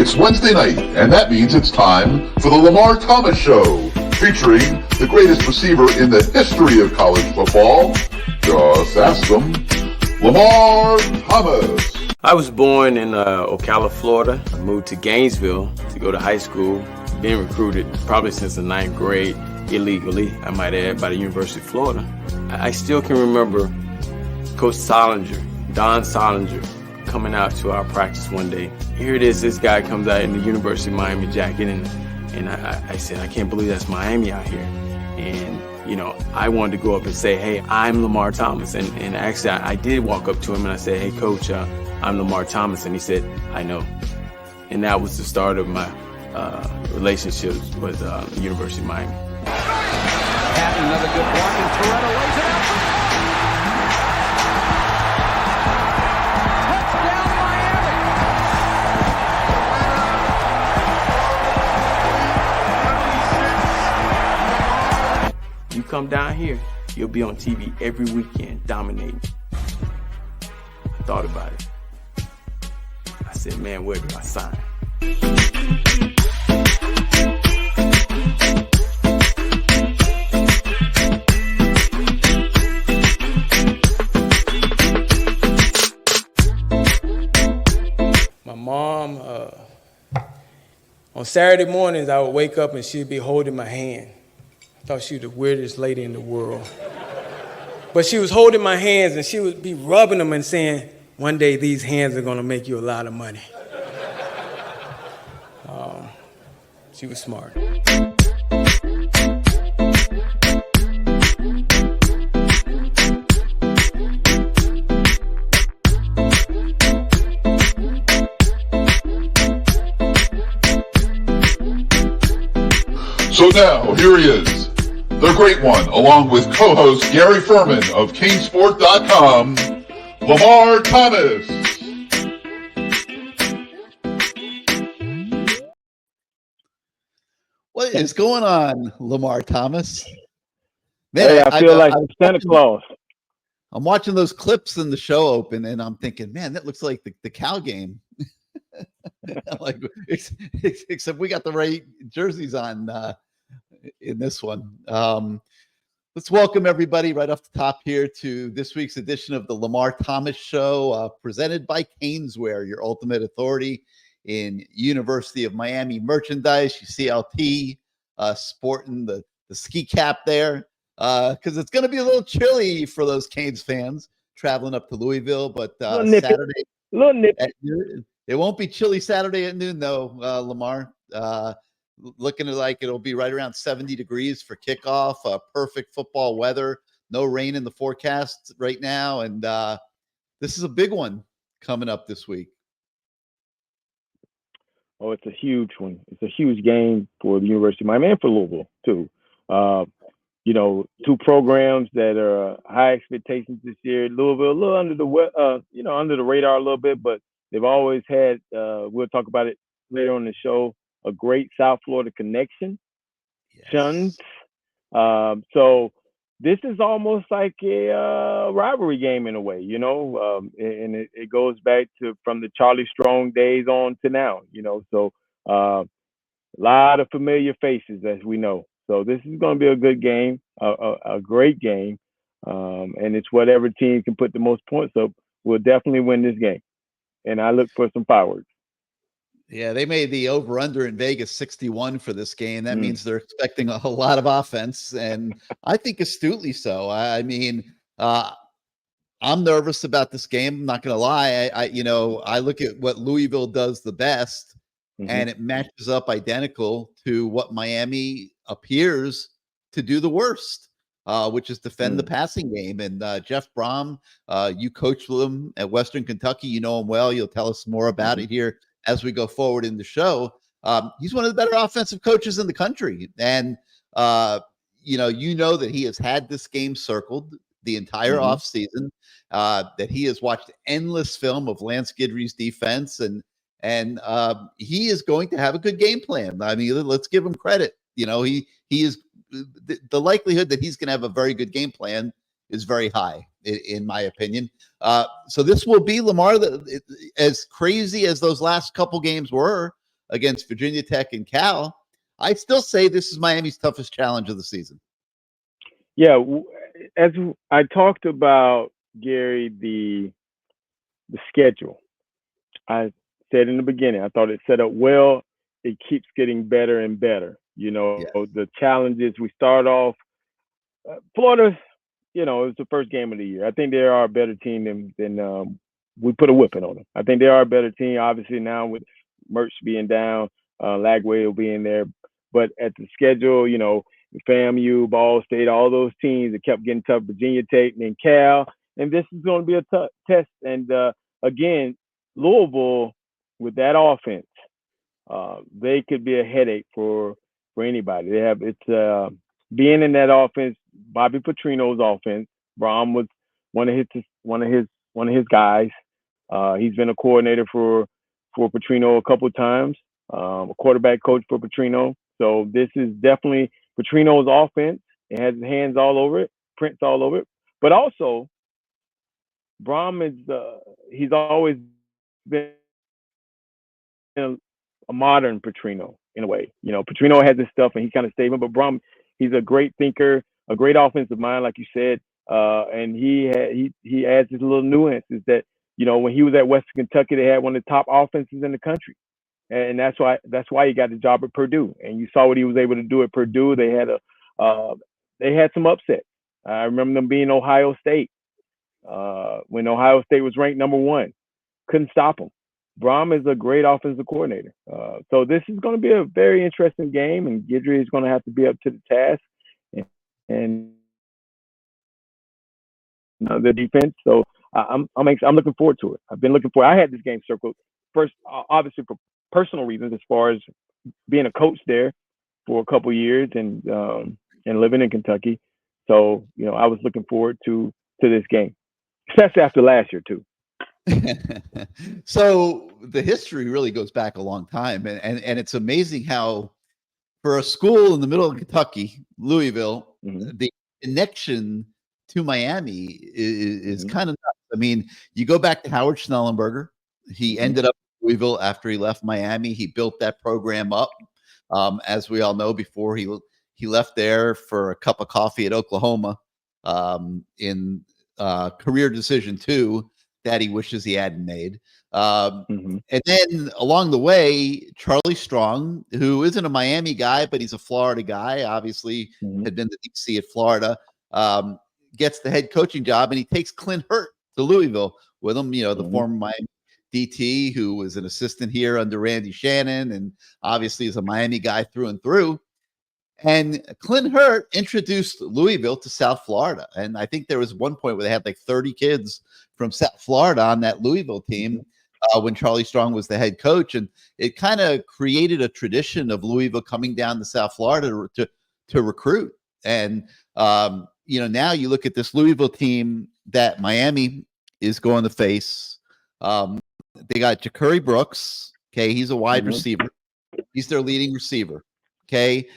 It's Wednesday night, and that means it's time for the Lamar Thomas Show, featuring the greatest receiver in the history of college football. Just ask him, Lamar Thomas. I was born in Ocala, Florida. I moved to Gainesville to go to high school. Been recruited probably since the 9th grade, illegally, I might add, by the University of Florida. I still can remember Coach Solinger, Don Solinger, coming out to our practice one day. Here it is, this guy comes out in the University of Miami jacket, and I said, I can't believe that's Miami out here. And, you know, I wanted to go up and say, hey, I'm Lamar Thomas. And actually, I did walk up to him and I said, hey, Coach, I'm Lamar Thomas. And he said, I know. And that was the start of my relationships with the University of Miami. Another good block, and Toretto lays it out. Touchdown, Miami. You come down here, you'll be on TV every weekend, dominating. I thought about it. I said, man, where do I sign? Mom, on Saturday mornings, I would wake up and she'd be holding my hand. I thought she was the weirdest lady in the world. But she was holding my hands and she would be rubbing them and saying, one day these hands are gonna make you a lot of money. She was smart. So now, here he is, the great one, along with co-host Gary Ferman of CaneSport.com, Lamar Thomas. What is going on, Lamar Thomas? Man, hey, I feel like Santa Claus. I'm watching those clips in the show open, and I'm thinking, man, that looks like the Cal game. Like, except we got the right jerseys on in this one. Let's welcome everybody right off the top here to this week's edition of the Lamar Thomas Show, presented by CaneSport, your ultimate authority in University of Miami merchandise. You see LT sporting the ski cap there because it's going to be a little chilly for those Canes fans traveling up to Louisville, but Saturday, it won't be chilly Saturday at noon though, Lamar. Looking like it'll be right around 70 degrees for kickoff. Perfect football weather. No rain in the forecast right now, and this is a big one coming up this week. Oh, it's a huge one. It's a huge game for the University of Miami and for Louisville too. You know, two programs that are high expectations this year. Louisville a little under the under the radar a little bit, but they've always had. We'll talk about it later on the show. A great South Florida connection. Yes. So this is almost like a rivalry game in a way, you know, and it goes back to from the Charlie Strong days on to now, you know. So a lot of familiar faces, as we know. So this is going to be a good game, a great game, and it's whatever team can put the most points up will definitely win this game. And I look for some fireworks. Yeah, they made the over-under in Vegas 61 for this game. That means they're expecting a lot of offense, and I think astutely so. I mean, I'm nervous about this game. I'm not going to lie. I look at what Louisville does the best, and it matches up identical to what Miami appears to do the worst, which is defend the passing game. And Jeff Brom, you coached with him at Western Kentucky. You know him well. You'll tell us more about it here as we go forward in the show. He's one of the better offensive coaches in the country. And, you know that he has had this game circled the entire offseason, that he has watched endless film of Lance Guidry's defense, and he is going to have a good game plan. I mean, let's give him credit. You know, he is the likelihood that he's going to have a very good game plan is very high, in my opinion. So this will be, Lamar, as crazy as those last couple games were. against Virginia Tech and Cal, I still say this is Miami's toughest challenge of the season. Yeah, as I talked about, Gary, the schedule. I said in the beginning, I thought it set up well. It keeps getting better and better. You know, the challenges, we start off, Florida, you know, it's the first game of the year. I think they are a better team than we put a whipping on them. I think they are a better team, obviously, now with Mertz being down, Lagway will be in there. But at the schedule, you know, FAMU, Ball State, all those teams that kept getting tough, Virginia Tech and then Cal. And this is going to be a tough test. And again, Louisville, with that offense, they could be a headache for anybody. They have being in that offense. Bobby Petrino's offense. Brom was one of his guys. He's been a coordinator for Petrino a couple of times. A quarterback coach for Petrino. So this is definitely Petrino's offense. It has his hands all over it, prints all over it. But also, Brom is he's always been a modern Petrino in a way. You know, Petrino has his stuff and he's kind of stable, but Brom, he's a great thinker, a great offensive mind, like you said, and he adds his little nuances that, you know, when he was at Western Kentucky, they had one of the top offenses in the country, and that's why he got the job at Purdue. And you saw what he was able to do at Purdue. They had some upsets. I remember them being Ohio State when Ohio State was ranked #1, couldn't stop them. Brom is a great offensive coordinator. So this is going to be a very interesting game, and Guidry is going to have to be up to the task and the defense. So I'm looking forward to it. I've been looking forward. I had this game circled first, obviously for personal reasons, as far as being a coach there for a couple of years and living in Kentucky. So, you know, I was looking forward to this game, especially after last year too. So the history really goes back a long time, and it's amazing how for a school in the middle of Kentucky, Louisville, the connection to Miami is kind of nuts. I mean, you go back to Howard Schnellenberger. He ended up in Louisville after he left Miami. He built that program up, as we all know, before he left there for a cup of coffee at Oklahoma in career decision 2 that he wishes he hadn't made. And then along the way, Charlie Strong, who isn't a Miami guy, but he's a Florida guy, obviously had been to DC at Florida, gets the head coaching job, and he takes Clint Hurt to Louisville with him, you know, the former Miami DT, who was an assistant here under Randy Shannon, and obviously is a Miami guy through and through. And Clint Hurt introduced Louisville to South Florida. And I think there was one point where they had like 30 kids from South Florida on that Louisville team when Charlie Strong was the head coach. And it kind of created a tradition of Louisville coming down to South Florida to recruit. And, you know, now you look at this Louisville team that Miami is going to face. They got Ja'Curry Brooks. Okay. He's a wide receiver. He's their leading receiver. Okay.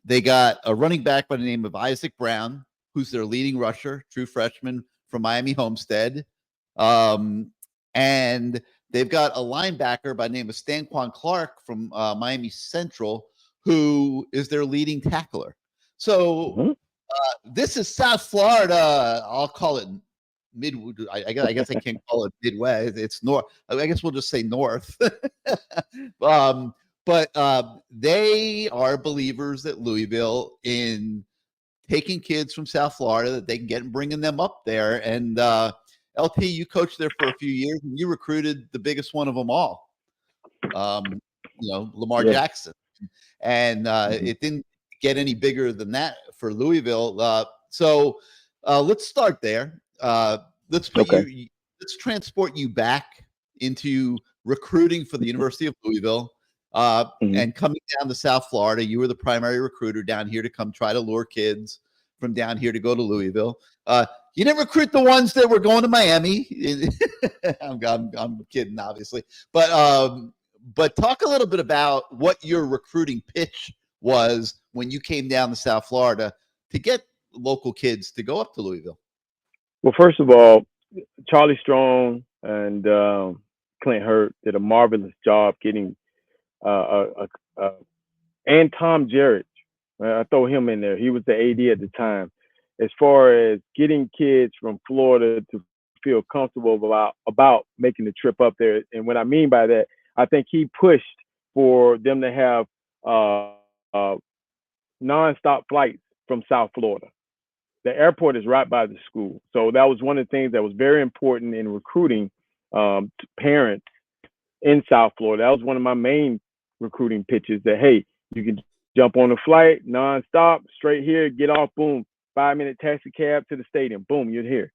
They got a running back by the name of Isaac Brown, who's their leading rusher, true freshman from Miami Homestead. And they've got a linebacker by the name of Stanquan Clark from Miami Central, who is their leading tackler. So this is South Florida. I'll call it I guess I can't call it Midwest. It's North. I guess we'll just say North. But they are believers at Louisville in taking kids from South Florida that they can get and bringing them up there. And LT, you coached there for a few years, and you recruited the biggest one of them all, you know, Lamar Jackson. And it didn't get any bigger than that for Louisville. So let's start there. Let's transport you back into recruiting for the University of Louisville. And coming down to South Florida, you were the primary recruiter down here to come try to lure kids from down here to go to Louisville. You didn't recruit the ones that were going to Miami. I'm kidding, obviously, but talk a little bit about what your recruiting pitch was when you came down to South Florida to get local kids to go up to Louisville. Well, first of all, Charlie Strong and Clint Hurt did a marvelous job getting and Tom Jarrett. I throw him in there. He was the AD at the time. As far as getting kids from Florida to feel comfortable about making the trip up there, and what I mean by that, I think he pushed for them to have nonstop flights from South Florida. The airport is right by the school, so that was one of the things that was very important in recruiting parents in South Florida. That was one of my main recruiting pitches. That hey, you can jump on a flight nonstop, straight here, get off, boom, 5-minute taxi cab to the stadium, boom, you're here.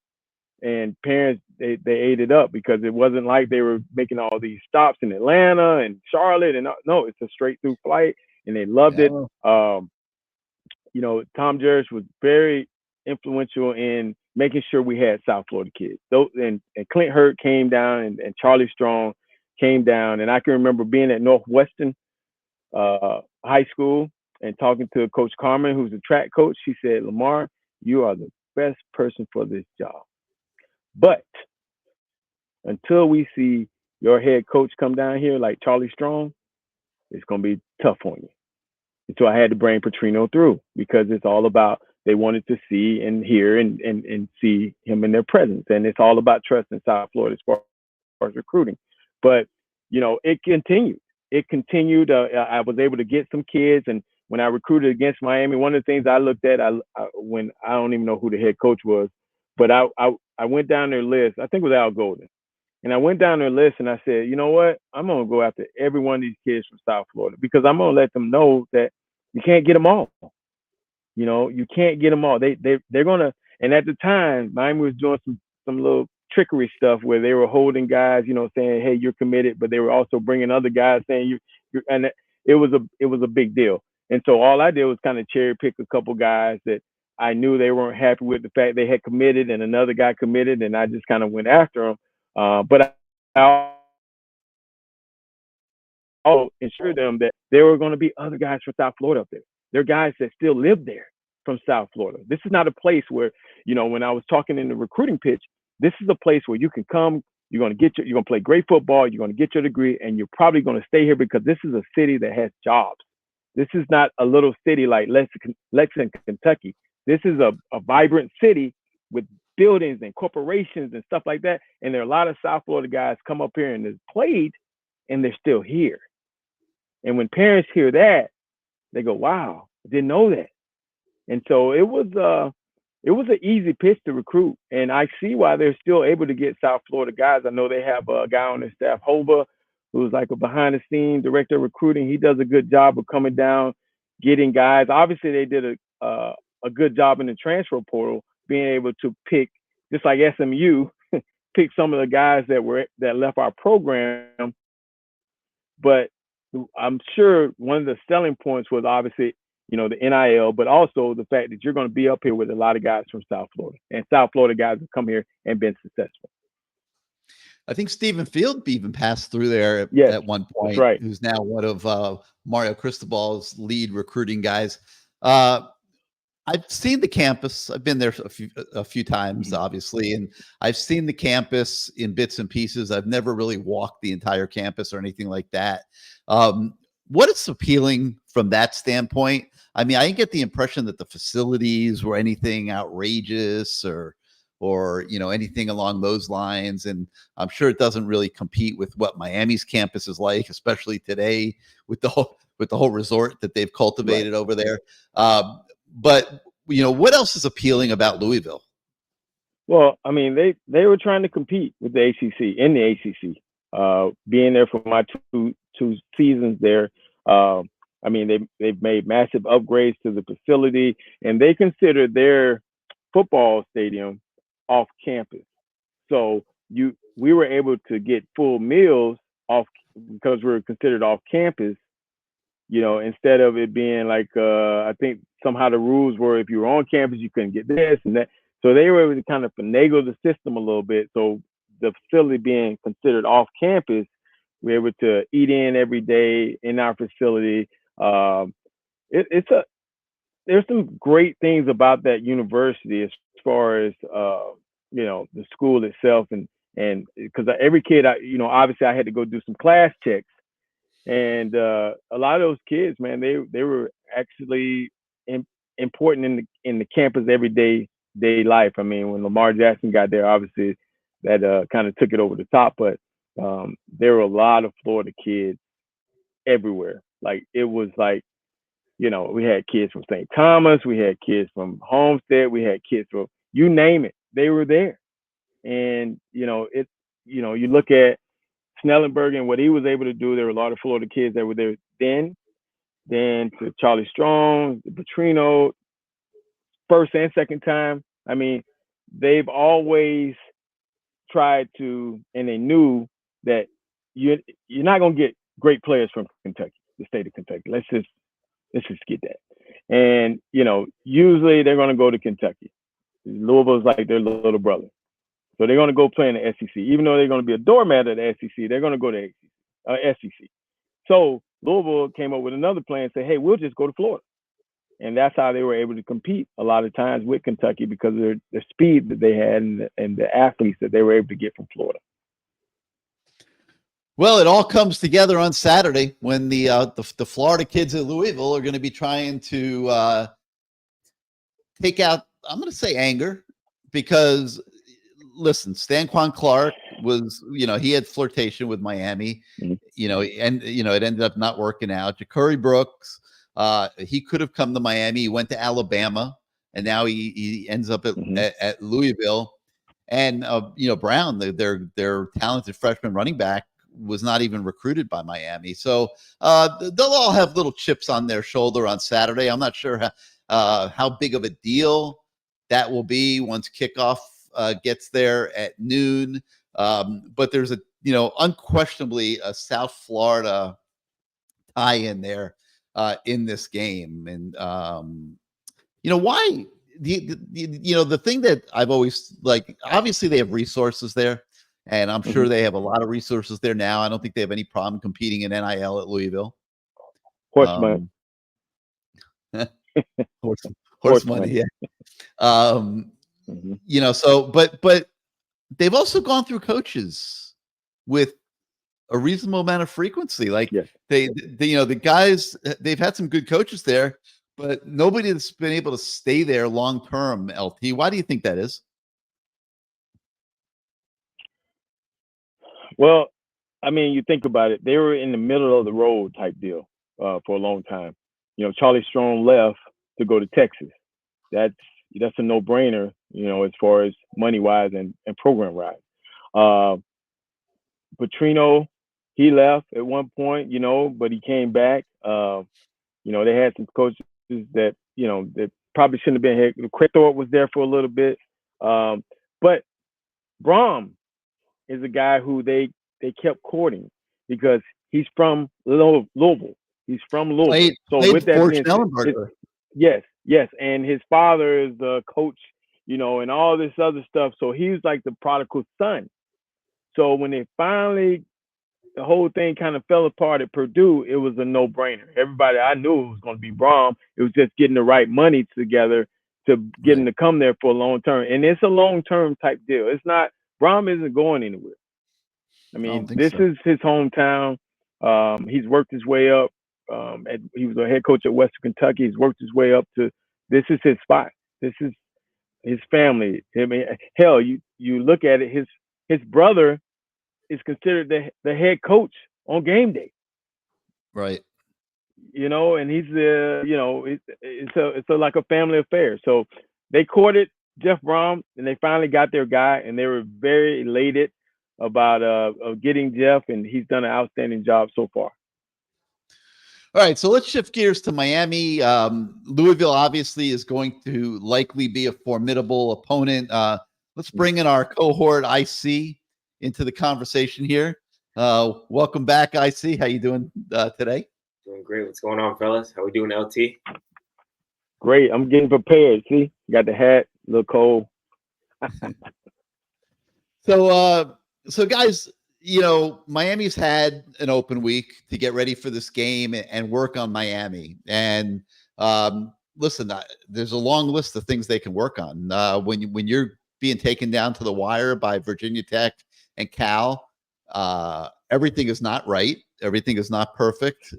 And parents, they ate it up because it wasn't like they were making all these stops in Atlanta and Charlotte, and no, it's a straight through flight, and they loved it. You know, Tom Jarrett was very influential in making sure we had South Florida kids. And Clint Hurt came down, and Charlie Strong came down, and I can remember being at Northwestern High School and talking to Coach Carmen, who's a track coach. She said, Lamar, you are the best person for this job. But until we see your head coach come down here like Charlie Strong, it's going to be tough on you. And so I had to bring Petrino through because it's all about, they wanted to see and hear and see him in their presence. And it's all about trust in South Florida as far as recruiting. But, you know, it continued. I was able to get some kids. And when I recruited against Miami, one of the things I looked at, when I don't even know who the head coach was, but I went down their list. I think it was Al Golden. And I went down their list and I said, you know what? I'm going to go after every one of these kids from South Florida because I'm going to let them know that you can't get them all. You know, you can't get them all. They're going to, and at the time, Miami was doing some little trickery stuff where they were holding guys, you know, saying, hey, you're committed, but they were also bringing other guys saying you're, and it was a big deal. And so all I did was kind of cherry pick a couple guys that I knew they weren't happy with the fact they had committed and another guy committed, and I just kind of went after them. But I ensured them that there were going to be other guys from South Florida up there. There are guys that still live there from South Florida. This is not a place where, you know, when I was talking in the recruiting pitch, this is a place where you can come, you're going to play great football, you're going to get your degree, and you're probably going to stay here because this is a city that has jobs. This is not a little city like Lexington, Kentucky. This is a vibrant city with buildings and corporations and stuff like that. And there are a lot of South Florida guys come up here and they've played and they're still here. And when parents hear that, they go, wow, I didn't know that. And so it was an easy pitch to recruit. And I see why they're still able to get South Florida guys. I know they have a guy on their staff, Hova, who's like a behind the scenes director of recruiting. He does a good job of coming down, getting guys. Obviously, they did a good job in the transfer portal, being able to pick, just like SMU, pick some of the guys that left our program. But I'm sure one of the selling points was obviously, you know, the NIL, but also the fact that you're going to be up here with a lot of guys from South Florida, and South Florida guys have come here and been successful. I think Stephen Field even passed through there at one point. That's right. Who's now one of Mario Cristobal's lead recruiting guys. I've seen the campus. I've been there a few times, obviously, and I've seen the campus in bits and pieces. I've never really walked the entire campus or anything like that. What is appealing from that standpoint? I mean, I didn't get the impression that the facilities were anything outrageous or you know, anything along those lines. And I'm sure it doesn't really compete with what Miami's campus is like, especially today with the whole resort that they've cultivated over there. But you know, what else is appealing about Louisville? Well, I mean, they were trying to compete with the ACC in the ACC. Being there for my two seasons there, I mean, they've made massive upgrades to the facility, and they consider their football stadium off campus. So we were able to get full meals off because we were considered off campus. You know, instead of it being like, I think somehow the rules were if you were on campus, you couldn't get this and that. So they were able to kind of finagle the system a little bit. So the facility being considered off campus, we were able to eat in every day in our facility. There's some great things about that university as far as, you know, the school itself. And because every kid, you know, obviously I had to go do some class checks. And a lot of those kids, man, they were actually important in the campus everyday life. I mean, when Lamar Jackson got there, obviously that kind of took it over the top. But there were a lot of Florida kids everywhere. Like it was like, we had kids from St. Thomas, we had kids from Homestead, we had kids from you name it, they were there. And you look at Snellenberg and what he was able to do. There were a lot of Florida kids that were there then to Charlie Strong, Petrino, first and second time. I mean, they've always tried to, and they knew that you're not going to get great players from Kentucky, the state of Kentucky. Let's just get that. And, usually they're going to go to Kentucky. Louisville's like their little brother. So they're going to go play in the SEC. Even though they're going to be a doormat at the SEC, they're going to go to SEC. So Louisville came up with another plan and said, hey, we'll just go to Florida. And that's how they were able to compete a lot of times with Kentucky because of the speed that they had and the athletes that they were able to get from Florida. Well, it all comes together on Saturday when the Florida kids at Louisville are going to be trying to take out, I'm going to say anger, because listen, Stanquan Clark was, he had flirtation with Miami, and it ended up not working out. Ja'Cory Brooks, he could have come to Miami. He went to Alabama, and now he ends up at Louisville. And Brown, their talented freshman running back, was not even recruited by Miami. So they'll all have little chips on their shoulder on Saturday. I'm not sure how big of a deal that will be once kickoff gets there at noon. But there's unquestionably a South Florida tie in there in this game. And, why the thing that I've always obviously they have resources there, and I'm sure they have a lot of resources there now. I don't think they have any problem competing in NIL at Louisville. Horse money. Horse money. Yeah. So, but they've also gone through coaches with a reasonable amount of frequency. The guys, they've had some good coaches there, but nobody that's been able to stay there long term. LT, why do you think that is? Well, I mean, you think about it, they were in the middle of the road type deal for a long time. Charlie Strong left to go to Texas. That's a no-brainer, as far as money-wise and program wise. Petrino, he left at one point, but he came back. They had some coaches that, that probably shouldn't have been here. Quithorpe was there for a little bit. But Brom is a guy who they kept courting because he's from Louisville. He's from Louisville. Played with that yes. And his father is the coach, and all this other stuff. So he's like the prodigal son. So when they finally, the whole thing kind of fell apart at Purdue, it was a no-brainer. Everybody, I knew it was going to be Brom. It was just getting the right money together to get him to come there for a long term. And it's a long-term type deal. It's not, Brom isn't going anywhere. I mean, this is his hometown. He's worked his way up. He was a head coach at Western Kentucky. He's worked his way up to, this is his spot. This is his family. I mean, hell, you look at it, his brother is considered the head coach on game day. Right. And he's it's like a family affair. So they courted Jeff Brom and they finally got their guy, and they were very elated about getting Jeff, and he's done an outstanding job so far. All right, so let's shift gears to Miami. Louisville obviously is going to likely be a formidable opponent. Let's bring in our cohort IC into the conversation here. Welcome back, IC. How you doing today? Doing great. What's going on, fellas? How we doing, LT? Great. I'm getting prepared. See, got the hat, a little cold. So guys, Miami's had an open week to get ready for this game and work on Miami. And listen, there's a long list of things they can work on. When you're being taken down to the wire by Virginia Tech and Cal, everything is not right. Everything is not perfect.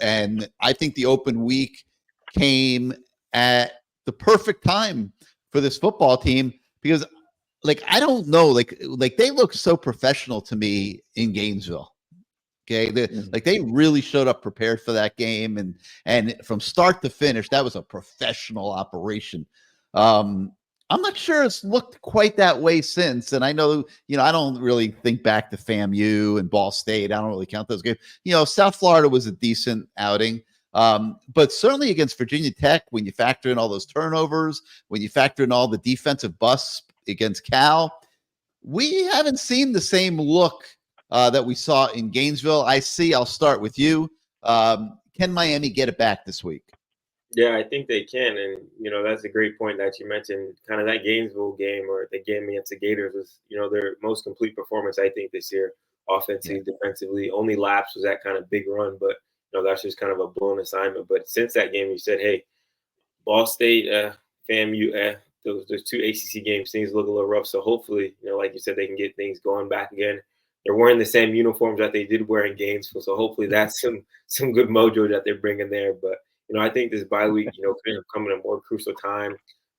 And I think the open week came at the perfect time for this football team because, like, I don't know, like they look so professional to me in Gainesville. Okay, like they really showed up prepared for that game, and from start to finish, that was a professional operation. I'm not sure it's looked quite that way since. And I know, I don't really think back to FAMU and Ball State. I don't really count those games. South Florida was a decent outing. But certainly against Virginia Tech, when you factor in all those turnovers, when you factor in all the defensive busts against Cal, we haven't seen the same look that we saw in Gainesville. I'll start with you. Can Miami get it back this week? Yeah, I think they can. And, that's a great point that you mentioned. Kind of that Gainesville game or the game against the Gators was, their most complete performance, I think, this year, offensively, defensively. Only lapse was that kind of big run, but, that's just kind of a blown assignment. But since that game, you said, hey, Ball State, FAMU, those two ACC games, things look a little rough. So hopefully, like you said, they can get things going back again. They're wearing the same uniforms that they did wear in Gainesville. So hopefully that's some good mojo that they're bringing there. But, I think this bye week, could have come at a more crucial time.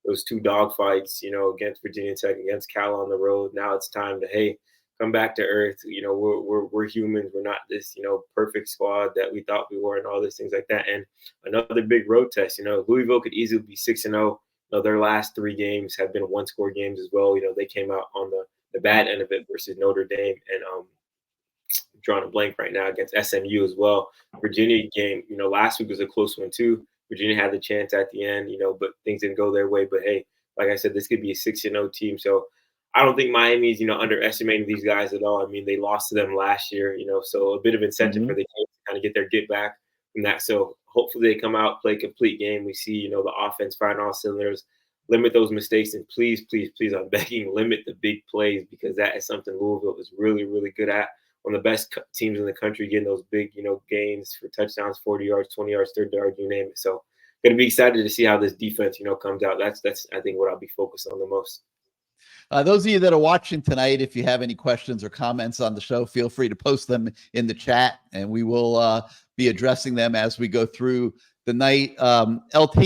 Those two dogfights, against Virginia Tech, against Cal on the road. Now it's time to, hey, come back to earth. We're humans. We're not this, perfect squad that we thought we were and all these things like that. And another big road test, Louisville could easily be 6-0. Their last 3 games have been one-score games as well. They came out on the bad end of it versus Notre Dame and drawing a blank right now against SMU as well. Virginia game, last week was a close one too. Virginia had the chance at the end, but things didn't go their way. But hey, like I said, this could be a 6-0 team. So I don't think Miami's, underestimating these guys at all. I mean, they lost to them last year, so a bit of incentive for the team to kind of get back from that. So hopefully they come out, play a complete game. We see, the offense firing all cylinders, limit those mistakes, and please, please, please, I'm begging, limit the big plays because that is something Louisville is really, really good at. One of the best teams in the country, getting those big, gains for touchdowns, 40 yards, 20 yards, 30 yards, you name it. So going to be excited to see how this defense, comes out. That's I think what I'll be focused on the most. Those of you that are watching tonight, if you have any questions or comments on the show, feel free to post them in the chat, and we will be addressing them as we go through the night. LT,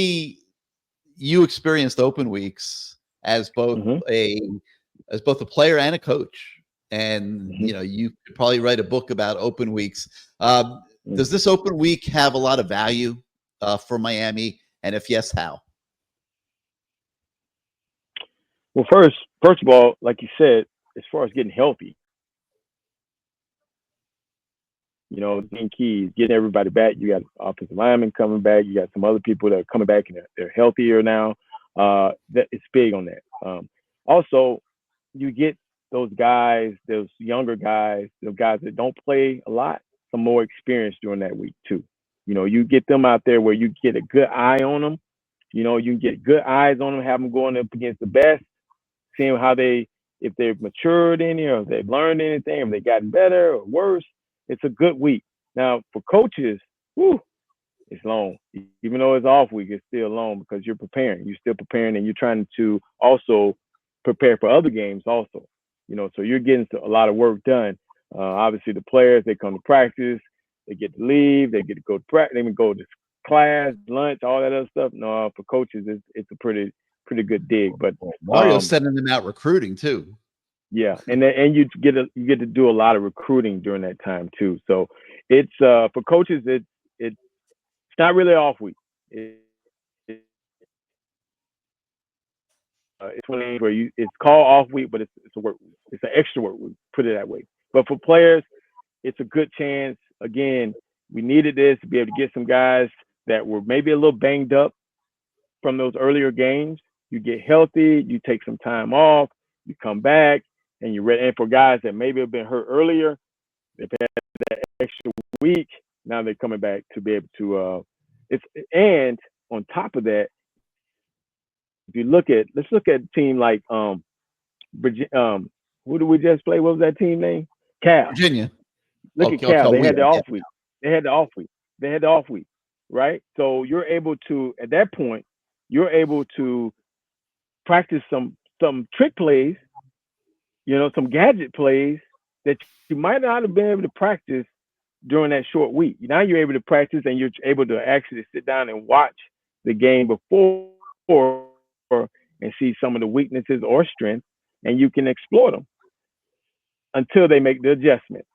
you experienced open weeks as both a player and a coach. And, you could probably write a book about open weeks. Does this open week have a lot of value for Miami? And if yes, how? Well, first of all, like you said, as far as getting healthy, being key, getting everybody back. You got offensive linemen coming back. You got some other people that are coming back and they're healthier now. That it's big on that. Also, you get those guys, those younger guys, those guys that don't play a lot, some more experience during that week too. You get them out there where you get a good eye on them. You can get good eyes on them, have them going up against the best, seeing how if they've matured any or if they've learned anything, if they've gotten better or worse. It's a good week. Now for coaches, it's long. Even though it's off week, it's still long because you're preparing. You're still preparing and you're trying to also prepare for other games also. So you're getting a lot of work done. Obviously, the players, they come to practice, they get to leave, they get to go to practice, they can go to class, lunch, all that other stuff. No, for coaches, it's a pretty good dig. But Mario's sending them out recruiting too. Yeah, and you get to do a lot of recruiting during that time too. So it's for coaches, it's not really off week. It's one of those where it's called off week, but it's a work week. It's an extra work week, put it that way. But for players, it's a good chance. Again, we needed this to be able to get some guys that were maybe a little banged up from those earlier games. You get healthy, you take some time off, you come back, and you're ready. And for guys that maybe have been hurt earlier, they've had that extra week. Now they're coming back to be able to. And on top of that, if let's look at a team like who did we just play? What was that team name? Cal. Virginia. Look at Cal. They had the off week. They had the off week, right? So you're able to, at that point, practice some trick plays, some gadget plays that you might not have been able to practice during that short week. Now you're able to practice and you're able to actually sit down and watch the game before and see some of the weaknesses or strengths, and you can exploit them until they make the adjustments.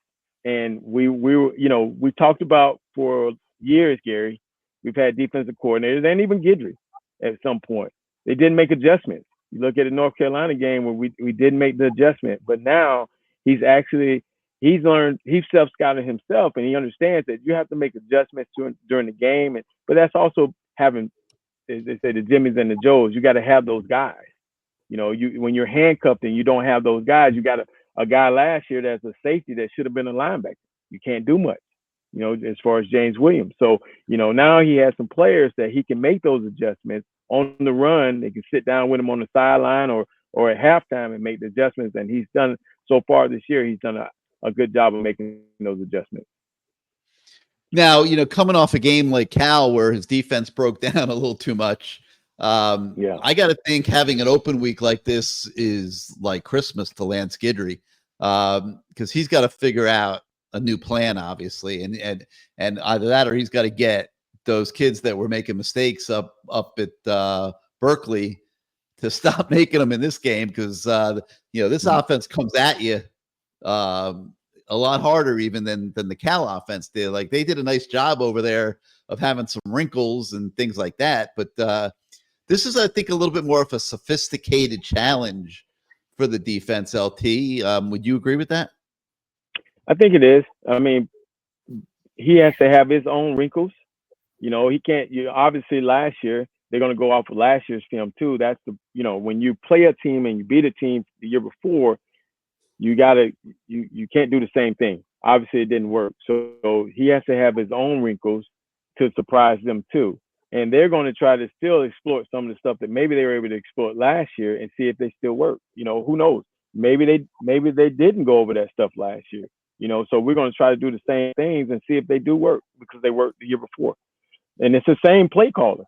And we talked about for years, Gary, we've had defensive coordinators and even Guidry at some point. They didn't make adjustments. You look at the North Carolina game where we didn't make the adjustment, but now he's learned, he's self-scouted himself, and he understands that you have to make adjustments during the game. But that's also having, as they say, the Jimmies and the Joes. You got to have those guys. When you're handcuffed and you don't have those guys, you got a guy last year that's a safety that should have been a linebacker. You can't do much, as far as James Williams. So, now he has some players that he can make those adjustments on the run. They can sit down with him on the sideline or at halftime and make the adjustments. And he's done, so far this year, he's done a good job of making those adjustments. Now, coming off a game like Cal where his defense broke down a little too much, I got to think having an open week like this is like Christmas to Lance Guidry, because he's got to figure out a new plan, obviously, and either that or he's got to get those kids that were making mistakes up at Berkeley to stop making them in this game, because this offense comes at you a lot harder even than the Cal offense did. Like, they did a nice job over there of having some wrinkles and things like that, but this is, I think, a little bit more of a sophisticated challenge for the defense. LT, would you agree with that? I think it is. I mean, he has to have his own wrinkles. He can't. Obviously, last year they're going to go off of last year's film too. That's when you play a team and you beat a team the year before, you can't do the same thing. Obviously, it didn't work. So he has to have his own wrinkles to surprise them too. And they're going to try to still exploit some of the stuff that maybe they were able to exploit last year and see if they still work. Who knows? Maybe they didn't go over that stuff last year. So we're going to try to do the same things and see if they do work, because they worked the year before. And it's the same play caller.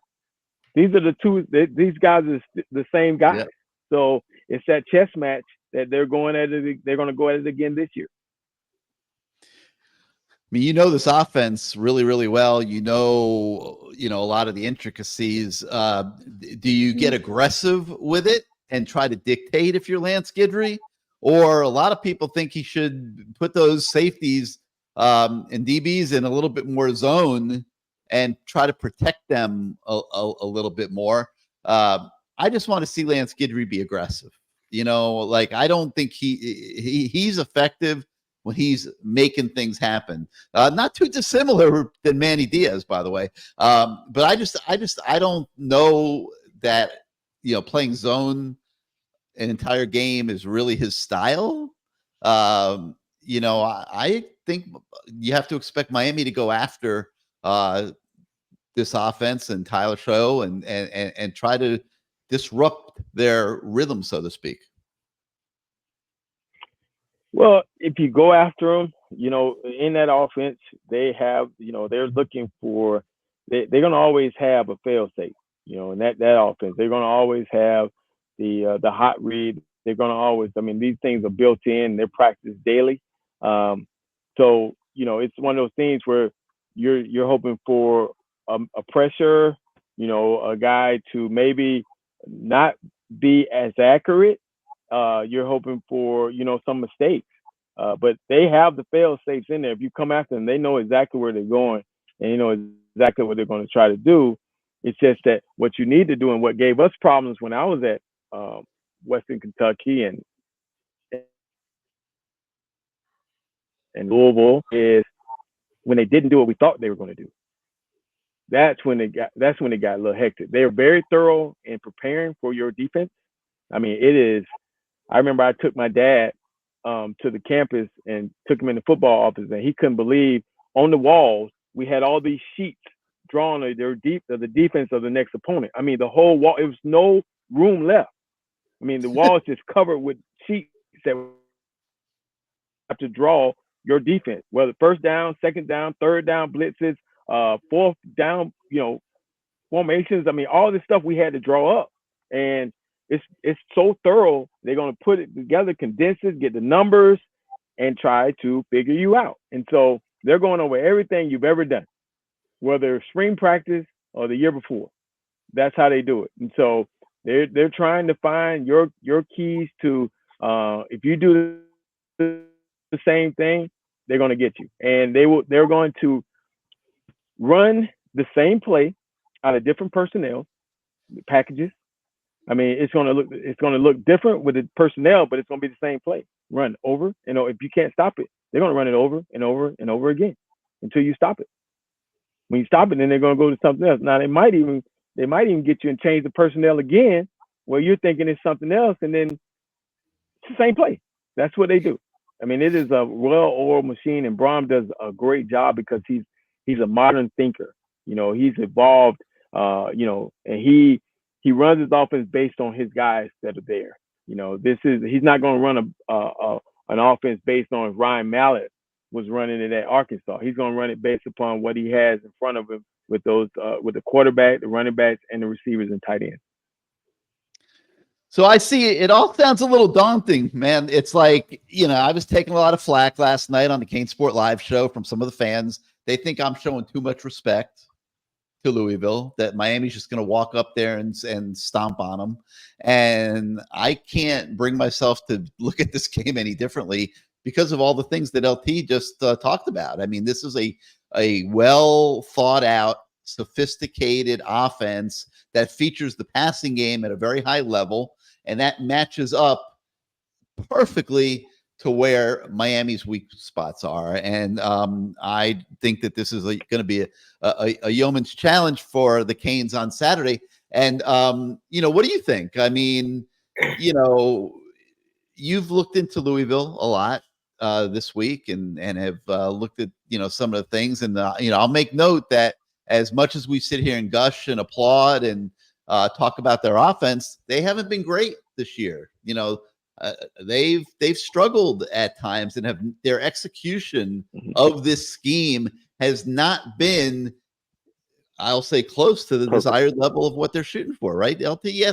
These are the two. These guys are the same guys. Yeah. So it's that chess match that they're going at it. They're going to go at it again this year. I mean, this offense really, really well. A lot of the intricacies. Do you get aggressive with it and try to dictate if you're Lance Guidry? Or a lot of people think he should put those safeties and DBs in a little bit more zone and try to protect them a little bit more. I just want to see Lance Guidry be aggressive. I don't think he's effective when he's making things happen. Not too dissimilar than Manny Diaz, by the way. But I don't know that, playing zone an entire game is really his style. I think you have to expect Miami to go after this offense and Tyler Show and try to disrupt their rhythm, so to speak. Well, if you go after them, in that offense, they have, they're looking for, they're going to always have a fail safe, in that offense. They're going to always have the hot read. They're going to always, these things are built in, they're practiced daily. So, it's one of those things where you're hoping for a pressure, a guy to maybe not be as accurate. You're hoping for, some mistakes. But they have the fail safes in there. If you come after them, they know exactly where they're going and they know exactly what they're going to try to do. It's just that what you need to do, and what gave us problems when I was at Western Kentucky and Louisville, is when they didn't do what we thought they were going to do. That's when it got a little hectic. They are very thorough in preparing for your defense. It is. I remember I took my dad to the campus and took him in the football office, and he couldn't believe on the walls we had all these sheets drawn of the defense of the next opponent. The whole wall, it was no room left. The wall is just covered with sheets that have to draw your defense, whether first down, second down, third down blitzes, fourth down, formations. All this stuff we had to draw up, and it's so thorough. They're going to put it together, condense it, get the numbers, and try to figure you out. And so they're going over everything you've ever done, whether spring practice or the year before. That's how they do it. And so they're trying to find your keys to, if you do the same thing, they're going to get you. And they're going to run the same play out of different personnel packages. I mean, it's going to look different with the personnel, but it's going to be the same play. Run over, if you can't stop it, they're going to run it over and over and over again until you stop it. When you stop it, then they're going to go to something else. Now they might even get you and change the personnel again, where you're thinking it's something else, and then it's the same play. That's what they do. I mean, it is a well-oiled machine, and Brom does a great job because he's a modern thinker. He's evolved. And he runs his offense based on his guys that are there. He's not going to run an offense based on if Ryan Mallett was running it at Arkansas. He's going to run it based upon what he has in front of him with those with the quarterback, the running backs, and the receivers and tight ends. So I see it all sounds a little daunting, man. It's like, I was taking a lot of flack last night on the CaneSport Live show from some of the fans. They think I'm showing too much respect to Louisville, that Miami's just going to walk up there and stomp on them. And I can't bring myself to look at this game any differently because of all the things that LT just talked about. I mean, this is a well thought out, sophisticated offense that features the passing game at a very high level, and that matches up perfectly to where Miami's weak spots are. And I think that this is going to be a yeoman's challenge for the Canes on Saturday. And, what do you think? I mean, you've looked into Louisville a lot this week and have looked at, some of the things. And, I'll make note that as much as we sit here and gush and applaud and talk about their offense, they haven't been great this year. They've struggled at times and their execution of this scheme has not been, I'll say, close to the desired level of what they're shooting for, right, LT? Yeah.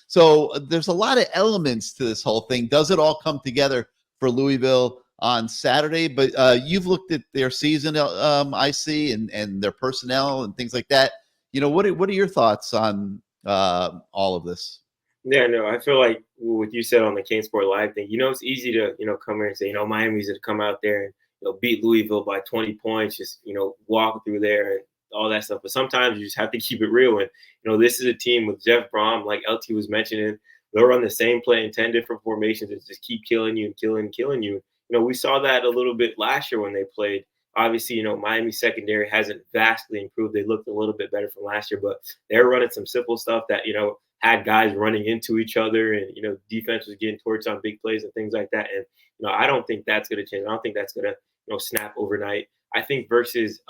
So there's a lot of elements to this whole thing. Does it all come together for Louisville on Saturday? But you've looked at their season, I see, and their personnel and things like that. What are your thoughts on all of this? Yeah, no, I feel like what you said on the CaneSport Live thing, it's easy to, come here and say, Miami's going to come out there and, beat Louisville by 20 points, just, walk through there and all that stuff. But sometimes you just have to keep it real. And, this is a team with Jeff Brom, like LT was mentioning, they'll run the same play in 10 different formations and just keep killing you and killing you. We saw that a little bit last year when they played. Obviously, Miami's secondary hasn't vastly improved. They looked a little bit better from last year, but they're running some simple stuff that, had guys running into each other and, defense was getting torched on big plays and things like that. And, I don't think that's going to change. I don't think that's going to, snap overnight. I think versus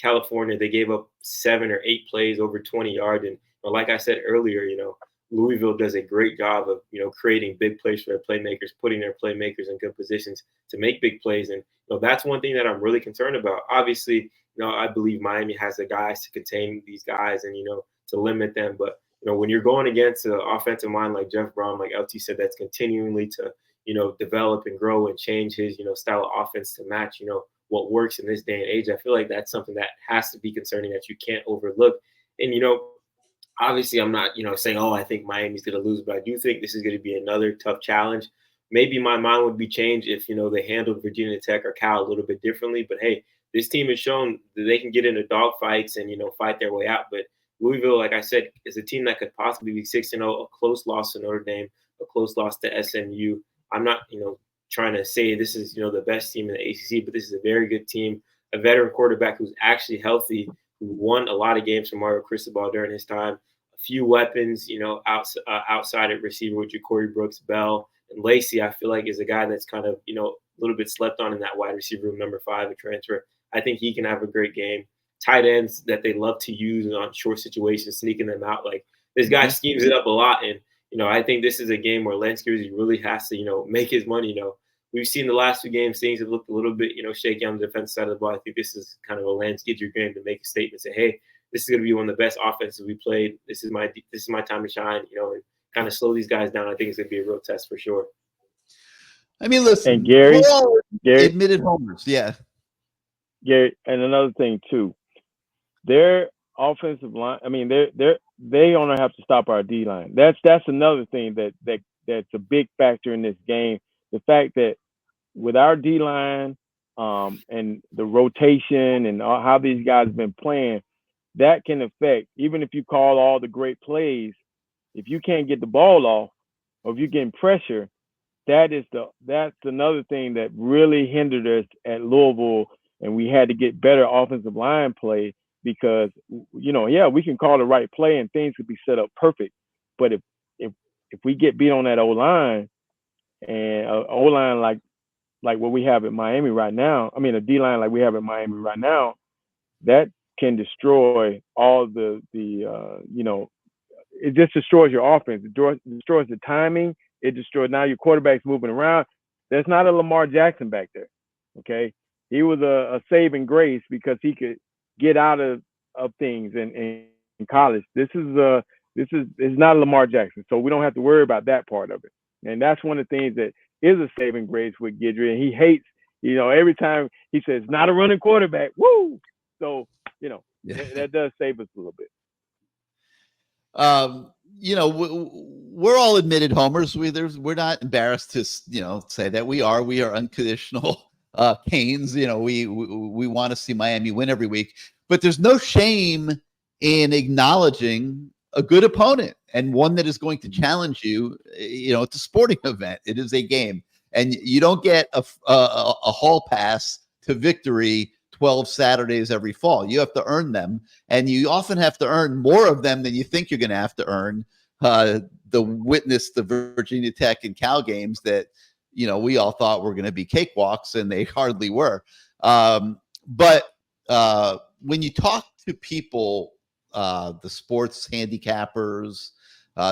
California, they gave up 7 or 8 plays over 20 yards. And like I said earlier, Louisville does a great job of, creating big plays for their playmakers, putting their playmakers in good positions to make big plays. And, that's one thing that I'm really concerned about. Obviously, I believe Miami has the guys to contain these guys and, to limit them. But, when you're going against an offensive mind like Jeff Brown, like LT said, that's continually to, develop and grow and change his, style of offense to match, what works in this day and age. I feel like that's something that has to be concerning that you can't overlook. And, obviously I'm not, saying, I think Miami's going to lose, but I do think this is going to be another tough challenge. Maybe my mind would be changed if, they handled Virginia Tech or Cal a little bit differently. But, hey, this team has shown that they can get into dogfights and, fight their way out. But Louisville, like I said, is a team that could possibly be 6-0, a close loss to Notre Dame, a close loss to SMU. I'm not, trying to say this is, the best team in the ACC, but this is a very good team, a veteran quarterback who's actually healthy, who won a lot of games from Mario Cristobal during his time, a few weapons, outside at receiver with Ja'Cory Brooks, Bell, and Lacey. I feel like is a guy that's kind of, a little bit slept on in that wide receiver room, number 5, a transfer. I think he can have a great game. Tight ends that they love to use on short situations, sneaking them out. Like this guy schemes it up a lot. And, I think this is a game where Lance Guerzi really has to, make his money. We've seen the last 2 games, things have looked a little bit, shaky on the defensive side of the ball. I think this is kind of a Lance Guerzi game to make a statement, say, hey, this is going to be one of the best offenses we played. This is my time to shine, and kind of slow these guys down. I think it's going to be a real test for sure. I mean, listen, And Gary, we're all admitted homers. Yeah. Gary, and another thing too, their offensive line. I mean, they only have to stop our D line. That's another thing that's a big factor in this game. The fact that with our D line, and the rotation and how these guys have been playing, that can affect, even if you call all the great plays, if you can't get the ball off, or if you're getting pressure, that's another thing that really hindered us at Louisville, and we had to get better offensive line play because, we can call the right play and things could be set up perfect, but if we get beat on that O line, and O line like what we have at Miami right now, I mean a D line like we have at Miami right now, that can destroy all the it just destroys your offense. It destroys the timing. It destroys, now your quarterback's moving around. There's not a Lamar Jackson back there. Okay. He was a saving grace because he could get out of things in college. This is not Lamar Jackson. So we don't have to worry about that part of it. And that's one of the things that is a saving grace with Guidry. And he hates, every time he says, not a running quarterback. Woo! So, that does save us a little bit. We're all admitted homers. We're not embarrassed to, say that we are unconditional Canes. We want to see Miami win every week, but there's no shame in acknowledging a good opponent and one that is going to challenge you. It's a sporting event. It is a game, and you don't get a hall pass to victory 12 Saturdays every fall. You have to earn them, and you often have to earn more of them than you think you're going to have to earn. The Virginia Tech and Cal games that, we all thought were going to be cakewalks, and they hardly were. But when you talk to people, the sports handicappers,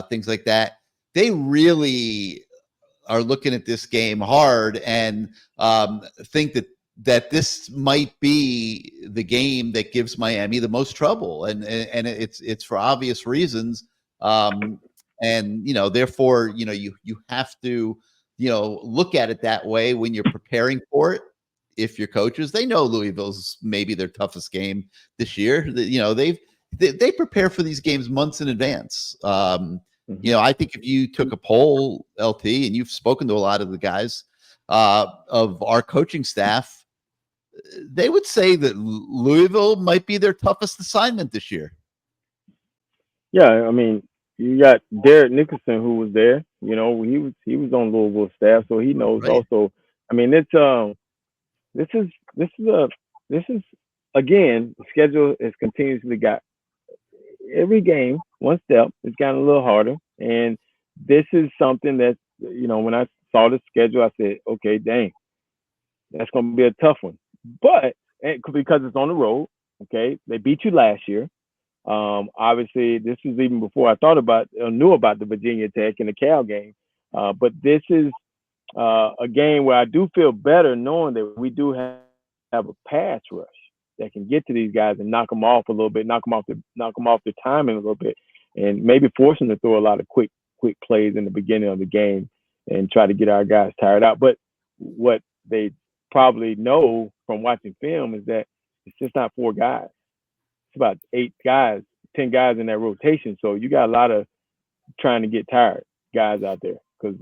things like that, they really are looking at this game hard and think that this might be the game that gives Miami the most trouble, and it's for obvious reasons. Therefore, you have to, look at it that way when you're preparing for it. If your coaches, they know Louisville's maybe their toughest game this year. They prepare for these games months in advance. I think if you took a poll, LT, and you've spoken to a lot of the guys of our coaching staff, they would say that Louisville might be their toughest assignment this year. Yeah, I mean, you got Derek Nicholson, who was there. He was on Louisville staff, so he knows. Right. Also. I mean, it's this is again, the schedule has continuously got every game one step. It's gotten a little harder, and this is something that when I saw the schedule, I said, okay, dang, that's going to be a tough one. But because it's on the road, okay, they beat you last year. Obviously, this is even before I knew about the Virginia Tech and the Cal game. But this is a game where I do feel better knowing that we do have a pass rush that can get to these guys and knock them off a little bit, knock them off their timing a little bit, and maybe force them to throw a lot of quick plays in the beginning of the game and try to get our guys tired out. But what they probably know from watching film is that it's just not 4 guys. It's about 8 guys, 10 guys in that rotation. So you got a lot of trying to get tired guys out there, because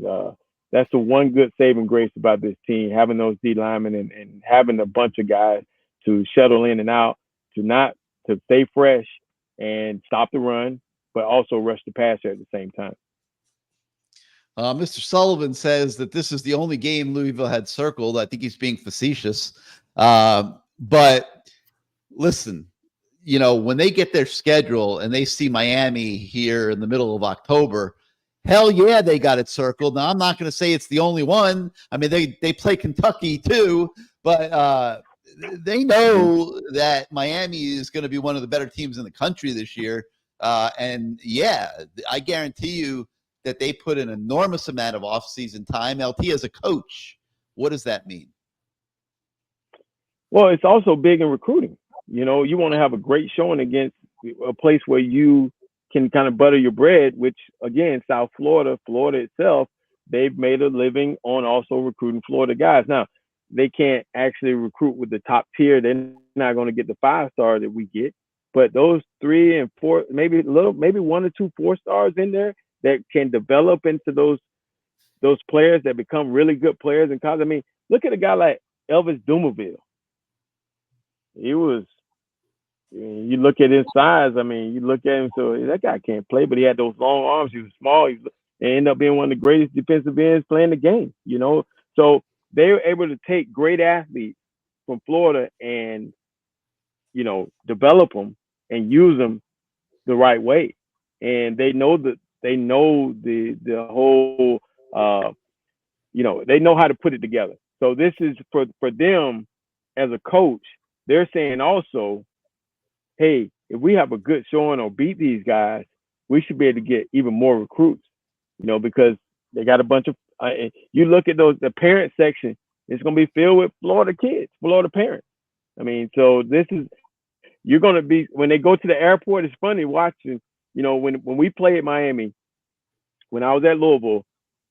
that's the one good saving grace about this team, having those D linemen and having a bunch of guys to shuttle in and out, to stay fresh and stop the run, but also rush the passer at the same time. Mr. Sullivan says that this is the only game Louisville had circled. I think he's being facetious. But listen, when they get their schedule and they see Miami here in the middle of October, hell yeah, they got it circled. Now, I'm not going to say it's the only one. I mean, they play Kentucky too, but they know that Miami is going to be one of the better teams in the country this year. And yeah, I guarantee you that they put an enormous amount of off-season time. LT, as a coach, what does that mean? Well, it's also big in recruiting. You want to have a great showing against a place where you can kind of butter your bread, which, again, South Florida itself, they've made a living on also recruiting Florida guys. Now, they can't actually recruit with the top tier. They're not going to get the 5-star that we get. But those 3 and 4, maybe 1 or 2 4-stars in there that can develop into those players that become really good players in college. I mean, look at a guy like Elvis Dumerville. He was, you look at his size, I mean, you look at him, so that guy can't play, but he had those long arms. He was small. He ended up being one of the greatest defensive ends playing the game, you know? So they were able to take great athletes from Florida and, you know, develop them and use them the right way. And they know the whole, you know, they know how to put it together. So this is for them as a coach. They're saying also, hey, if we have a good showing or beat these guys, we should be able to get even more recruits, you know, because they got a bunch of, you look at the parent section, it's going to be filled with Florida kids, Florida parents. I mean, so this is, you're going to be, when they go to the airport, it's funny watching, you know, when we play at Miami, when I was at Louisville,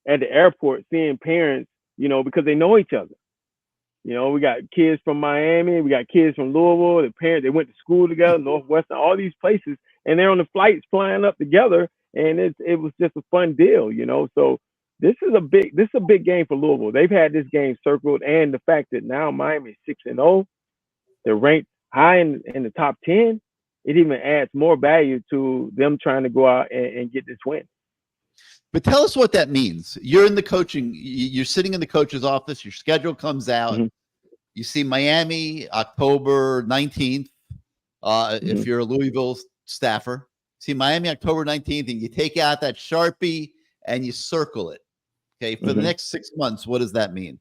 at the airport, seeing parents, you know, because they know each other. You know, we got kids from Miami, we got kids from Louisville, the parents, they went to school together, Northwestern, all these places, and they're on the flights flying up together, and it was just a fun deal, you know. So this is a big game for Louisville. They've had this game circled, and the fact that now Miami is 6-0, they're ranked high in the top 10, it even adds more value to them trying to go out and get this win. But tell us what that means. You're in the coaching, you're sitting in the coach's office, your schedule comes out. Mm-hmm. You see Miami, October 19th. If you're a Louisville staffer, see Miami, October 19th, and you take out that Sharpie and you circle it. Okay. For the next 6 months, what does that mean?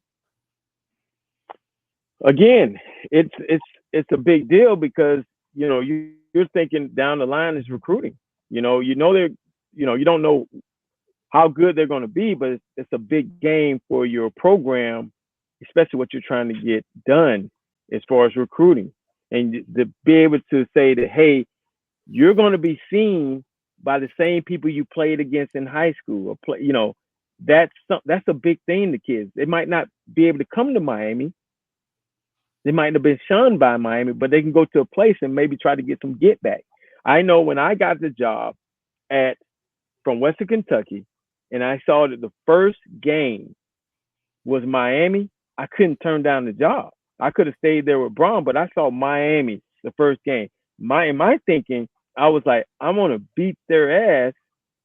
Again, it's a big deal because, you know, you're thinking down the line is recruiting. You don't know how good they're going to be, but it's a big game for your program, especially what you're trying to get done as far as recruiting. And to be able to say that, hey, you're going to be seen by the same people you played against in high school, or you know, that's a big thing to kids. They might not be able to come to Miami. They might have been shunned by Miami, but they can go to a place and maybe try to get some get back. I know when I got the job from Western Kentucky, and I saw that the first game was Miami, I couldn't turn down the job. I could have stayed there with Braun, but I saw Miami the first game. In my thinking, I was like, I'm going to beat their ass.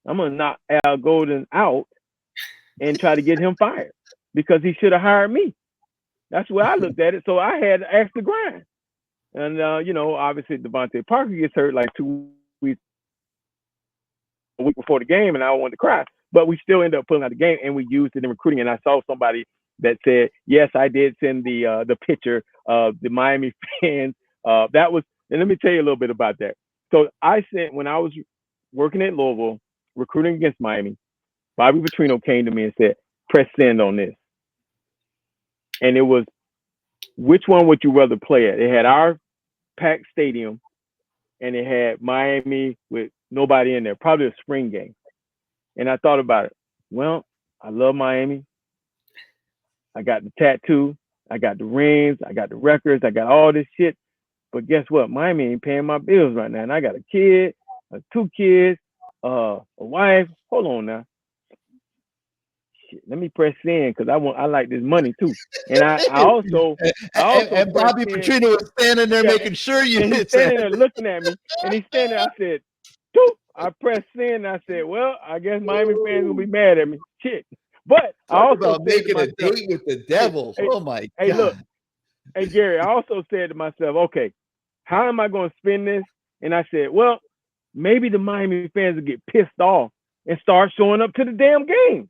I'm going to knock Al Golden out and try to get him fired because he should have hired me. That's where I looked at it. So I had to ask the grind. And, you know, obviously Devontae Parker gets hurt like a week before the game, and I wanted to cry. But we still ended up pulling out the game, and we used it in recruiting. And I saw somebody that said, yes, I did send the picture of the Miami fans. That was, and let me tell you a little bit about that. So I sent, when I was working at Louisville, recruiting against Miami, Bobby Petrino came to me and said, press send on this. And it was, which one would you rather play at? It had our packed stadium, and it had Miami with nobody in there, probably a spring game. And I thought about it. Well, I love Miami. I got the tattoo. I got the rings. I got the records. I got all this shit. But guess what? Miami ain't paying my bills right now. And I got a kid, 2 kids, a wife. Hold on now. Shit, let me press in because I like this money too. And I also and Bobby Petrino was standing there making sure you and he's standing there looking at me. And he's standing there. I said, doop. I pressed in. I said, well, I guess Miami fans will be mad at me. Shit. But I also about making a date with the devil. Oh my God. Hey, look. Hey, Gary, I also said to myself, okay, how am I going to spend this? And I said, well, maybe the Miami fans will get pissed off and start showing up to the damn game.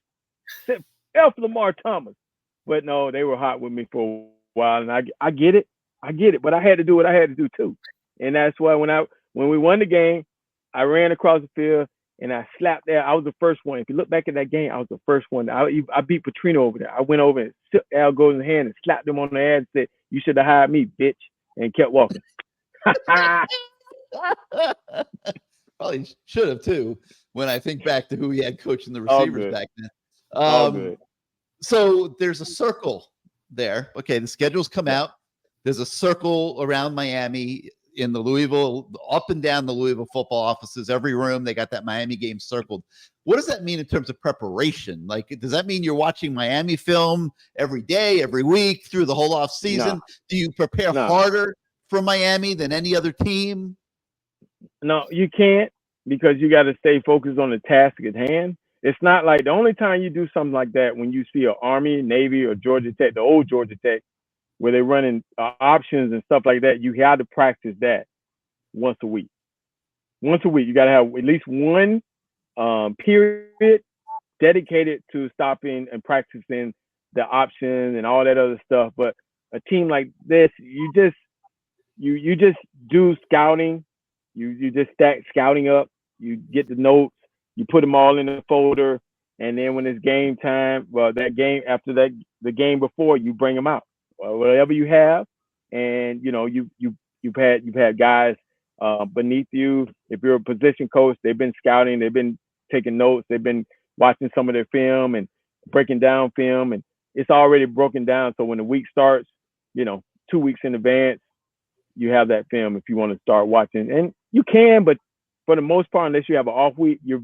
F Lamar Thomas. But no, they were hot with me for a while, and I get it. I get it. But I had to do what I had to do too. And that's why when we won the game, I ran across the field and I slapped there. I was the first one. If you look back at that game, I was the first one. I beat Petrino over there. I went over and shook Al Golden's hand and slapped him on the ass and said, you should have hired me, bitch, and kept walking. Probably should have too, when I think back to who he had coaching the receivers back then. All good. So there's a circle there. Okay, the schedules come out. There's a circle around Miami in the Louisville, up and down the Louisville football offices. Every room, they got that Miami game circled. What does that mean in terms of preparation? Like, does that mean you're watching Miami film every day, every week, through the whole off season? No. Do you prepare harder for Miami than any other team? No, you can't, because you got to stay focused on the task at hand. It's not like the only time you do something like that when you see an Army, Navy, or Georgia Tech, the old Georgia Tech, where they're running options and stuff like that. You have to practice that once a week. Once a week, you got to have at least one period dedicated to stopping and practicing the option and all that other stuff. But a team like this, you just do scouting. You just stack scouting up. You get the notes. You put them all in a folder, and then when it's game time, well, that game after that, the game before, you bring them out, whatever you have, and you've had guys beneath you. If you're a position coach, they've been scouting, they've been taking notes, they've been watching some of their film and breaking down film, and it's already broken down. So when the week starts, 2 weeks in advance, you have that film if you want to start watching, and you can, but for the most part, unless you have an off week, you're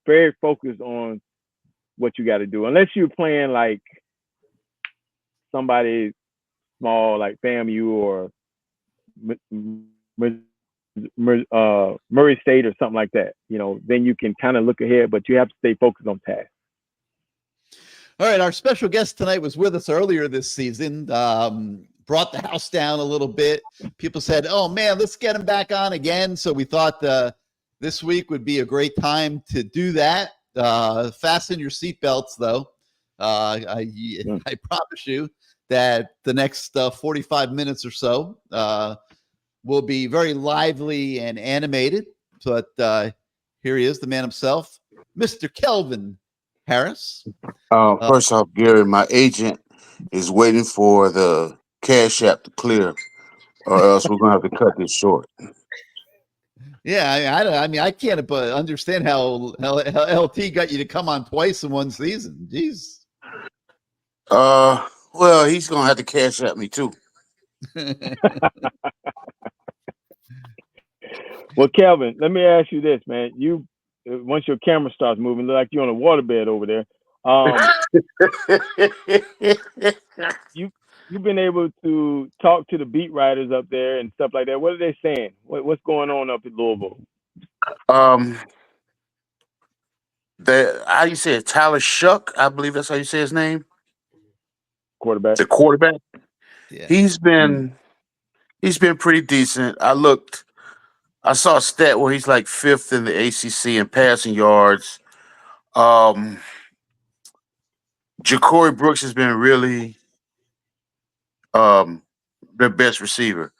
very focused on what you got to do. Unless you're playing like somebody small like FAMU or Murray State or something like that, then you can kind of look ahead, but you have to stay focused on task. All right, our special guest tonight was with us earlier this season. Brought the house down a little bit. People said, "Oh man, let's get him back on again." So we thought this week would be a great time to do that. Fasten your seatbelts, though. I promise you that the next 45 minutes or so will be very lively and animated. But here he is, the man himself, Mr. Kelvin Harris. First off, Gary, my agent is waiting for the Cash App to clear, or else we're gonna have to cut this short. Yeah, I can't understand how LT got you to come on twice in one season. Jeez. Well, he's gonna have to Cash App me too. Well, Kelvin, let me ask you this, man. You once your camera starts moving, look like you're on a waterbed over there. You've been able to talk to the beat writers up there and stuff like that. What are they saying? What's going on up in Louisville? How you say it? Tyler Shuck, I believe that's how you say his name. Quarterback. The quarterback. Yeah. He's been pretty decent. I saw a stat where he's like 5th in the ACC in passing yards. Ja'Cory Brooks has been really their best receiver.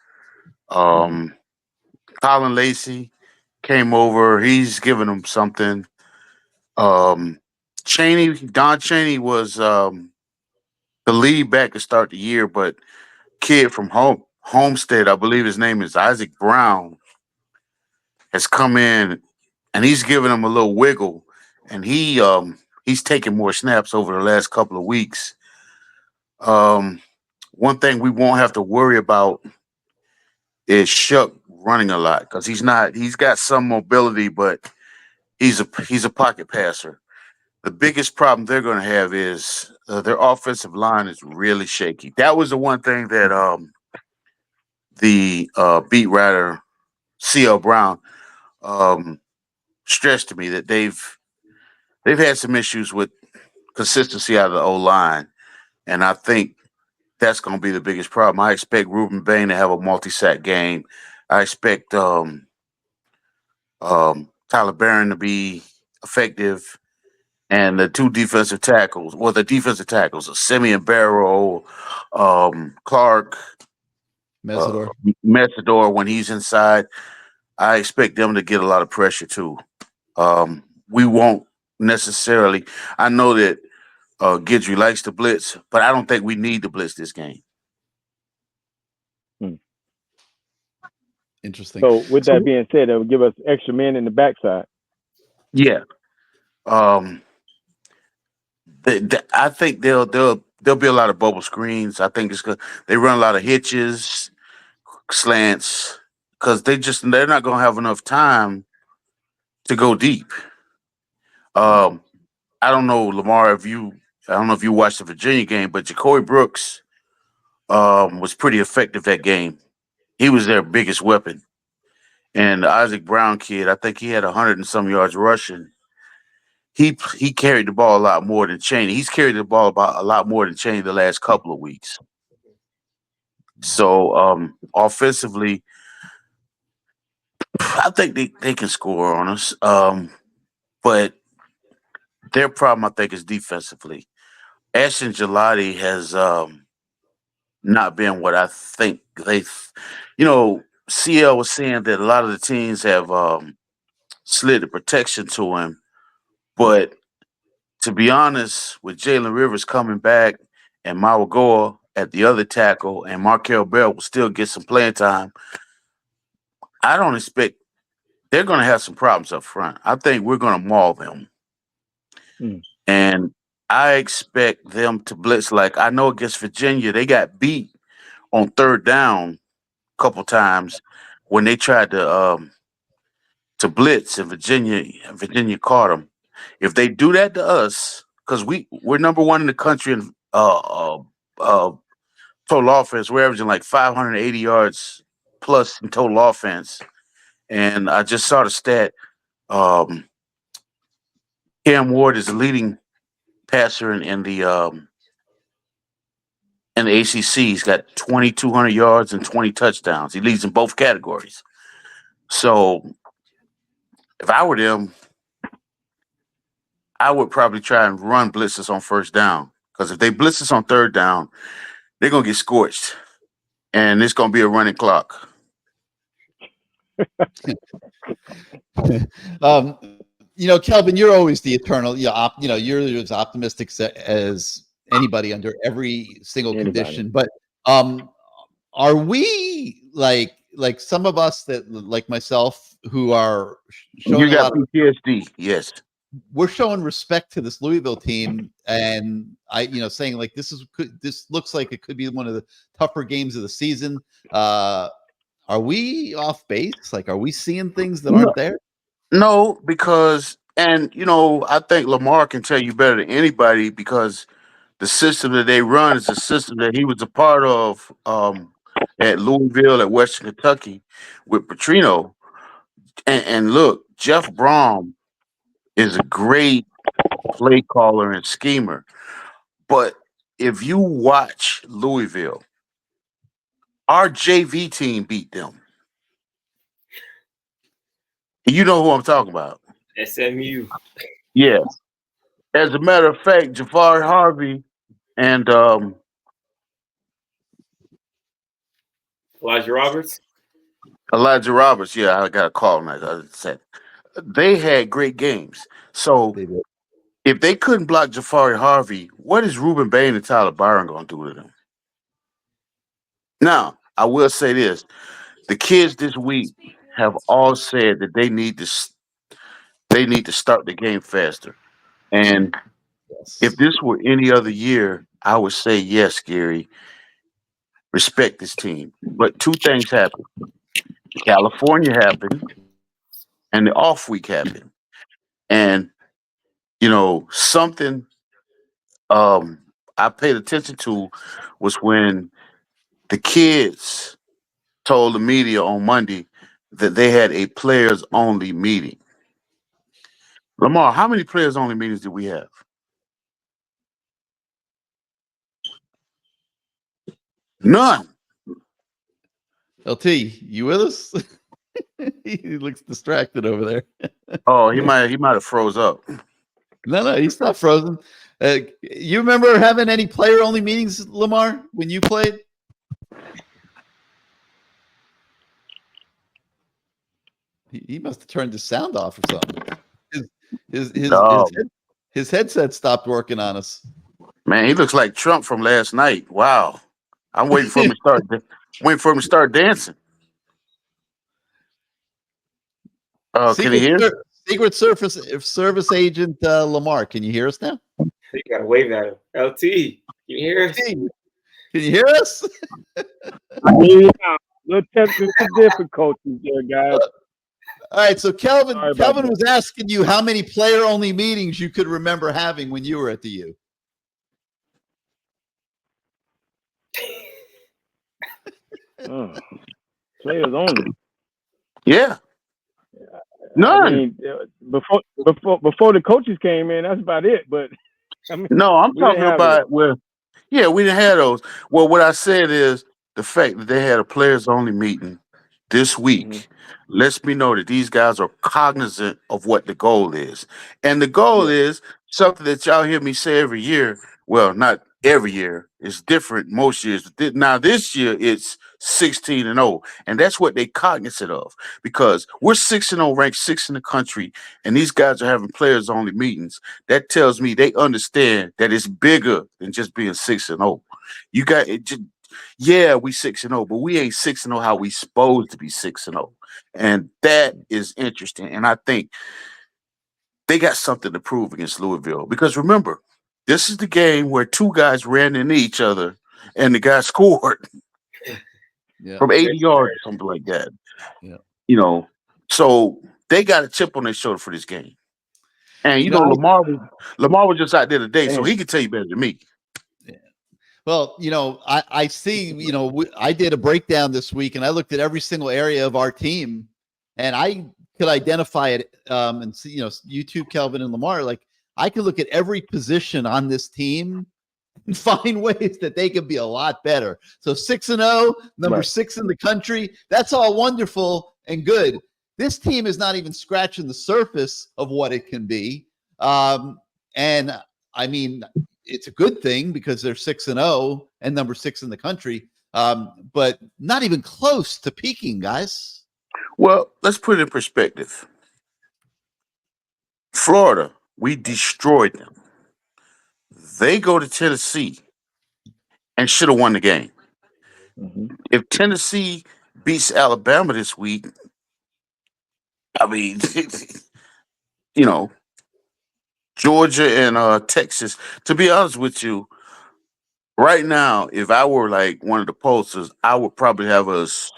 Colin Lacey came over. He's given them something. Don Chaney was the lead back to start the year, but kid from Homestead, I believe his name is Isaac Brown, has come in and he's giving him a little wiggle, and he's taking more snaps over the last couple of weeks. One thing we won't have to worry about is Shuck running a lot, because he's got some mobility, but he's a pocket passer. The biggest problem they're going to have is their offensive line is really shaky. That was the one thing that the beat writer C.L. Brown stressed to me, that they've had some issues with consistency out of the O-line, and I think that's going to be the biggest problem. I expect Ruben Bain to have a multi-sack game. I expect Tyler Barron to be effective, and the defensive tackles, Simeon Barrow, Clark, Messidor, when he's inside, I expect them to get a lot of pressure too. We won't necessarily. I know that Guidry likes to blitz, but I don't think we need to blitz this game. Interesting. So with that being said, it will give us extra men in the backside. Yeah. I think there'll be a lot of bubble screens. I think it's good. They run a lot of hitches, slants, because they're not going to have enough time to go deep. Um, I don't know, Lamar, I don't know if you watched the Virginia game, but Jacoby Brooks was pretty effective that game. He was their biggest weapon. And the Isaac Brown kid, I think he had 100 and some yards rushing. He carried the ball a lot more than Chaney. He's carried the ball about a lot more than Chaney the last couple of weeks. So offensively, I think they can score on us. But their problem, I think, is defensively. Ashton Gelati has not been what I think CL was saying that a lot of the teams have slid the protection to him. But to be honest, with Jalen Rivers coming back and Mawagoa at the other tackle and Markel Bell will still get some playing time, I don't expect they're going to have some problems up front. I think we're going to maul them. And I expect them to blitz. Like I know against Virginia, they got beat on third down a couple times when they tried to blitz, and Virginia caught them. If they do that to us, because we're number one in the country in total offense, we're averaging like 580 yards plus in total offense. And I just saw the stat. Cam Ward is the leading passer in the ACC. He's got 2,200 yards and 20 touchdowns. He leads in both categories. So if I were them, I would probably try and run blitzes on first down. Because if they blitz us on third down, they're going to get scorched. And it's going to be a running clock. Kelvin, you're always the eternal. You're as optimistic as anybody under every single condition. But are we like some of us that, like myself, who are showing you got PTSD? Yes, we're showing respect to this Louisville team, and saying like this looks like it could be one of the tougher games of the season. Are we off base? Like, are we seeing things that aren't there? No, because I think Lamar can tell you better than anybody because the system that they run is a system that he was a part of at Louisville, at Western Kentucky with Petrino. And look, Jeff Brom is a great play caller and schemer. But if you watch Louisville, our JV team beat them. You know who I'm talking about. SMU. Yes. As a matter of fact, Jafari Harvey and Elijah Roberts. Yeah, I got a call on that. They had great games. So if they couldn't block Jafari Harvey, what is Ruben Bain and Tyler Byron going to do to them? Now, I will say this. The kids this week have all said that they need to start the game faster. And if this were any other year, I would say yes, Gary. Respect this team. But two things happened. California happened, and the off week happened. And something I paid attention to was when the kids told the media on Monday that they had a players only meeting. Lamar, how many players only meetings do we have? None. LT, you with us? He looks distracted over there. Oh, he might have froze up. No, he's not frozen. You remember having any player-only meetings, Lamar, when you played? He must have turned his sound off or something. His headset stopped working on us. Man, he looks like Trump from last night. Wow. I'm waiting for him to start dancing. Can you hear? Secret Service agent Lamar, can you hear us now? You gotta wave at him. LT, can you hear us? Can you hear us? Yeah, little technical difficulties there, guys. All right, so Sorry Kelvin about that. was asking you how many player-only meetings you could remember having when you were at the U. Players only. Yeah. None. I mean, before the coaches came in, that's about it. But I mean, No, I'm we didn't talking have about it. where. Yeah, we didn't have those. Well, what I said is the fact that they had a players only meeting this week lets me know that these guys are cognizant of what the goal is. And the goal is something that y'all hear me say every year. Well, not every year. It's different most years. Now this year it's 16-0. And that's what they cognizant of. Because we're 6-0, ranked 6th in the country, and these guys are having players only meetings. That tells me they understand that it's bigger than just being 6-0. You got it. Yeah, we 6-0, but we ain't 6-0 how we supposed to be 6-0, and that is interesting. And I think they got something to prove against Louisville because remember, this is the game where two guys ran into each other, and the guy scored from 80 yards or something like that. Yeah, So they got a chip on their shoulder for this game. And Lamar was just out there today, so he can tell you better than me. Well, I see, I did a breakdown this week and I looked at every single area of our team and I could identify it and see, you two, Kelvin and Lamar, like I could look at every position on this team and find ways that they could be a lot better. So 6-0, number 6 in the country, that's all wonderful and good. This team is not even scratching the surface of what it can be. And I mean, it's a good thing because they're 6-0 and number 6 in the country, but not even close to peaking, guys. Well, let's put it in perspective. Florida, we destroyed them. They go to Tennessee and should have won the game. If Tennessee beats Alabama this week, I mean, Georgia and Texas, to be honest with you, right now, if I were like one of the pollsters, I would probably have us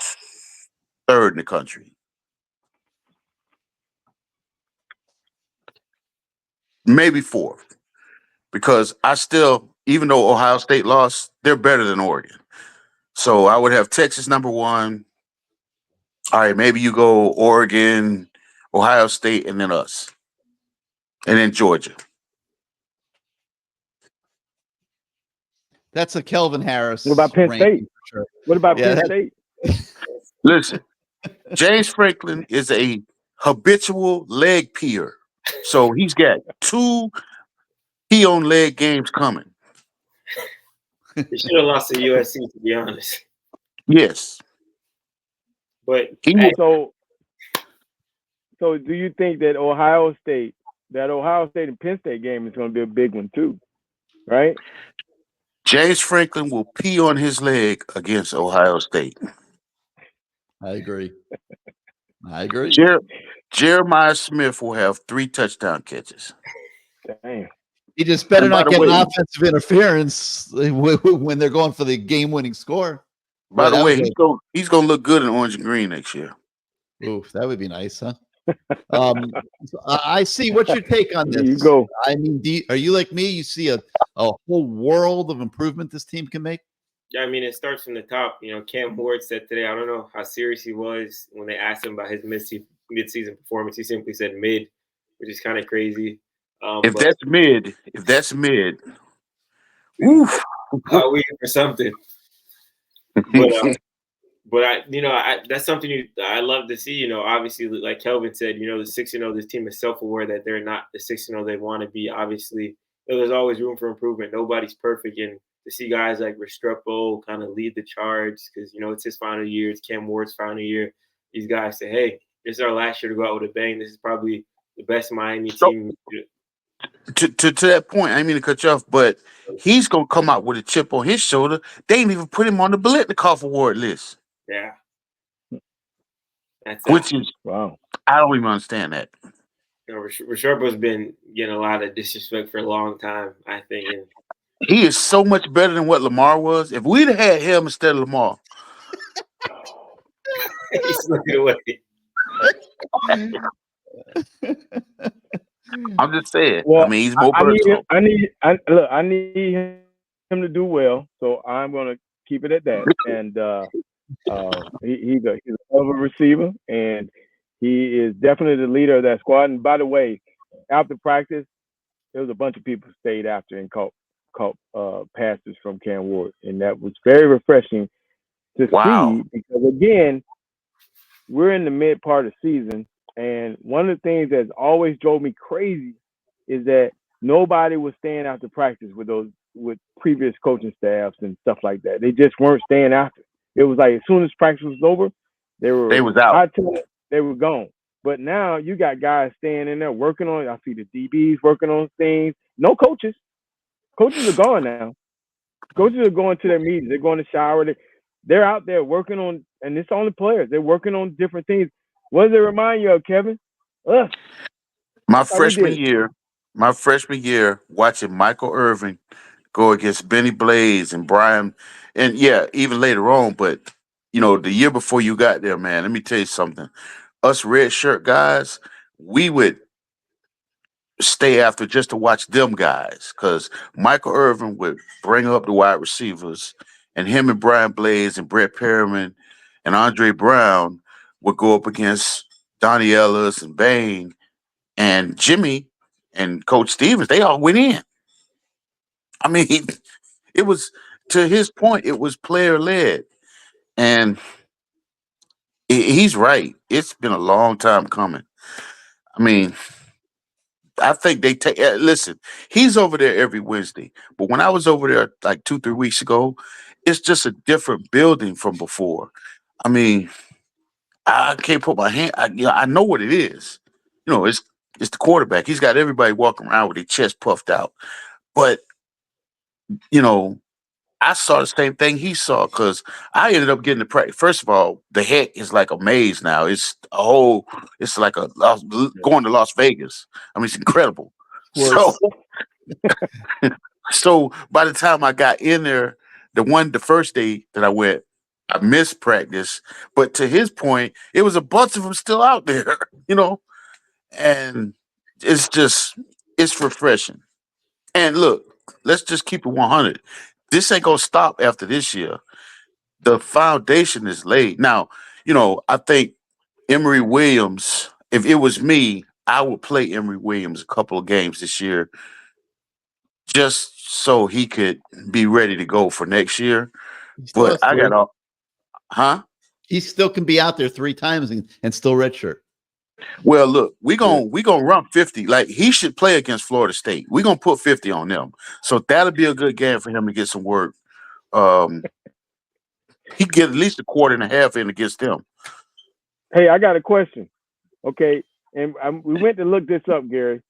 3rd in the country. Maybe 4th. Because I still, even though Ohio State lost, they're better than Oregon. So I would have Texas number 1. All right, maybe you go Oregon, Ohio State, and then us. And then Georgia. That's a Kelvin Harris. What about Penn State? Sure. What about Penn State? Listen, James Franklin is a habitual leg peer. So he's got 2 on leg games coming. They should have lost to USC, to be honest. Yes. But so do you think that Ohio State and Penn State game is going to be a big one too, right? James Franklin will pee on his leg against Ohio State. I agree. Jeremiah Smith will have 3 touchdown catches. Damn. He just better not get an offensive interference when they're going for the game-winning score. By the way, he's going to look good in orange and green next year. Oof, that would be nice, huh? I see. What's your take on this? There you go. I mean, are you like me? You see a whole world of improvement this team can make? Yeah, I mean, it starts from the top. Cam Ward said today, I don't know how serious he was when they asked him about his mid-season performance. He simply said mid, which is kind of crazy. If that's mid, oof. I'll wait for something. But that's something I love to see. Obviously, like Kelvin said, the 6-0, this team is self-aware that they're not the 6-0 they want to be. Obviously, there's always room for improvement. Nobody's perfect, and to see guys like Restrepo kind of lead the charge because it's his final year, it's Cam Ward's final year. These guys say, "Hey, this is our last year to go out with a bang. This is probably the best Miami team." To that point, I didn't mean to cut you off, but he's gonna come out with a chip on his shoulder. They ain't even put him on the Biletnikoff Award list. Yeah, which is wow. I don't even understand that. Resharpa's been getting a lot of disrespect for a long time, I think. And He is so much better than what Lamar was. If we'd have had him instead of Lamar, he's looking away. I'm just saying. Well, I mean, he's more personal. I need him to do well, so I'm gonna keep it at that. And he's a hell of a receiver, and he is definitely the leader of that squad. And by the way, after practice, there was a bunch of people who stayed after and caught passes from Cam Ward, and that was very refreshing to see, because again, we're in the mid part of the season, and one of the things that's always drove me crazy is that nobody was staying after practice with previous coaching staffs and stuff like that. They just weren't staying after. It was like as soon as practice was over, they was out. They were gone. But now you got guys staying in there working on. I see the DBs working on things. No coaches. Coaches are gone now. Coaches are going to their meetings. They're going to shower. They're out there working on, and it's only players. They're working on different things. What does it remind you of, Kevin? My freshman year, watching Michael Irvin go against Benny Blaze and Brian, and yeah, even later on. But the year before you got there, man, let me tell you something. Us red shirt guys, we would stay after just to watch them guys, because Michael Irvin would bring up the wide receivers, and him and Brian Blaze and Brett Perriman and Andre Brown would go up against Donnie Ellis and Bain and Jimmy and Coach Stevens. They all went in. I mean, it was, to his point, it was player led, and he's right. It's been a long time coming. I mean, I think they take. Listen, he's over there every Wednesday, but when I was over there like 2-3 weeks ago, it's just a different building from before. I mean, I can't put my hand. I know what it is. It's the quarterback. He's got everybody walking around with their chest puffed out. But I saw the same thing he saw, because I ended up getting the practice. First of all, the heck is like a maze now. It's like going to Las Vegas. I mean, it's incredible. So, so by the time I got in there, the first day that I went, I missed practice. But to his point, it was a bunch of them still out there, and it's refreshing. And look, let's just keep it 100. This ain't gonna stop after this year. The foundation is laid. Now, I think Emory Williams, if it was me, I would play Emory Williams a couple of games this year just so he could be ready to go for next year. But I got all, He still can be out there 3 times and still redshirt. Well, look, we gonna run 50. Like, he should play against Florida State. We're gonna put 50 on them. So that'll be a good game for him to get some work. He get at least a quarter and a half in against them. Hey, I got a question. Okay, and we went to look this up, Gary.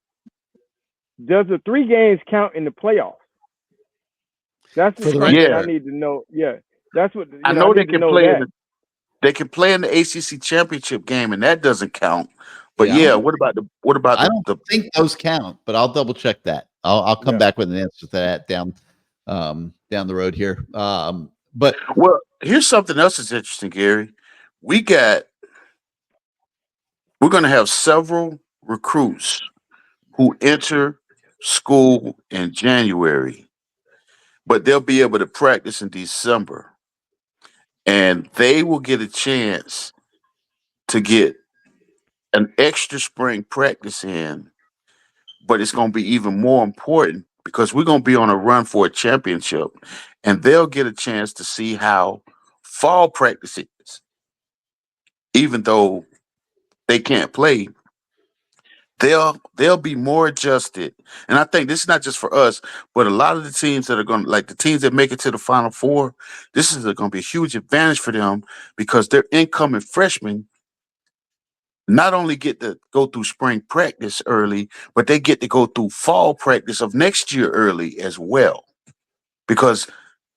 Does the 3 games count in the playoffs? That's the thing I need to know. Yeah, that's what I know. They can play. They can play in the ACC Championship game, and that doesn't count. But what about I don't think those count, but I'll double check that. I'll come back with an answer to that down the road here. But here's something else that's interesting, Gary. We're going to have several recruits who enter school in January, but they'll be able to practice in December, and they will get a chance to get an extra spring practice in. But it's going to be even more important because we're going to be on a run for a championship, and they'll get a chance to see how fall practice is. Even though they can't play, they'll be more adjusted. And I think this is not just for us, but a lot of the teams that are going to, like the teams that make it to the Final Four, this is going to be a huge advantage for them because their incoming freshmen not only get to go through spring practice early, but they get to go through fall practice of next year early as well, because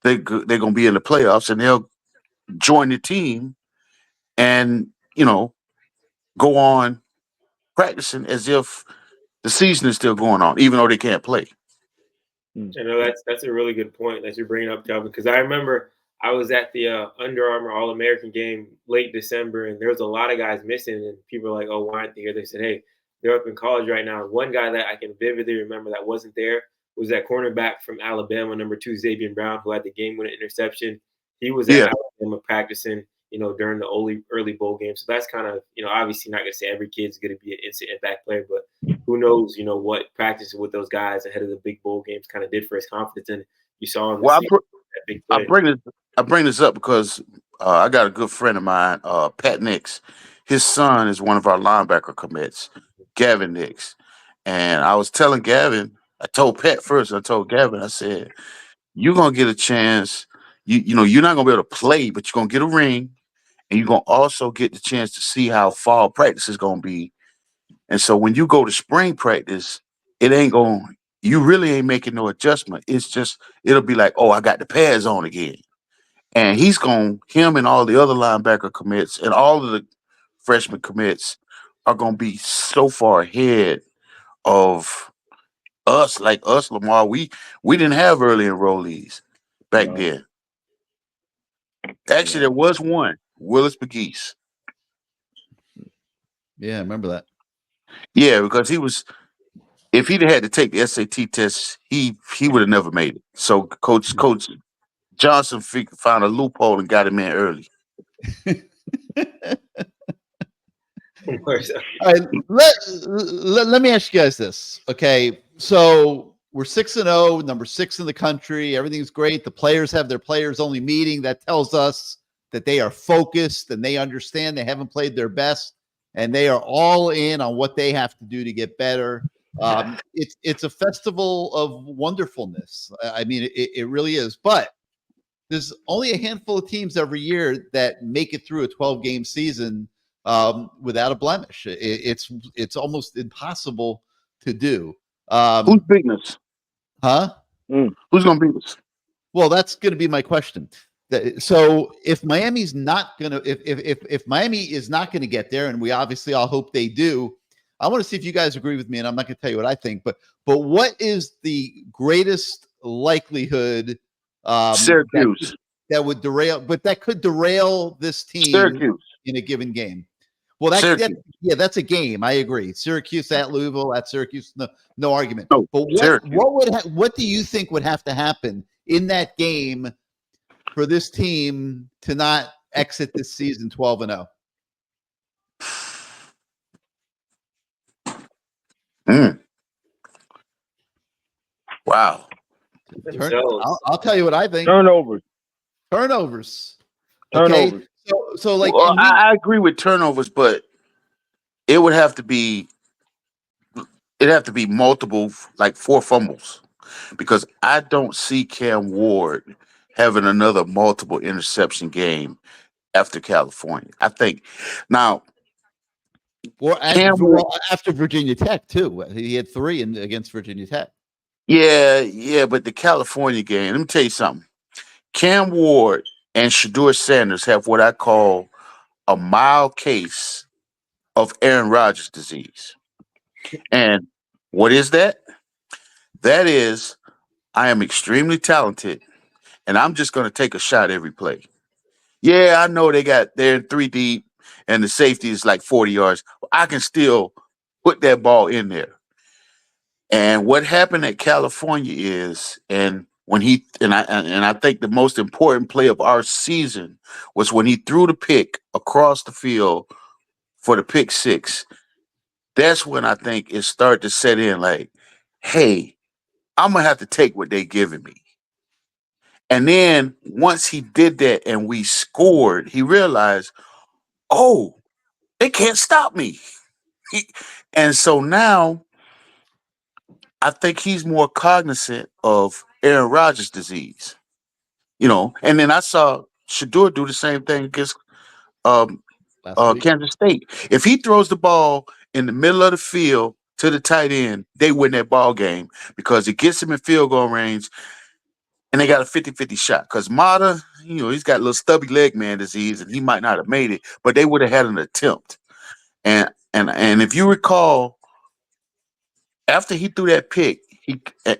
they're going to be in the playoffs and they'll join the team and, go on practicing as if the season is still going on, even though they can't play. I know that's a really good point that you're bringing up, Kelvin, because I remember I was at the Under Armour All-American game late December, and there was a lot of guys missing, and people were like, oh, why aren't they here? They said, hey, they're up in college right now. One guy that I can vividly remember that wasn't there was that cornerback from Alabama, number 2, Xavier Brown, who had the game-winning interception. He was at Alabama practicing, during the early bowl game. So that's kind of, obviously not going to say every kid's going to be an instant impact player, but who knows, what practicing with those guys ahead of the big bowl games kind of did for his confidence. And you saw him that big play. I bring this up because I got a good friend of mine, Pat Nix. His son is one of our linebacker commits, Gavin Nix. And I was telling Gavin, I told Pat first, I told Gavin, I said, you're going to get a chance. You're not going to be able to play, but you're going to get a ring. And you're going to also get the chance to see how fall practice is going to be. And so when you go to spring practice, you really ain't making no adjustment. It's just, it'll be like, oh, I got the pads on again. And him and all the other linebacker commits and all of the freshman commits are going to be so far ahead of us, Lamar. We didn't have early enrollees back then. Actually, there was one, Willis McGeese. Yeah, I remember that. Yeah, because if he'd had to take the SAT test, he would have never made it. So Coach Johnson found a loophole and got him in early. All right, let me ask you guys this. Okay, so we're 6-0, number 6 in the country. Everything's great. The players have their players-only meeting. That tells us that they are focused and they understand they haven't played their best, and they are all in on what they have to do to get better. It's a festival of wonderfulness. I mean, it really is. But there's only a handful of teams every year that make it through a 12-game season without a blemish. It's almost impossible to do. Who's beating us? Huh? Who's going to beat us? Well, that's going to be my question. So if Miami's not going to, if Miami is not going to get there, and we obviously all hope they do, I want to see if you guys agree with me, and I'm not going to tell you what I think, but what is the greatest likelihood Syracuse that would derail, but that could derail this team Syracuse in a given game? Well, that's a game. I agree. Syracuse at Louisville, at Syracuse, no argument. No, but what do you think would have to happen in that game for this team to not exit this season 12-0? Wow. I'll tell you what I think. Turnovers. Okay. So like, well, I agree with turnovers, but it would have to be multiple, like 4 fumbles, because I don't see Cam Ward having another multiple interception game after California. I think now, after Virginia Tech too, he had 3 against Virginia Tech. Yeah, but the California game, let me tell you something. Cam Ward and Shedeur Sanders have what I call a mild case of Aaron Rodgers disease. And what is that? That is, I am extremely talented, and I'm just going to take a shot every play. Yeah, I know they're 3 deep, and the safety is like 40 yards. I can still put that ball in there. And what happened at California is, and I think the most important play of our season was when he threw the pick across the field for the pick 6. That's when I think it started to set in like, hey, I'm going to have to take what they're giving me. And then once he did that and we scored, he realized, oh, they can't stop me. And so now I think he's more cognizant of Aaron Rodgers' disease, And then I saw Shedeur do the same thing against Kansas State. If he throws the ball in the middle of the field to the tight end, they win that ball game because it gets him in field goal range, and they got a 50-50 shot. Because Mata, he's got a little stubby leg man disease, and he might not have made it, but they would have had an attempt. And And if you recall, after he threw that pick,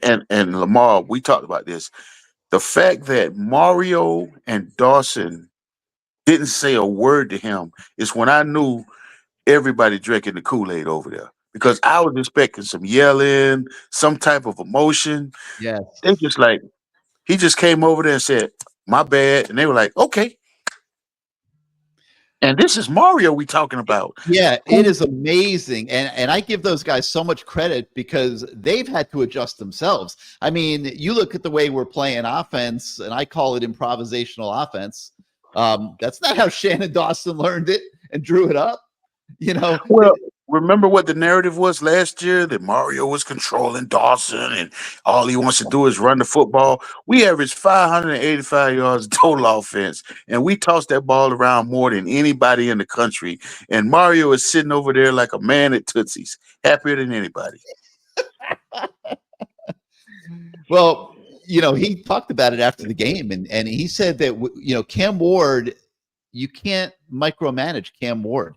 and Lamar, we talked about this. The fact that Mario and Dawson didn't say a word to him is when I knew everybody drinking the Kool-Aid over there. Because I was expecting some yelling, some type of emotion. Yes. They just like he just came over there and said, "My bad," and they were like, "Okay." And this is Mario we talking about. Yeah, it Who is amazing. And I give those guys so much credit because they've had to adjust themselves. I mean, you look at the way we're playing offense, and I call it improvisational offense. That's not how Shannon Dawson learned it and drew it up. You know, Well, remember what the narrative was last year that Mario was controlling Dawson and all he wants to do is run the football. We averaged 585 yards total offense, and we tossed that ball around more than anybody in the country. And Mario is sitting over there like a man at Tootsie's, happier than anybody. well, he talked about it after the game, and he said that Cam Ward, you can't micromanage Cam Ward.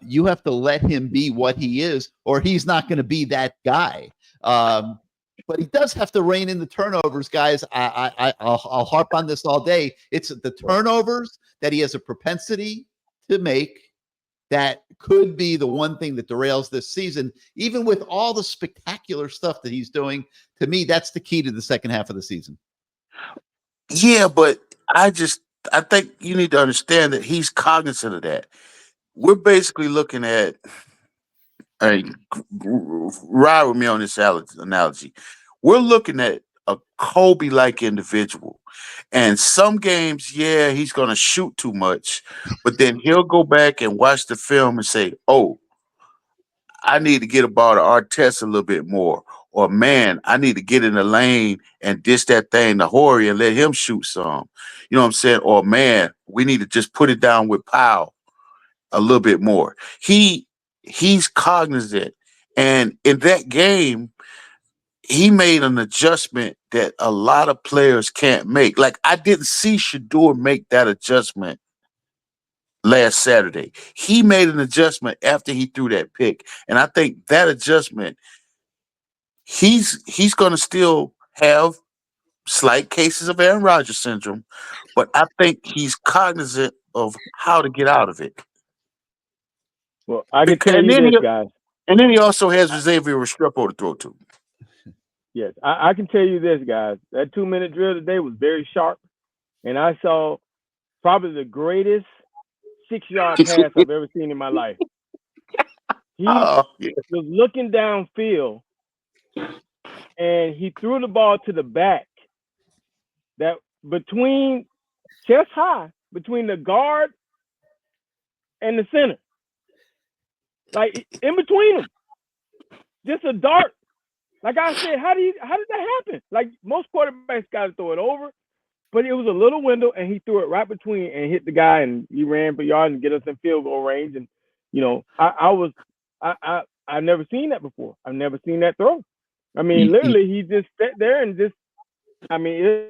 You have to let him be what he is, or he's not going to be that guy. But he does have to rein in the turnovers, guys. I'll harp on this all day. It's the turnovers that he has a propensity to make that could be the one thing that derails this season, even with all the spectacular stuff that he's doing. To me, that's the key to the second half of the season. Yeah, but I think you need to understand that he's cognizant of that. We're basically looking at ride with me on this analogy. We're looking at a Kobe-like individual. And some games, yeah, he's going to shoot too much, but then he'll go back and watch the film and say, "Oh, I need to get a ball to Artest a little bit more." Or, "Man, I need to get in the lane and dish that thing to Horry and let him shoot some." You know what I'm saying? Or, "Man, we need to just put it down with Powell a little bit more." He's cognizant. And in that game, he made an adjustment that a lot of players can't make. Like I didn't see Shador make that adjustment last Saturday. He made an adjustment after he threw that pick. And I think that adjustment, he's gonna still have slight cases of Aaron Rodgers syndrome, but I think he's cognizant of how to get out of it. Well, I can tell And you then this, he guys. and then he also has Xavier Restrepo to throw to. Yes, I can tell you this, guys. That 2-minute drill today was very sharp, and I saw probably the greatest 6-yard pass I've ever seen in my life. He Oh, yeah. was looking downfield, and he threw the ball to the back. That between chest high, between the guard and the center, like in between them, just a dart. Like I said, how did that happen? Like most quarterbacks got to throw it over, but it was a little window, and he threw it right between and hit the guy, and he ran for yards and get us in field goal range. And I've never seen that before. I've never seen that throw. I mean, literally, he just sat there and just. I mean,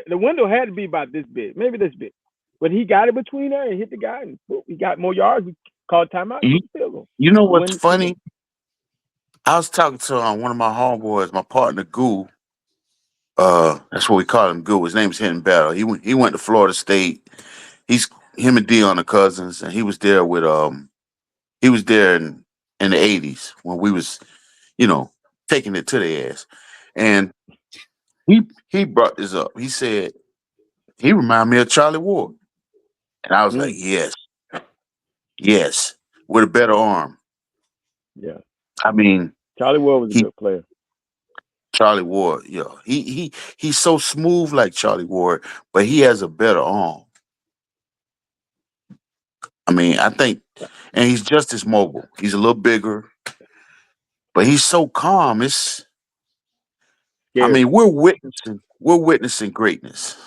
the window had to be about this big, maybe this big, but he got it between there and hit the guy, and boom, he got more yards. We called timeout. Field goal. You know what's funny? I was talking to one of my homeboys, my partner Goo. That's what we call him, Goo. His name's Hinton Battle. He went to Florida State. Him and Dion are cousins, and he was there in the 80s when we was, taking it to their ass. And he brought this up. He said he reminded me of Charlie Ward. And I was like, yes, with a better arm. Yeah. I mean, Charlie Ward was a good player. Charlie Ward, yeah. He's so smooth like Charlie Ward, but he has a better arm. I mean, I think, and he's just as mobile. He's a little bigger, but he's so calm. I mean, we're witnessing greatness.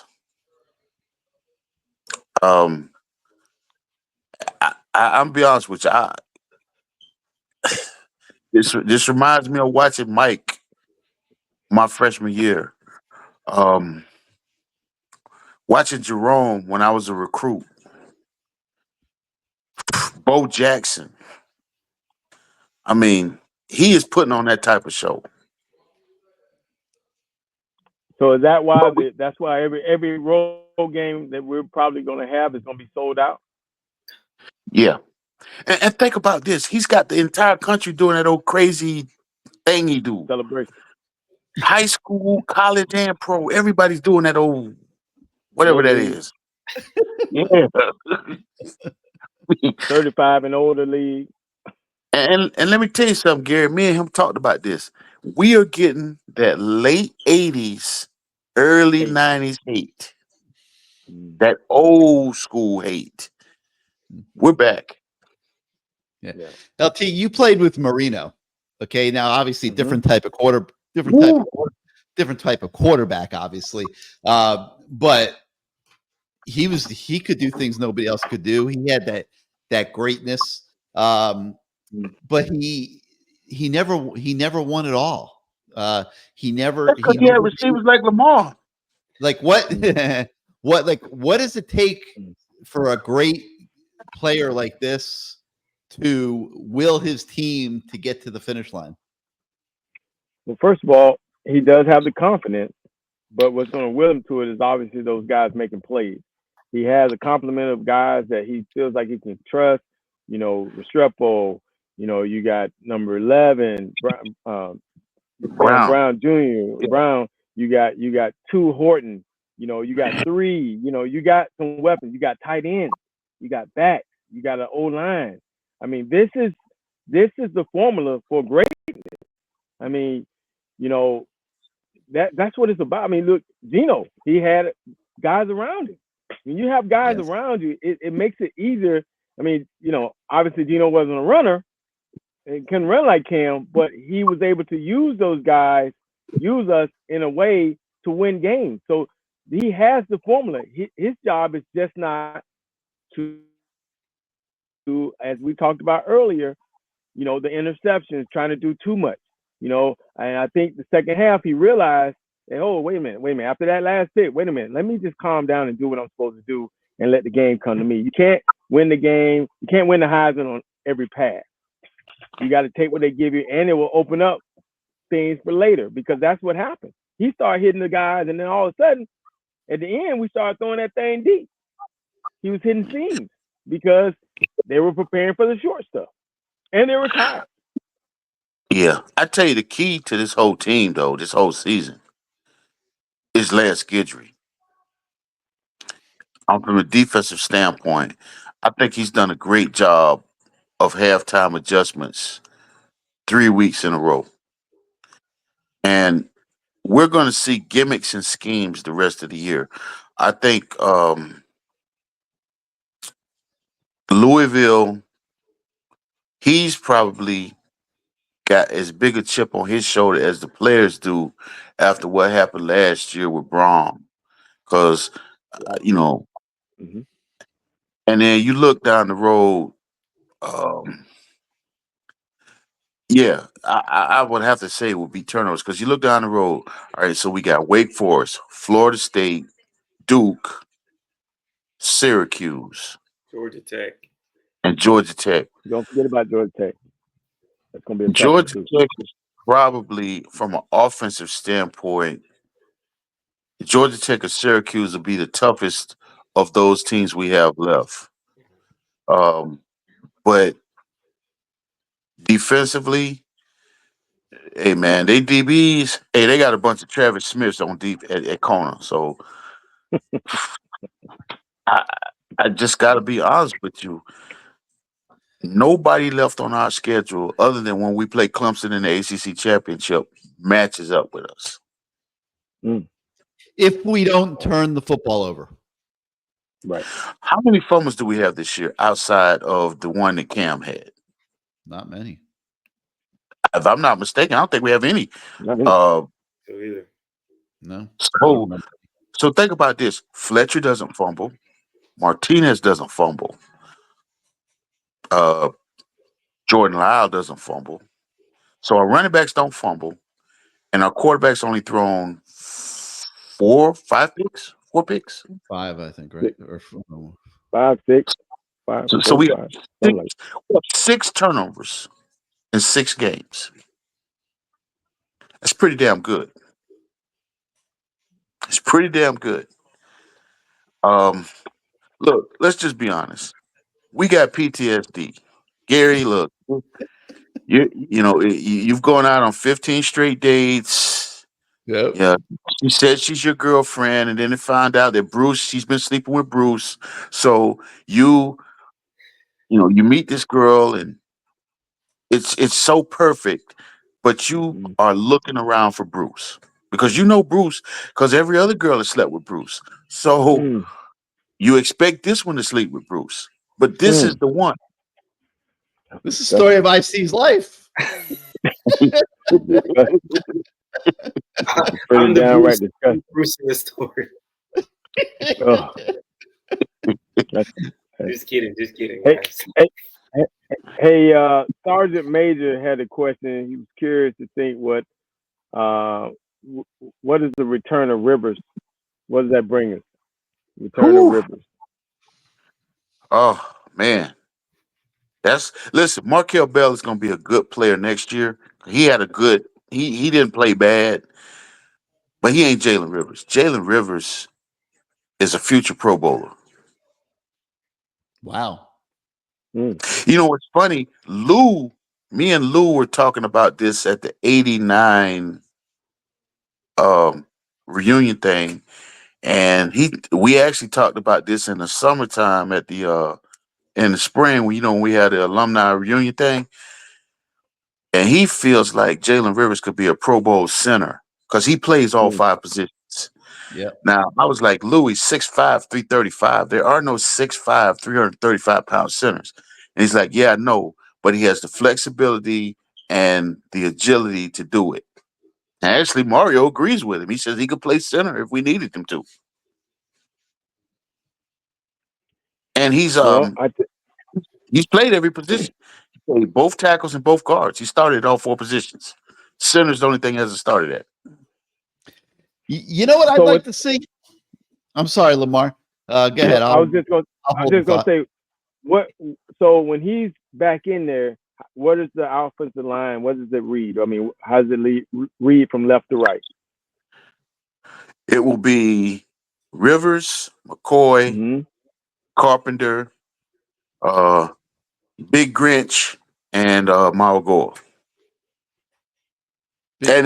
I'm be honest with you. This reminds me of watching Mike my freshman year. Watching Jerome when I was a recruit. Bo Jackson. I mean, he is putting on that type of show. So is that why that's why every road game that we're probably going to have is going to be sold out? Yeah. And think about this. He's got the entire country doing that old crazy thing he do. Celebration. High school, college, and pro. Everybody's doing that old whatever that League. is. Yeah. 35 and older league. And let me tell you something, Gary. Me and him talked about this. We are getting that late 80s, early 90s hate. That old school hate. We're back. Yeah. LT, you played with Marino. Okay. Now, obviously, different type of quarterback, obviously. But he could do things nobody else could do. He had that greatness. But he never won it all. He had receivers like Lamar. Like what what does it take for a great player like this to will his team to get to the finish line? Well, first of all, he does have the confidence, but what's going to will him to it is obviously those guys making plays. He has a complement of guys that he feels like he can trust. You know, Restrepo. You know, you got number 11, Brown Jr. Yeah. Brown. You got 2 Horton. You know, you got 3. You know, you got some weapons. You got tight ends. You got backs. You got an O-line. I mean, this is the formula for greatness. I mean, you know, that's what it's about. I mean, look, Gino, he had guys around him. When you have guys around you, it makes it easier. I mean, you know, obviously Gino wasn't a runner and couldn't run like Cam, but he was able to use those guys, use us in a way to win games. So he has the formula. His job is just not to, as we talked about earlier, you know, the interceptions, trying to do too much, you know. And I think the second half he realized that, oh, wait a minute. After that last pick, wait a minute. Let me just calm down and do what I'm supposed to do and let the game come to me. You can't win the game. You can't win the Heisman on every pass. You got to take what they give you, and it will open up things for later, because that's what happened. He started hitting the guys, and then all of a sudden, at the end, we started throwing that thing deep. He was hitting seams because they were preparing for the short stuff, and they were tired. Yeah, I tell you, the key to this whole team, though, this whole season, is Lance Guidry. From a defensive standpoint, I think he's done a great job of halftime adjustments 3 weeks in a row. And we're going to see gimmicks and schemes the rest of the year. I think Louisville, he's probably got as big a chip on his shoulder as the players do after what happened last year with Braun. Because, you know, and then you look down the road, I would have to say it would be turnovers, because you look down the road. All right, so we got Wake Forest, Florida State, Duke, Syracuse, Georgia Tech, and Georgia Tech. Don't forget about Georgia Tech. That's going to be a Georgia Tech is probably, from an offensive standpoint, Georgia Tech or Syracuse will be the toughest of those teams we have left. But defensively, hey man, they DBs, hey, they got a bunch of Travis Smiths on deep at corner. So I just got to be honest with you. Nobody left on our schedule other than when we play Clemson in the ACC Championship matches up with us. If we don't turn the football over. Right. How many fumbles do we have this year outside of the one that Cam had? Not many. If I'm not mistaken, I don't think we have any. either. No. So think about this. Fletcher doesn't fumble. Martinez doesn't fumble. Jordan Lyle doesn't fumble. So our running backs don't fumble. And our quarterback's only thrown 4 picks? 4 picks? 5, I think, right? Or 5, 6. 5. So we have 6 turnovers in 6 games. That's pretty damn good. It's pretty damn good. Look, let's just be honest. We got PTSD. Gary, look, you've gone out on 15 straight dates. Yep. Yeah, she said she's your girlfriend, and then they found out that she's been sleeping with Bruce. So you meet this girl, and it's so perfect, but you are looking around for Bruce because you know Bruce because every other girl has slept with Bruce. So you expect this one to sleep with Bruce, but this is the one. This is the story of IC's life. Pretty downright disgusting. Bruce in the story. Just kidding, guys. Hey, Sergeant Major had a question. He was curious to think what is the return of Rivers? What does that bring us? Return of Rivers. Oh man, listen. Markel Bell is going to be a good player next year. He had a good. He didn't play bad, but he ain't Jalen Rivers. Jalen Rivers is a future Pro Bowler. Wow. You know what's funny? Me and Lou were talking about this at the '89 reunion thing, and we actually talked about this in the summertime at the in the spring when we had the alumni reunion thing. And he feels like Jalen Rivers could be a Pro Bowl center because he plays all 5 positions. Yeah. Now, I was like, Louis, 6'5", 335. There are no 6'5", 335-pound centers. And he's like, yeah, I know, but he has the flexibility and the agility to do it. And actually, Mario agrees with him. He says he could play center if we needed him to. And he's played every position. He played both tackles and both guards. He started all 4 positions. Center's the only thing he hasn't started at. You know what I'd like to see? I'm sorry, Lamar. Go ahead. I was just going to say, so when he's back in there, what is the offensive line? What does it read? I mean, how does it read from left to right? It will be Rivers, McCoy, Carpenter, Big Grinch, and Malgoa. Big and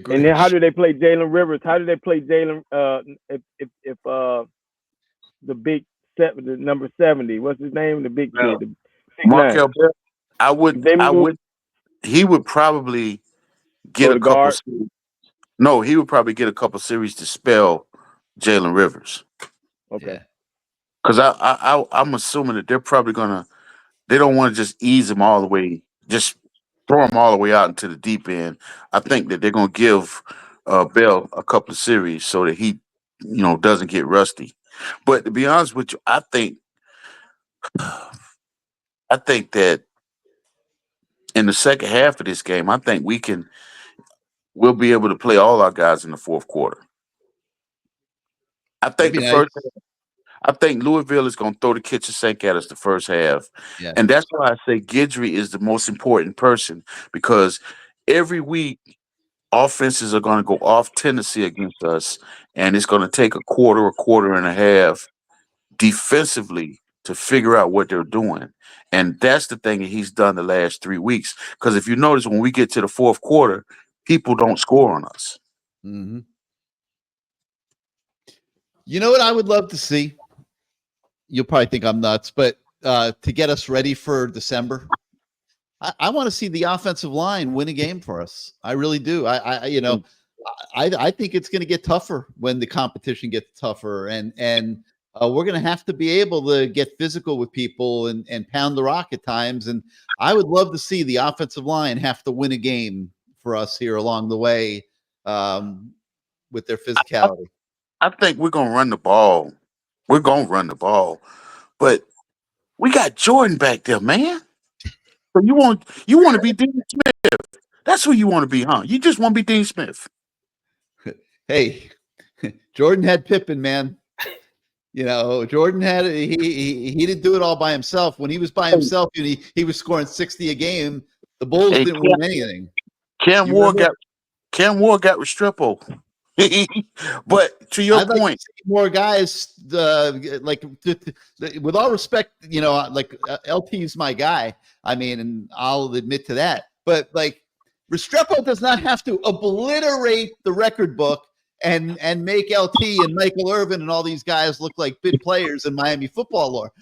then how do they play Jalen Rivers? How do they play Jalen if the big the number 70, what's his name? The big kid, Markel Bell. He would probably get a couple. No, he would probably get a couple series to spell Jalen Rivers. Okay. Because I'm assuming that they're probably they don't want to just ease him all the way, just throw him all the way out into the deep end. I think that they're going to give Bell a couple of series so that he, doesn't get rusty. But to be honest with you, I think that in the second half of this game, I think we'll be able to play all our guys in the fourth quarter. I think I think Louisville is going to throw the kitchen sink at us the first half. Yeah. And that's why I say Guidry is the most important person, because every week offenses are going to go off tendency against us, and it's going to take a quarter and a half defensively to figure out what they're doing. And that's the thing that he's done the last 3 weeks. Because if you notice, when we get to the fourth quarter, people don't score on us. Mm-hmm. You know what I would love to see? You'll probably think I'm nuts, but to get us ready for December, I want to see the offensive line win a game for us. I really do. I think it's going to get tougher when the competition gets tougher, and we're going to have to be able to get physical with people and pound the rock at times. And I would love to see the offensive line have to win a game for us here along the way with their physicality. I think we're going to run the ball. We're going to run the ball. But we got Jordan back there, man. So you want to be Dean Smith. That's who you want to be, huh? You just want to be Dean Smith. Hey, Jordan had Pippen, man. Jordan had he didn't do it all by himself. When he was by himself, and he was scoring 60 a game, the Bulls didn't win anything. Cam Ward got Restrepo. But to your I'd like point, to see more guys with all respect, LT's my guy. I mean, and I'll admit to that. But like Restrepo does not have to obliterate the record book and make LT and Michael Irvin and all these guys look like big players in Miami football lore.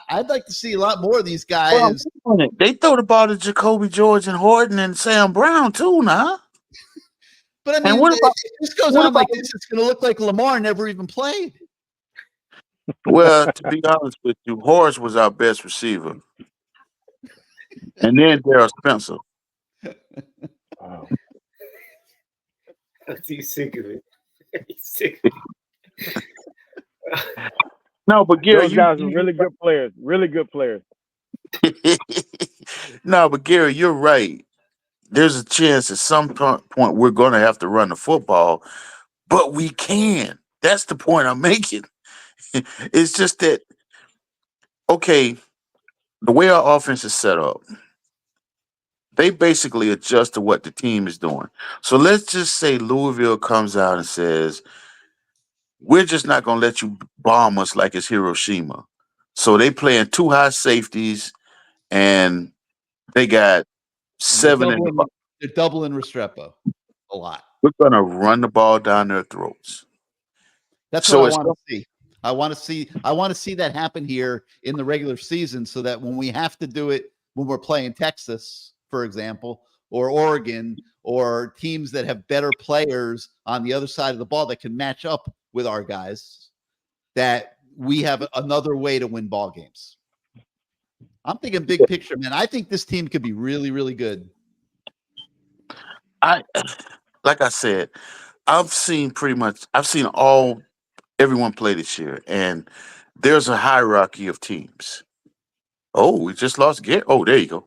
I'd like to see a lot more of these guys. Well, they throw the ball to Jacoby George and Horton and Sam Brown too, now. But I mean, what about, if this goes on like this, it's going to look like Lamar never even played. Well, to be honest with you, Horace was our best receiver. And then Darryl Spencer. Wow. He's sick of it. He's sick of it. No, but Gary, those guys are really good players. Really good players. No, but Gary, you're right. There's a chance at some point we're going to have to run the football, but we can. That's the point I'm making. It's just that, okay, the way our offense is set up, they basically adjust to what the team is doing. So let's just say Louisville comes out and says, we're just not going to let you bomb us like it's Hiroshima. So they playing 2 high safeties, and they got 7 in the box. They're doubling Restrepo a lot. We're going to run the ball down their throats. That's what I want to see. I want to see that happen here in the regular season, so that when we have to do it, when we're playing Texas, for example, or Oregon, or teams that have better players on the other side of the ball that can match up with our guys, that we have another way to win ball games. I'm thinking big picture, man. I think this team could be really, really good. Like I said, I've seen everyone play this year, and there's a hierarchy of teams. Oh, we just lost Gary. Oh, there you go.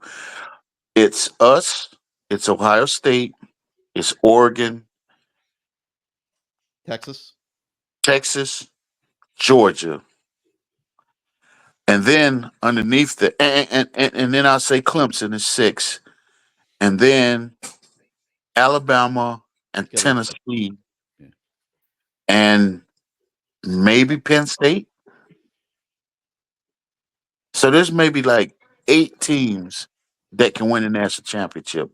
It's us, it's Ohio State, it's Oregon, Texas, Georgia. And then underneath and then I'll say Clemson is 6. And then Alabama and Tennessee, and maybe Penn State. So there's maybe like 8 teams that can win the national championship.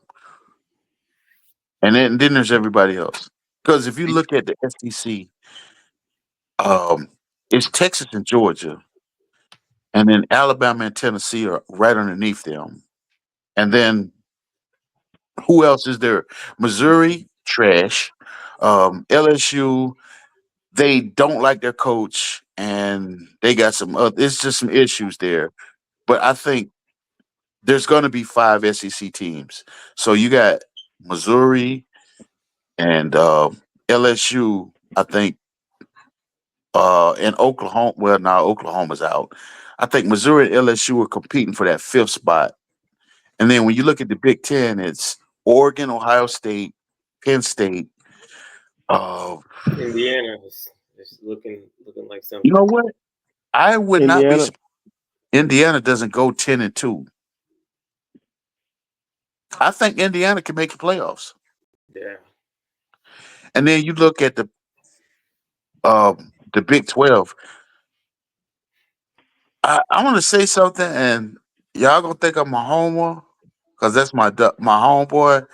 And then there's everybody else. Because if you look at the SEC, it's Texas and Georgia. And then Alabama and Tennessee are right underneath them. And then who else is there? Missouri, trash. LSU, they don't like their coach, and they got it's just some issues there. But I think there's going to be 5 SEC teams. So you got Missouri and LSU, I think, and Oklahoma. Well, now Oklahoma's out. I think Missouri and LSU are competing for that 5th spot. And then when you look at the Big Ten, it's Oregon, Ohio State, Penn State. Indiana is looking like something. You know what? I would not be. Indiana doesn't go 10-2. I think Indiana can make the playoffs. Yeah. And then you look at the Big 12. I want to say something, and y'all gonna think I'm a homer because that's my homeboy.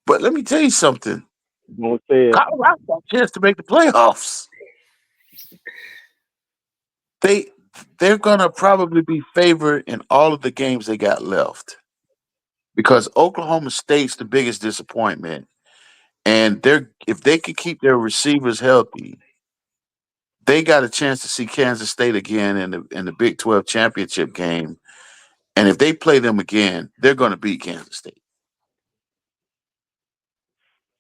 But let me tell you something. Colorado got a chance to make the playoffs. They're gonna probably be favored in all of the games they got left, because Oklahoma State's the biggest disappointment, and if they can keep their receivers healthy, they got a chance to see Kansas State again in the Big 12 championship game. And if they play them again, they're going to beat Kansas State.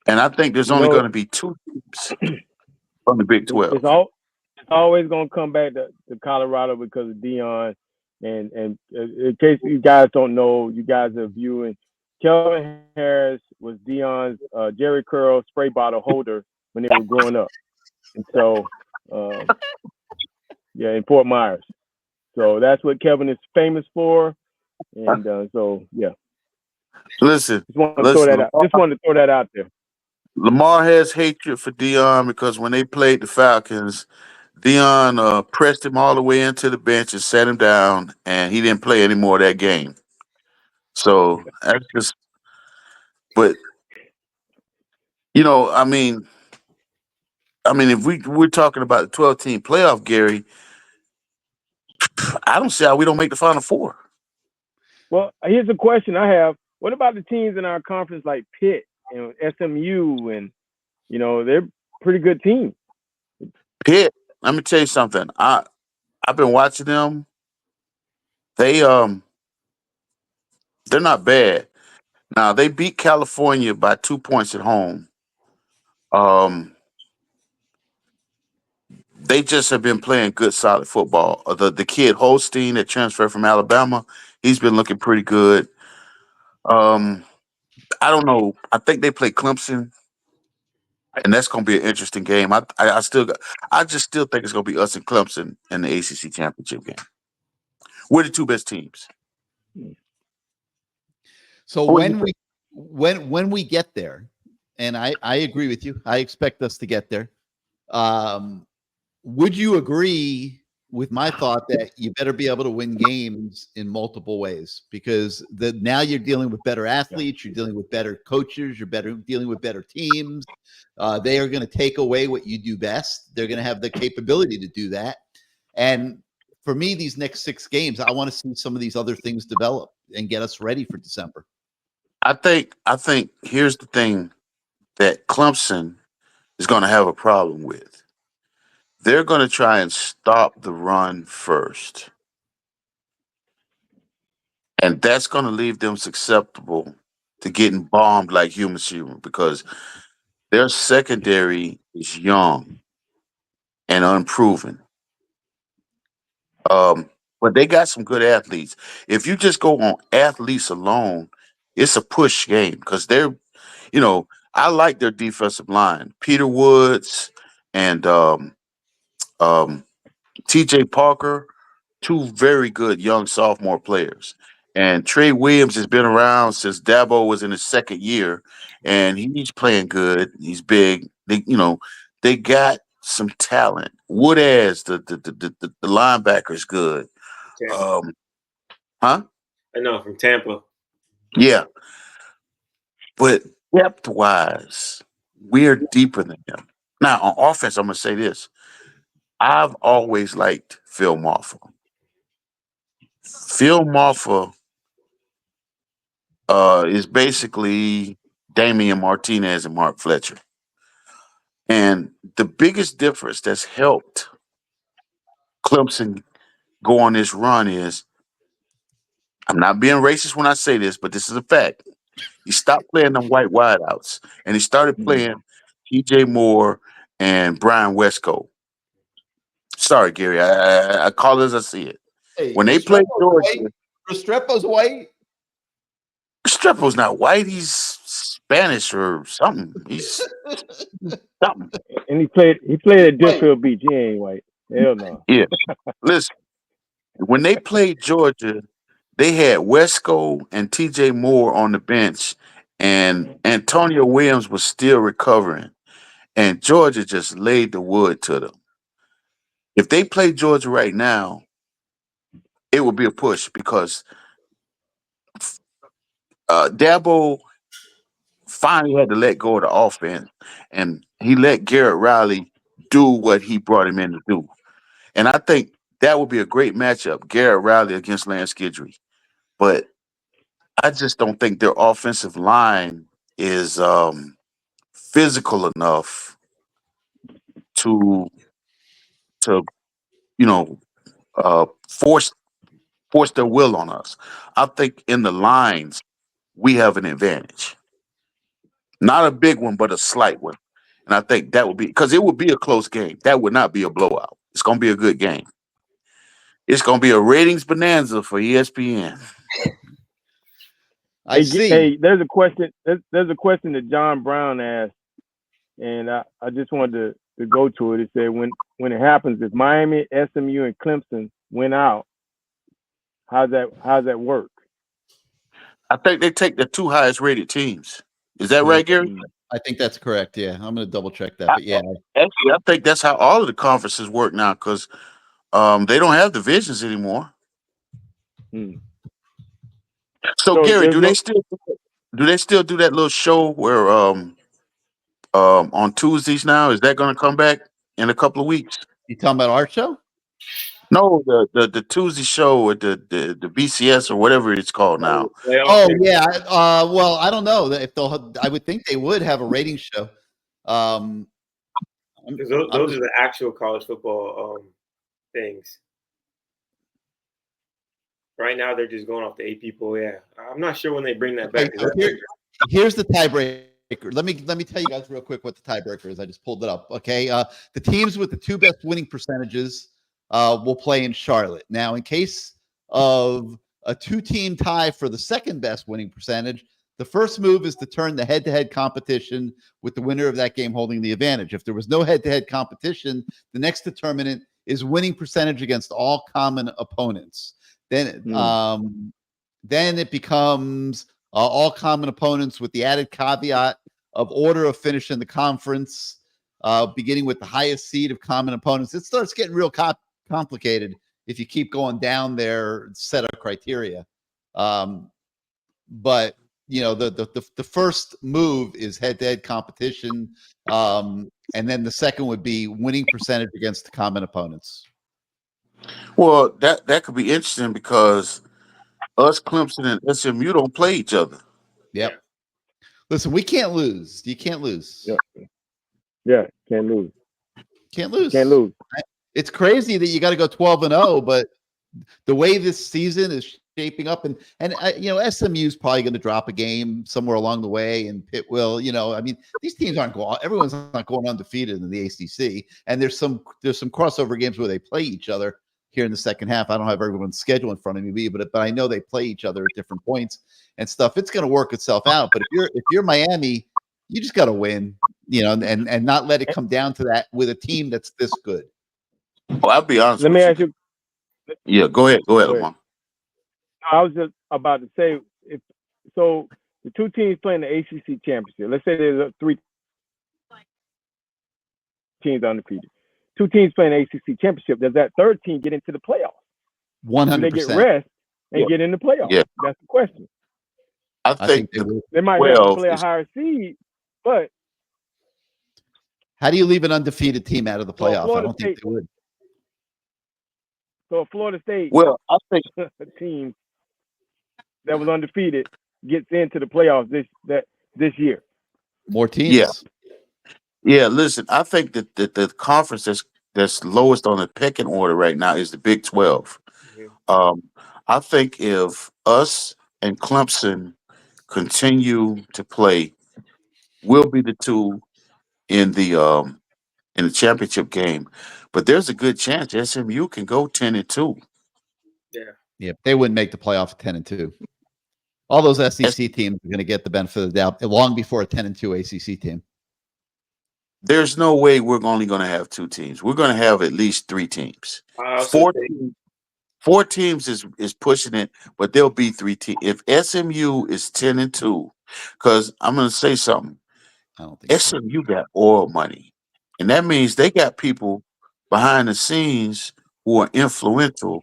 And I think there's only going to be 2 teams from the Big 12. It's always going to come back to Colorado because of Deion. And in case you guys don't know, you guys are viewing, Kelvin Harris was Deion's Jerry Curl spray bottle holder when they were growing up. And so Yeah, in Fort Myers. So that's what Kelvin is famous for. And so, yeah. Listen, Just wanted to throw that out there. Lamar has hatred for Dion because when they played the Falcons, Dion pressed him all the way into the bench and sat him down, and he didn't play any more of that game. So that's just, but I mean, if we're talking about the 12-team playoff, Gary, I don't see how we don't make the Final Four. Well, here's a question I have: what about the teams in our conference like Pitt and SMU, and they're pretty good teams? Pitt, let me tell you something. I've been watching them. They're not bad. Now they beat California by 2 points at home. They just have been playing good, solid football. The kid Holstein that transferred from Alabama, he's been looking pretty good. I don't know. I think they play Clemson, and that's going to be an interesting game. I just still think it's going to be us and Clemson in the ACC Championship game. We're the two best teams. So when we get there, and I agree with you, I expect us to get there. Would you agree with my thought that you better be able to win games in multiple ways? Because now you're dealing with better athletes, you're dealing with better coaches, you're dealing with better teams. They are going to take away what you do best. They're going to have the capability to do that. And for me, these next 6 games, I want to see some of these other things develop and get us ready for December. I think here's the thing that Clemson is going to have a problem with. They're going to try and stop the run first. And that's going to leave them susceptible to getting bombed like human human because their secondary is young and unproven. But they got some good athletes. If you just go on athletes alone, it's a push game because I like their defensive line. Peter Woods and TJ Parker, 2 very good young sophomore players. And Trey Williams has been around since Dabo was in his 2nd year, and he's playing good. He's big. They got some talent. Woodaz, the linebacker, is good. Huh? I know, from Tampa. Yeah. But depth-wise, we're deeper than them. Now, on offense, I'm going to say this. I've always liked Phil Maffa. Phil Maffa is basically Damian Martinez and Mark Fletcher. And the biggest difference that's helped Clemson go on this run is, I'm not being racist when I say this, but this is a fact. He stopped playing them white wideouts, and he started playing TJ Moore and Brian Westcott. Sorry, Gary. I call it as I see it. Hey, when they played Georgia, Restrepo's white. Restrepo's not white. He's Spanish or something. He's something. And he played at Deerfield Beach. He ain't white. Hell no. Yeah. Listen, when they played Georgia, they had Westcott and TJ Moore on the bench, and Antonio Williams was still recovering. And Georgia just laid the wood to them. If they play Georgia right now, it would be a push because Dabo finally had to let go of the offense, and he let Garrett Riley do what he brought him in to do. And I think that would be a great matchup, Garrett Riley against Lance Guidry. But I just don't think their offensive line is physical enough to force their will on us. I think in the lines we have an advantage. Not a big one, but a slight one. And I think that would be, because it would be a close game. That would not be a blowout. It's going to be a good game. It's going to be a ratings bonanza for ESPN. I see. Hey, there's a question. There's a question that John Brown asked, and I just wanted to to go to it. It said when it happens, if Miami, SMU, and Clemson win out, how's that work? I think they take the 2 highest rated teams. Is that right, Gary? I think that's correct. Yeah, I'm going to double check that. But yeah, Actually, I think that's how all of the conferences work now because they don't have divisions anymore. So Gary, do they still do that little show where on Tuesdays now? Is that going to come back in a couple of weeks? you talking about our show? No, the Tuesday show at the BCS or whatever it's called now. Oh yeah. Well, I don't know if they'll. I would think they would have a rating show. Because those are the actual college football things. Right now, they're just going off the AP poll. Yeah, I'm not sure when they bring that back. So here's the tiebreaker. Let me tell you guys real quick what the tiebreaker is. I just pulled it up. Okay, the teams with the 2 best winning percentages will play in Charlotte. Now, in case of a 2-team tie for the 2nd best winning percentage, the first move is to turn the head-to-head competition with the winner of that game holding the advantage. If there was no head-to-head competition, the next determinant is winning percentage against all common opponents. Then it becomes all common opponents with the added caveat of order of finish in the conference, beginning with the highest seed of common opponents. It starts getting real complicated if you keep going down their set of criteria. But you know, the first move is head-to-head competition, and then the second would be winning percentage against the common opponents. Well, that could be interesting because us, Clemson, and SMU don't play each other. Yep. Listen, we can't lose. You can't lose. Yeah, can't lose. Can't lose. Can't lose. It's crazy that you got to go 12-0, but the way this season is shaping up, and you know, SMU's probably going to drop a game somewhere along the way, and Pitt will. You know, I mean, these teams aren't going. Everyone's not going undefeated in the ACC, and there's some crossover games where they play each other here in the second half. I don't have everyone's schedule in front of me, but I know they play each other at different points and stuff. It's going to work itself out. But if you're Miami, you just got to win, you know, and not let it come down to that with a team that's this good. Well, I'll be honest. Let me ask you. Yeah, go ahead, Lamar. I was just about to say, if so, the 2 teams playing the ACC Championship. Let's say there's 3 teams undefeated. 2 teams playing the ACC Championship. Does that 3rd team get into the playoffs? 100%. Do they get rest and get in the playoffs? Yeah. That's the question. I think they might have to play a higher seed, but how do you leave an undefeated team out of the playoff? I don't think they would. So Florida State, I think a team that was undefeated gets into the playoffs this year. More teams. Yeah. Listen, I think that the conference that's lowest on the pecking order right now is the Big 12. I think if us and Clemson continue to play, we'll be the 2 in the championship game. But there's a good chance SMU can go 10-2. Yeah, they wouldn't make the playoff at 10-2. All those SEC teams are going to get the benefit of the doubt long before a 10-2 ACC team. There's no way we're only going to have 2 teams. We're going to have at least 3 teams. 4 teams is pushing it, but there'll be 3 teams. If SMU is 10-2, because I'm going to say something. I don't think SMU got oil money, and that means they got people behind the scenes who are influential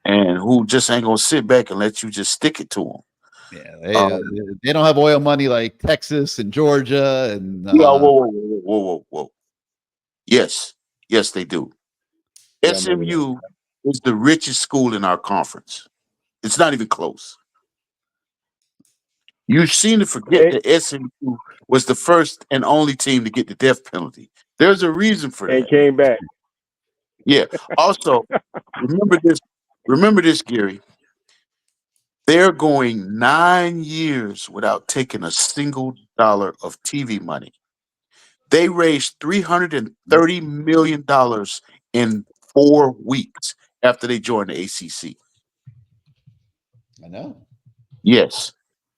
and who just ain't gonna sit back and let you just stick it to them. Yeah, they don't have oil money like Texas and Georgia and. Whoa. Yes, they do. SMU is the richest school in our conference. It's not even close. You seem to forget that SMU was the first and only team to get the death penalty. There's a reason for that. And came back. Yeah. Also, remember this, Gary. They're going 9 years without taking a single dollar of TV money. They raised $330 million in 4 weeks after they joined the ACC. I know. Yes.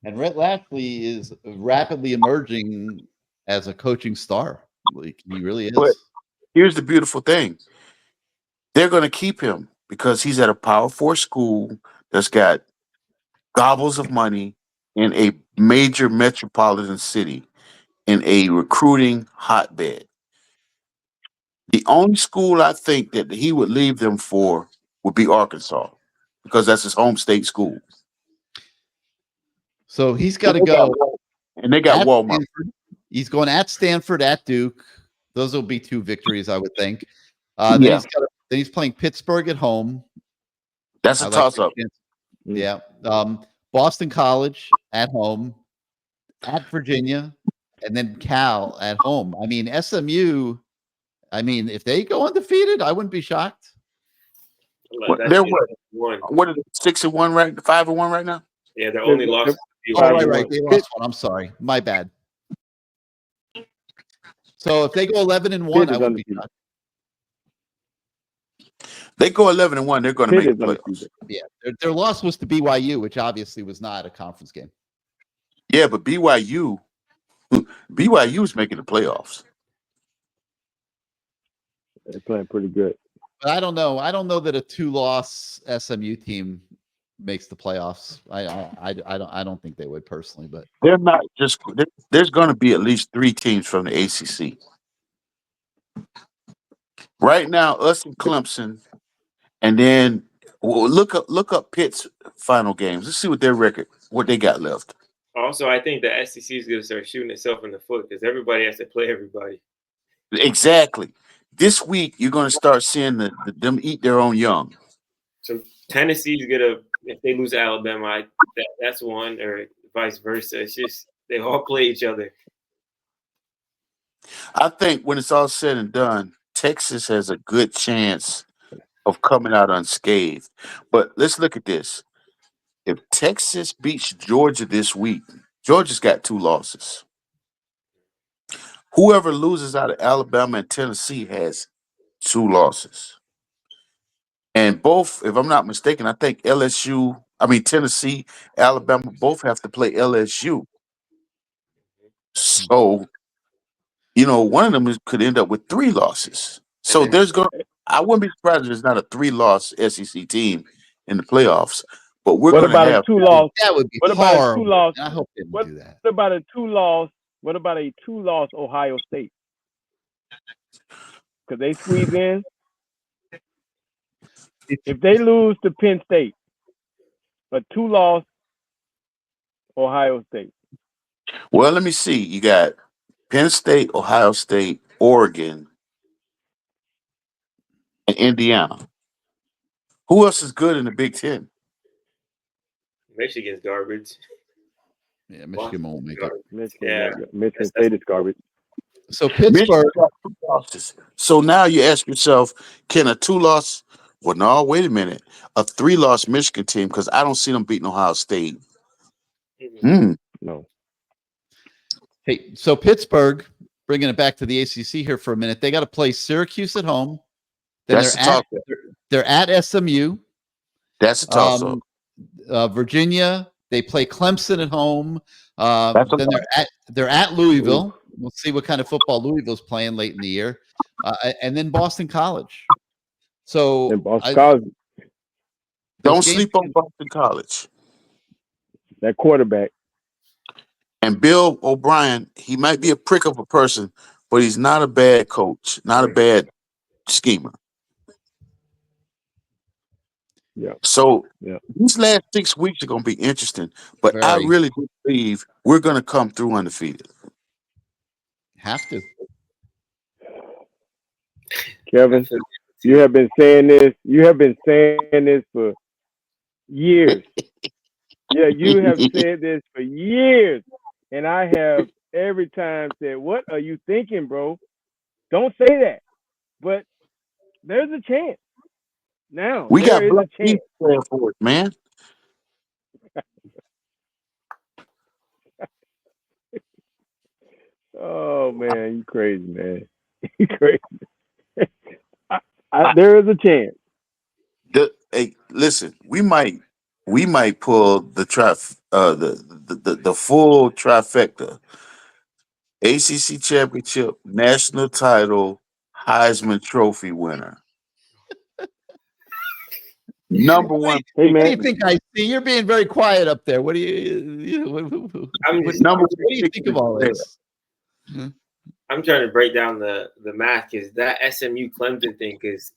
And Rhett Lashley is rapidly emerging as a coaching star. Like, he really But is. here's the beautiful thing. They're going to keep him because he's at a Power 4 school that's got gobbles of money in a major metropolitan city in a recruiting hotbed. The only school I think that he would leave them for would be Arkansas because that's his home state school. So he's got to go. And they got at Walmart. Stanford. He's going at Stanford, at Duke. Those will be 2 victories, I would think. Then Yeah. he's playing Pittsburgh at home. That's a toss-up. Yeah. Boston College at home, at Virginia, and then Cal at home. I mean, SMU. I mean, if they go undefeated, I wouldn't be shocked. They're what are they, 6-1 right, 5-1 right now? Yeah, they're only lost. Right. They lost one. I'm sorry. My bad. So if they go 11-1, I wouldn't be shocked. They go 11-1, they're going to make the playoffs. Yeah, their loss was to BYU, which obviously was not a conference game. Yeah, but BYU is making the playoffs. They're playing pretty good. But I don't know. I don't know that a 2-loss SMU team makes the playoffs. I don't think they would personally, but they're not just. There's going to be at least 3 teams from the ACC. Right now, us and Clemson, and then look up Pitt's final games. Let's see what they got left. Also, I think the SEC is going to start shooting itself in the foot because everybody has to play everybody. Exactly. This week, you're going to start seeing them eat their own young. So Tennessee's gonna, if they lose to Alabama, that's one, or vice versa. It's just they all play each other. I think when it's all said and done, Texas has a good chance of coming out unscathed. But let's look at this. If Texas beats Georgia this week, Georgia's got 2 losses. Whoever loses out of Alabama and Tennessee has 2 losses. And both, if I'm not mistaken, I think Tennessee, Alabama, both have to play LSU. So, one of them could end up with 3 losses. So I wouldn't be surprised if there's not a 3-loss SEC team in the playoffs. But we're going to have 2-loss. That would be horrible. I hope they don't do that. What about a 2-loss? What about a 2-loss Ohio State? Because they squeeze in. If they lose to Penn State, a 2-loss Ohio State. Well, let me see. You got Penn State, Ohio State, Oregon, and Indiana. Who else is good in the Big Ten? Michigan's garbage. Yeah, Michigan won't make it. Michigan State is garbage. So Pittsburgh. So now you ask yourself, can a 2-loss? Well, no, wait a minute. A 3-loss Michigan team, because I don't see them beating Ohio State. No. Hey, so Pittsburgh, bringing it back to the ACC here for a minute, they got to play Syracuse at home. Then they're at SMU. That's a toss-up. Virginia, they play Clemson at home. Then they're at Louisville. We'll see what kind of football Louisville's playing late in the year, and then Boston College. So don't sleep on Boston College. That quarterback. And Bill O'Brien, he might be a prick of a person, but he's not a bad coach, not a bad schemer. Yeah. So these last 6 weeks are going to be interesting, but I really do believe we're going to come through undefeated. Have to. Kevin, you have been saying this. You have been saying this for years. Yeah, you have said this for years. And I have every time said, what are you thinking, bro? Don't say that. But there's a chance. Now, we got black a chance for it, man. Oh, man, you crazy, man. You crazy. There is a chance. Hey, listen, we might pull the full trifecta ACC Championship, national title, Heisman Trophy winner. Number one. Hey, What do man. you think I see? You're being very quiet up there. What do what do you think of all this? I'm trying to break down the math because that SMU Clemson thing. Because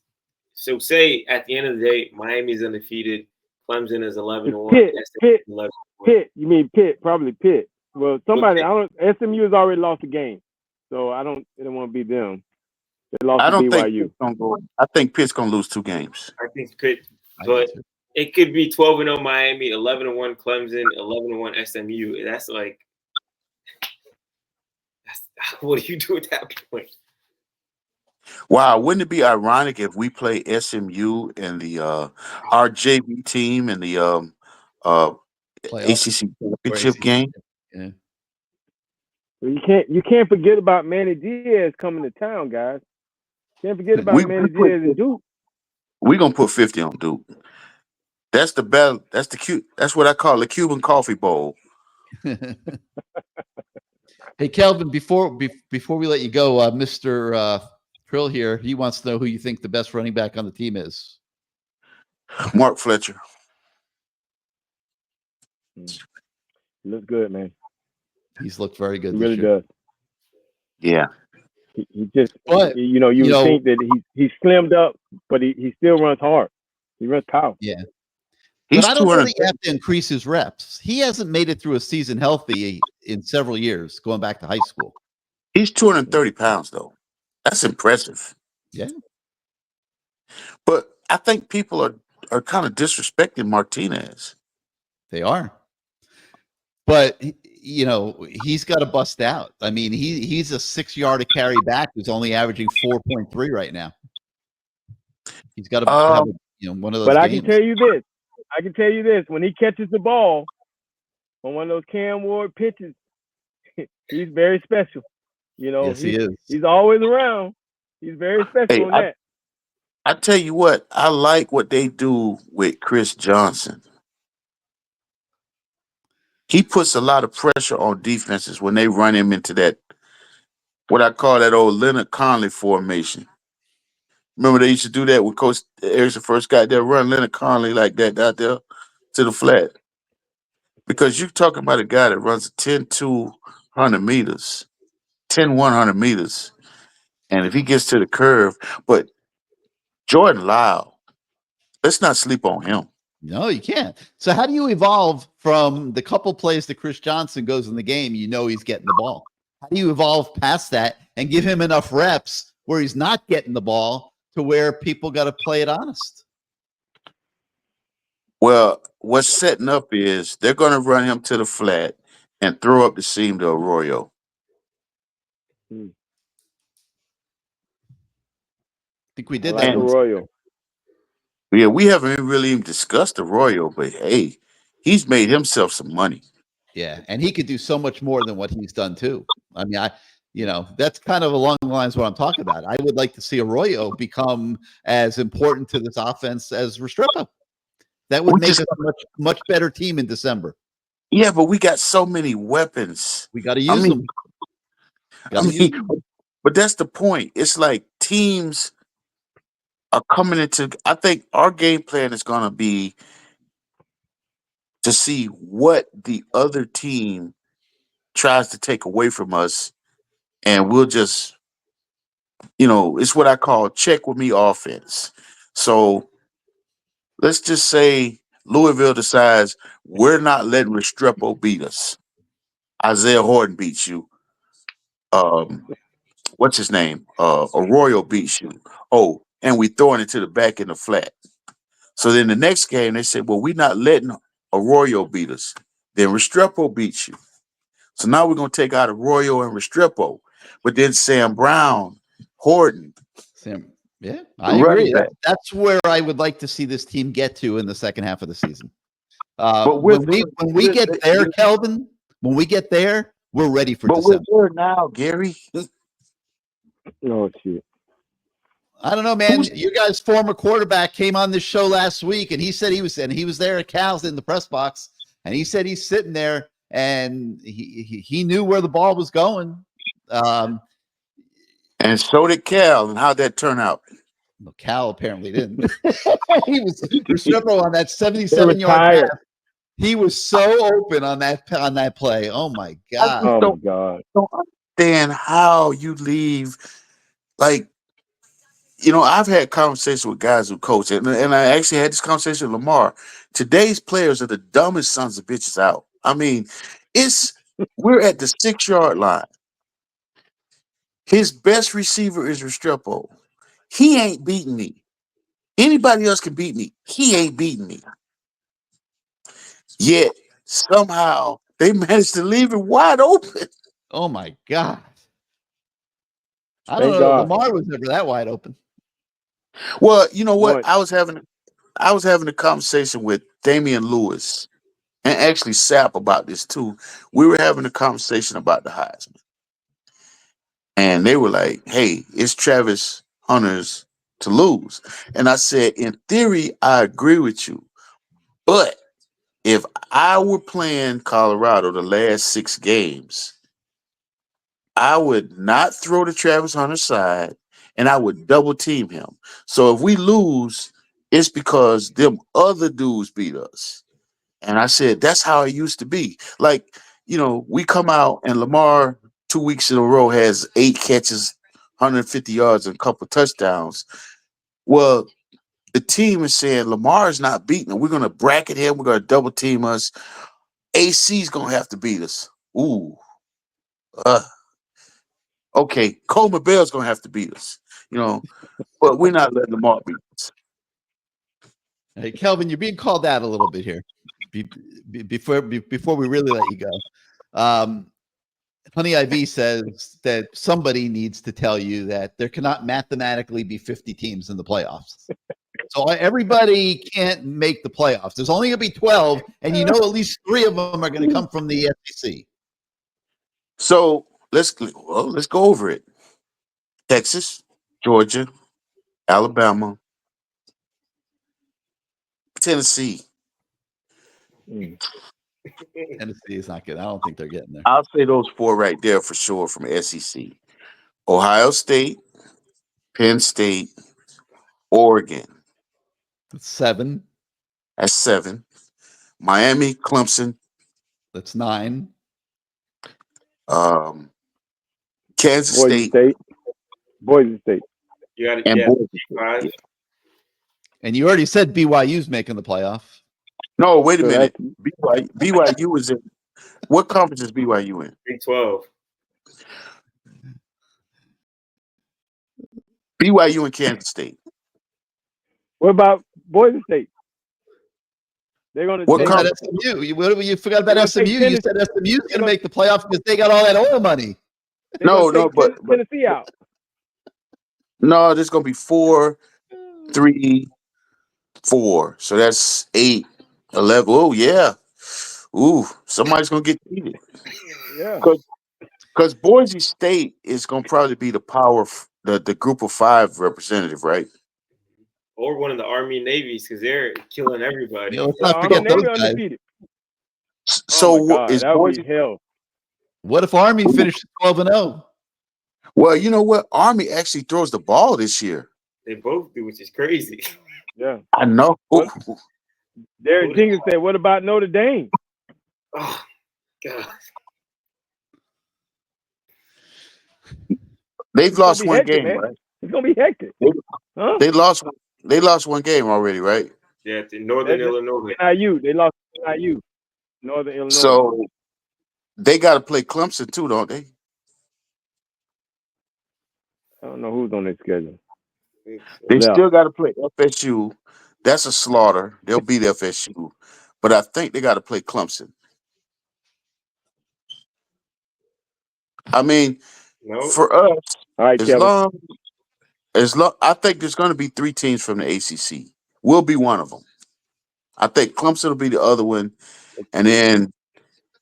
so say at the end of the day, Miami's undefeated, Clemson is 11-1. Pitt. You mean Pitt? Probably Pitt. Well, somebody. SMU has already lost a game, so I don't want to be them. They lost to BYU. I think Pitt's gonna lose 2 games. I think Pitt, but it could be 12-0 Miami, 11-1 Clemson, 11-1 SMU. That's like, what do you do at that point? Wow, wouldn't it be ironic if we play SMU in the our JV team in the ACC Championship game? Yeah. Well, you can't forget about Manny Diaz coming to town, guys. Can't forget about Manny Diaz and Duke. We're gonna put 50 on Duke. That's the bell. That's what I call the Cuban coffee bowl. Hey, Kelvin, before we let you go, Mr. Trill here, he wants to know who you think the best running back on the team is. Mark Fletcher. He looks good, man. He's looked very good. He really does. Yeah. He just, you would think that he's slimmed up, but he still runs hard. He runs power. Yeah. But I don't think you have to increase his reps. He hasn't made it through a season healthy in several years, going back to high school. He's 230 pounds, though. That's impressive. Yeah. But I think people are kind of disrespecting Martinez. They are. But, he's got to bust out. I mean, he's a 6-yard a carry back who's only averaging 4.3 right now. He's got to have one of those But games. I can tell you this. When he catches the ball on one of those Cam Ward pitches, he's very special. Yes, he is. He's always around. He's very special on that. I tell you what, I like what they do with Chris Johnson. He puts a lot of pressure on defenses when they run him into that, what I call that old Leonard Conley formation. Remember they used to do that when Coach Erickson first got there, run Leonard Conley like that out there to the flat. Because you're talking about a guy that runs 10-100 meters, 10-100 meters. And if he gets to the curve, but Jordan Lyle, let's not sleep on him. No, you can't. So how do you evolve from the couple plays that Chris Johnson goes in the game, he's getting the ball? How do you evolve past that and give him enough reps where he's not getting the ball to where people got to play it honest? Well, what's setting up is they're going to run him to the flat and throw up the seam to Arroyo. I think we did like that. Arroyo. Yeah, we haven't really even discussed Arroyo, but hey, he's made himself some money. Yeah, and he could do so much more than what he's done too. I mean, that's kind of along the lines of what I'm talking about. I would like to see Arroyo become as important to this offense as Restrepo. That would make us a much better team in December. Yeah, but we got so many weapons. We got to use them. But that's the point. It's like teams are coming into. I think our game plan is going to be to see what the other team tries to take away from us, and we'll just, it's what I call check with me offense. So let's just say Louisville decides we're not letting Restrepo beat us. Isaiah Horton beats you. What's his name? Arroyo beats you. Oh, and we throwing it to the back in the flat. So then the next game, they said, well, we're not letting Arroyo beat us. Then Restrepo beats you. So now we're going to take out Arroyo and Restrepo. But then Sam Brown, Horton. Yeah, I agree. That's where I would like to see this team get to in the second half of the season. But when we get there, Kelvin, when we get there, we're ready for December. But we're there now, Gary. Oh, shit. I don't know, man. Your guys' former quarterback came on this show last week, and he said he was there at Cal's in the press box, and he said he's sitting there, and he knew where the ball was going. And so did Cal. And how'd that turn out? Well, Cal apparently didn't. He was Restrepo on that 77-yard tired. pass. He was so open on that play. Oh my God. Oh my God. Don't understand how you leave. Like, I've had conversations with guys who coach, and I actually had this conversation with Lamar. Today's players are the dumbest sons of bitches out. I mean, we're at the 6-yard line. His best receiver is Restrepo. He ain't beating me. Anybody else can beat me. He ain't beating me. Yet somehow they managed to leave it wide open. Oh my God. I Thank don't know. God. Lamar was never that wide open. Well, you know what? What? I was having a conversation with Damian Lewis and actually Sapp about this too. We were having a conversation about the Heisman. And they were like, hey, it's Travis Hunter's to lose. And I said, in theory, I agree with you. But if I were playing Colorado the last 6 games, I would not throw to Travis Hunter's side, and I would double team him. So if we lose, it's because them other dudes beat us. And I said, that's how it used to be. Like, we come out and Lamar 2 weeks in a row has 8 catches, 150 yards, and a couple touchdowns. Well, the team is saying Lamar's not beating him. We're going to bracket him. We're going to double team us. AC's going to have to beat us. Ooh. Okay, Coleman Bell's going to have to beat us. But we're not letting Lamar beat us. Hey, Kelvin, you're being called out a little bit here. Before we really let you go. Honey IV says that somebody needs to tell you that there cannot mathematically be 50 teams in the playoffs. So everybody can't make the playoffs. There's only going to be 12, and at least 3 of them are going to come from the SEC. So let's go over it. Texas, Georgia, Alabama, Tennessee. Tennessee is not good. I don't think they're getting there. I'll say those 4 right there for sure from SEC. Ohio State, Penn State, Oregon. That's 7. That's 7. Miami, Clemson. That's 9. Kansas Boise State. Boise State. You got And it. Boise. 5. And you already said BYU's making the playoff. No, wait a So minute. BYU is in. What conference is BYU in? Big 12. BYU and Kansas State. What about Boise State? They're going to What take About SMU. You forgot about SMU. You said SMU's going to make the playoffs because they got all that oil money. but Tennessee out. no, there's going to be 4, 3, 4. So that's 8, 11. Oh, yeah. Ooh, somebody's going to get cheated. Yeah. Because Boise State is going to probably be the group of 5 representative, right? Or one of the Army and Navies because they're killing everybody. Let's not forget those guys. Undefeated. So God, is that would Boise? be hell. What if Army finishes 12-0? Well, you know what? Army actually throws the ball this year. They both do, which is crazy. Yeah. I know. Derek Jenkins said, "What about Notre Dame?" Oh, God. They've lost one hectic, game, man. right? It's gonna be hectic. Huh? They lost one game already, right? Yeah, to Northern Illinois. NIU. They lost to NIU. Northern Illinois. So they got to play Clemson too, don't they? I don't know who's on their schedule. They still got to play FSU. That's a slaughter. They'll beat FSU, but I think they got to play Clemson. I mean, for us, all right, as Kevin. long, I think there's going to be 3 teams from the ACC. We'll be one of them. I think Clemson will be the other one, and then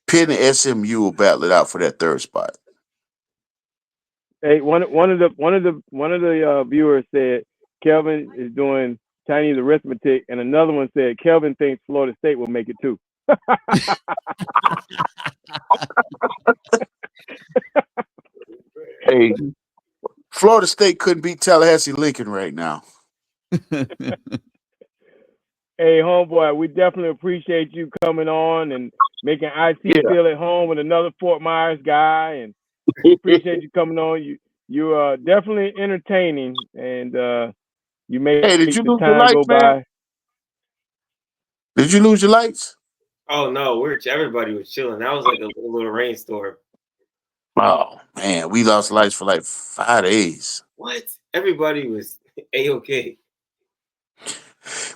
Pitt and SMU will battle it out for that 3rd spot. Hey, one of the viewers said Kelvin is doing Chinese arithmetic, and another one said Kelvin thinks Florida State will make it too. Hey, Florida State couldn't beat Tallahassee Lincoln right now. Hey, homeboy, we definitely appreciate you coming on and making IC feel at home with another Fort Myers guy, and we appreciate you coming on. You are definitely entertaining, and you make Hey, did you the lose your time go lights, man? by. Did you lose your lights? Oh no, everybody was chilling. That was like a little rainstorm. Oh man, we lost lights for like 5 days. What? Everybody was A-okay.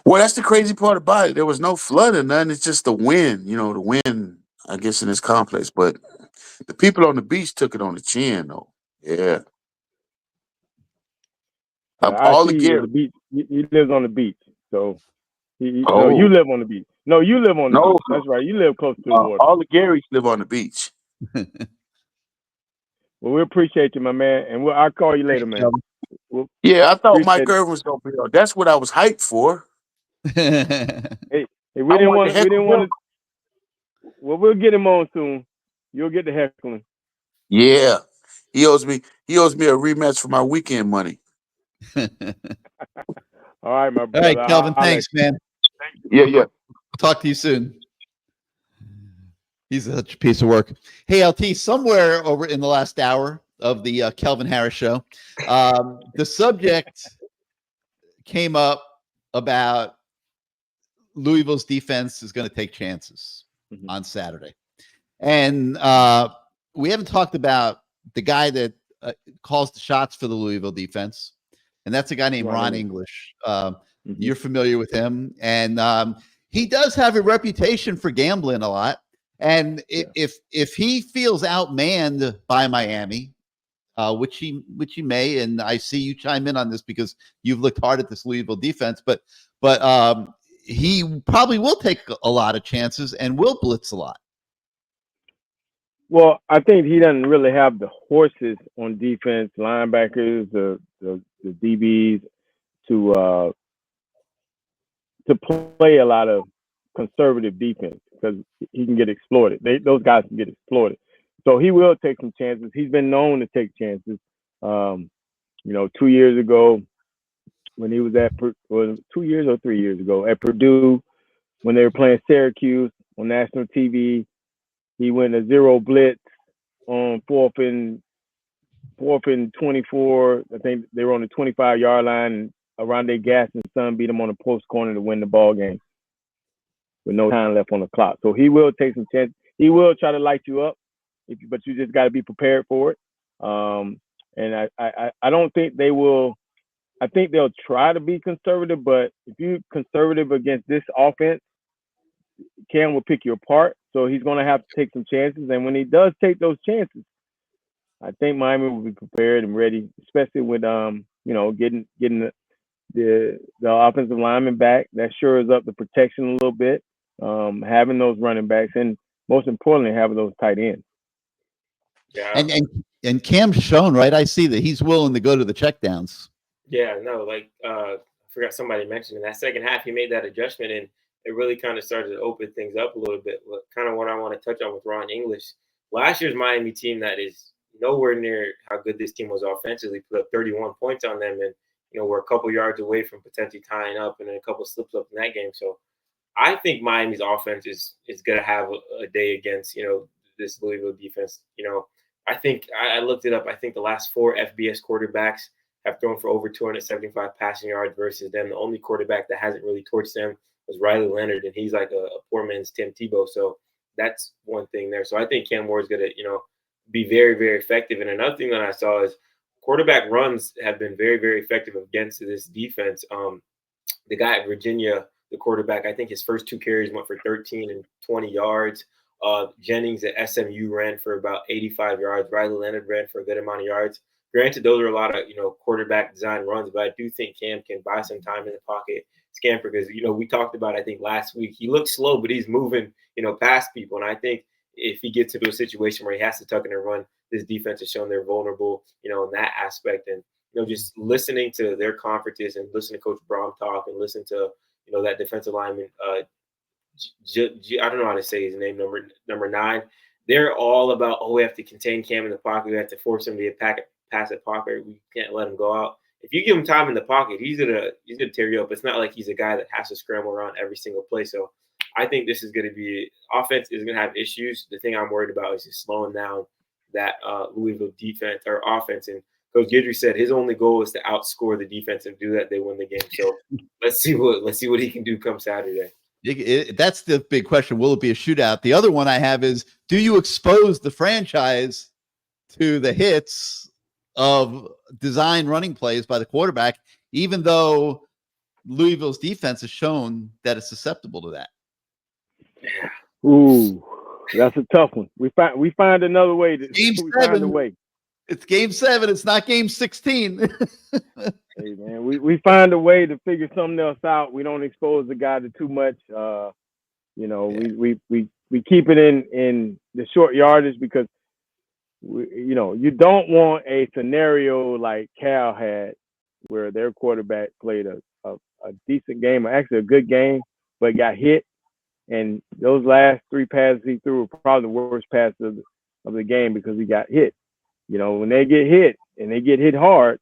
Well, that's the crazy part about it. There was no flood or nothing. It's just the wind, the wind, I guess, in this complex. But the people on the beach took it on the chin, though. Yeah. All the IC is gear. the beach. He lives on the beach, so no, Oh, you live on the beach. No, you live on the no. beach. That's right. You live close to the water. All the Garys live on the beach. Well, we appreciate you, my man, and I'll call you later, man. Yeah, I thought Mike Appreciate it. Irvin was going to be on. That's what I was hyped for. Hey, we didn't want to. Well, we'll get him on soon. You'll get the heckling. Yeah, he owes me a rematch for my weekend money. All right, my All brother. right, Kelvin. Thanks, man. Yeah. Talk to you soon. He's such a piece of work. Hey, LT, somewhere over in the last hour of the Kelvin Harris show, the subject came up about Louisville's defense is going to take chances on Saturday. And we haven't talked about the guy that calls the shots for the Louisville defense, and that's a guy named Ron English. You're familiar with him, and he does have a reputation for gambling a lot. And if he feels outmanned by Miami, which he may, and I see you chime in on this because you've looked hard at this Louisville defense, but he probably will take a lot of chances and will blitz a lot. Well, I think he doesn't really have the horses on defense, linebackers, the DBs to play a lot of conservative defense because he can get exploited. Those guys can get exploited. So he will take some chances. He's been known to take chances. 2 years ago when he was at 2 years or 3 years ago at Purdue, when they were playing Syracuse on national TV, he went a zero blitz on fourth and 24. I think they were on the 25-yard line, and Arondé Gadsden's son beat him on a post corner to win the ball game with no time left on the clock. So he will take some chances. He will try to light you up, but you just got to be prepared for it. And I don't think they will. I think they'll try to be conservative, but if you're conservative against this offense, Cam will pick you apart. So he's going to have to take some chances. And when he does take those chances, I think Miami will be prepared and ready, especially with getting the offensive lineman back. That shores up the protection a little bit. Having those running backs, and most importantly, having those tight ends. Yeah. And Cam's shown, right? I see that he's willing to go to the checkdowns. Yeah, no, I forgot somebody mentioned in that second half he made that adjustment, and it really kind of started to open things up a little bit. But kind of what I want to touch on with Ron English, last year's Miami team that is nowhere near how good this team was offensively, put up 31 points on them, and we're a couple yards away from potentially tying up, and then a couple slips up in that game. So I think Miami's offense is going to have a day against this Louisville defense. I think I looked it up. I think the last 4 FBS quarterbacks have thrown for over 275 passing yards versus them. The only quarterback that hasn't really torched them was Riley Leonard, and he's like a poor man's Tim Tebow. So that's one thing there. So I think Cam Moore's going to, be very, very effective. And another thing that I saw is quarterback runs have been very, very effective against this defense. The guy at Virginia, the quarterback, I think his first 2 carries went for 13 and 20 yards. Jennings at SMU ran for about 85 yards. Riley Leonard ran for a good amount of yards. Granted, those are a lot of, quarterback design runs, but I do think Cam can buy some time in the pocket, scamper, because, we talked about, I think last week, he looks slow, but he's moving, past people. And I think if he gets into a situation where he has to tuck in and run, this defense has shown they're vulnerable, in that aspect. And, just listening to their conferences and listening to Coach Braum talk and listen to, that defensive lineman, I don't know how to say his name, number 9. They're all about, we have to contain Cam in the pocket. We have to force him to passive pocket. We can't let him go out. If you give him time in the pocket, he's gonna tear you up. It's not like he's a guy that has to scramble around every single play. So I think this is gonna be offense is gonna have issues. The thing I'm worried about is just slowing down that Louisville defense or offense. And Coach Guidry said his only goal is to outscore the defense, and do that, they win the game. So let's see what he can do come Saturday. That's the big question. Will it be a shootout? The other one I have is, do you expose the franchise to the hits of design running plays by the quarterback, even though Louisville's defense has shown that it's susceptible to that? Ooh, that's a tough one. We find another way. Game 7. It's game 7. It's not game 16. Hey man, we find a way to figure something else out. We don't expose the guy to too much. We keep it in the short yardage because you don't want a scenario like Cal had, where their quarterback played a decent game, or actually a good game, but got hit. And those last 3 passes he threw were probably the worst passes of the game because he got hit. When they get hit and they get hit hard,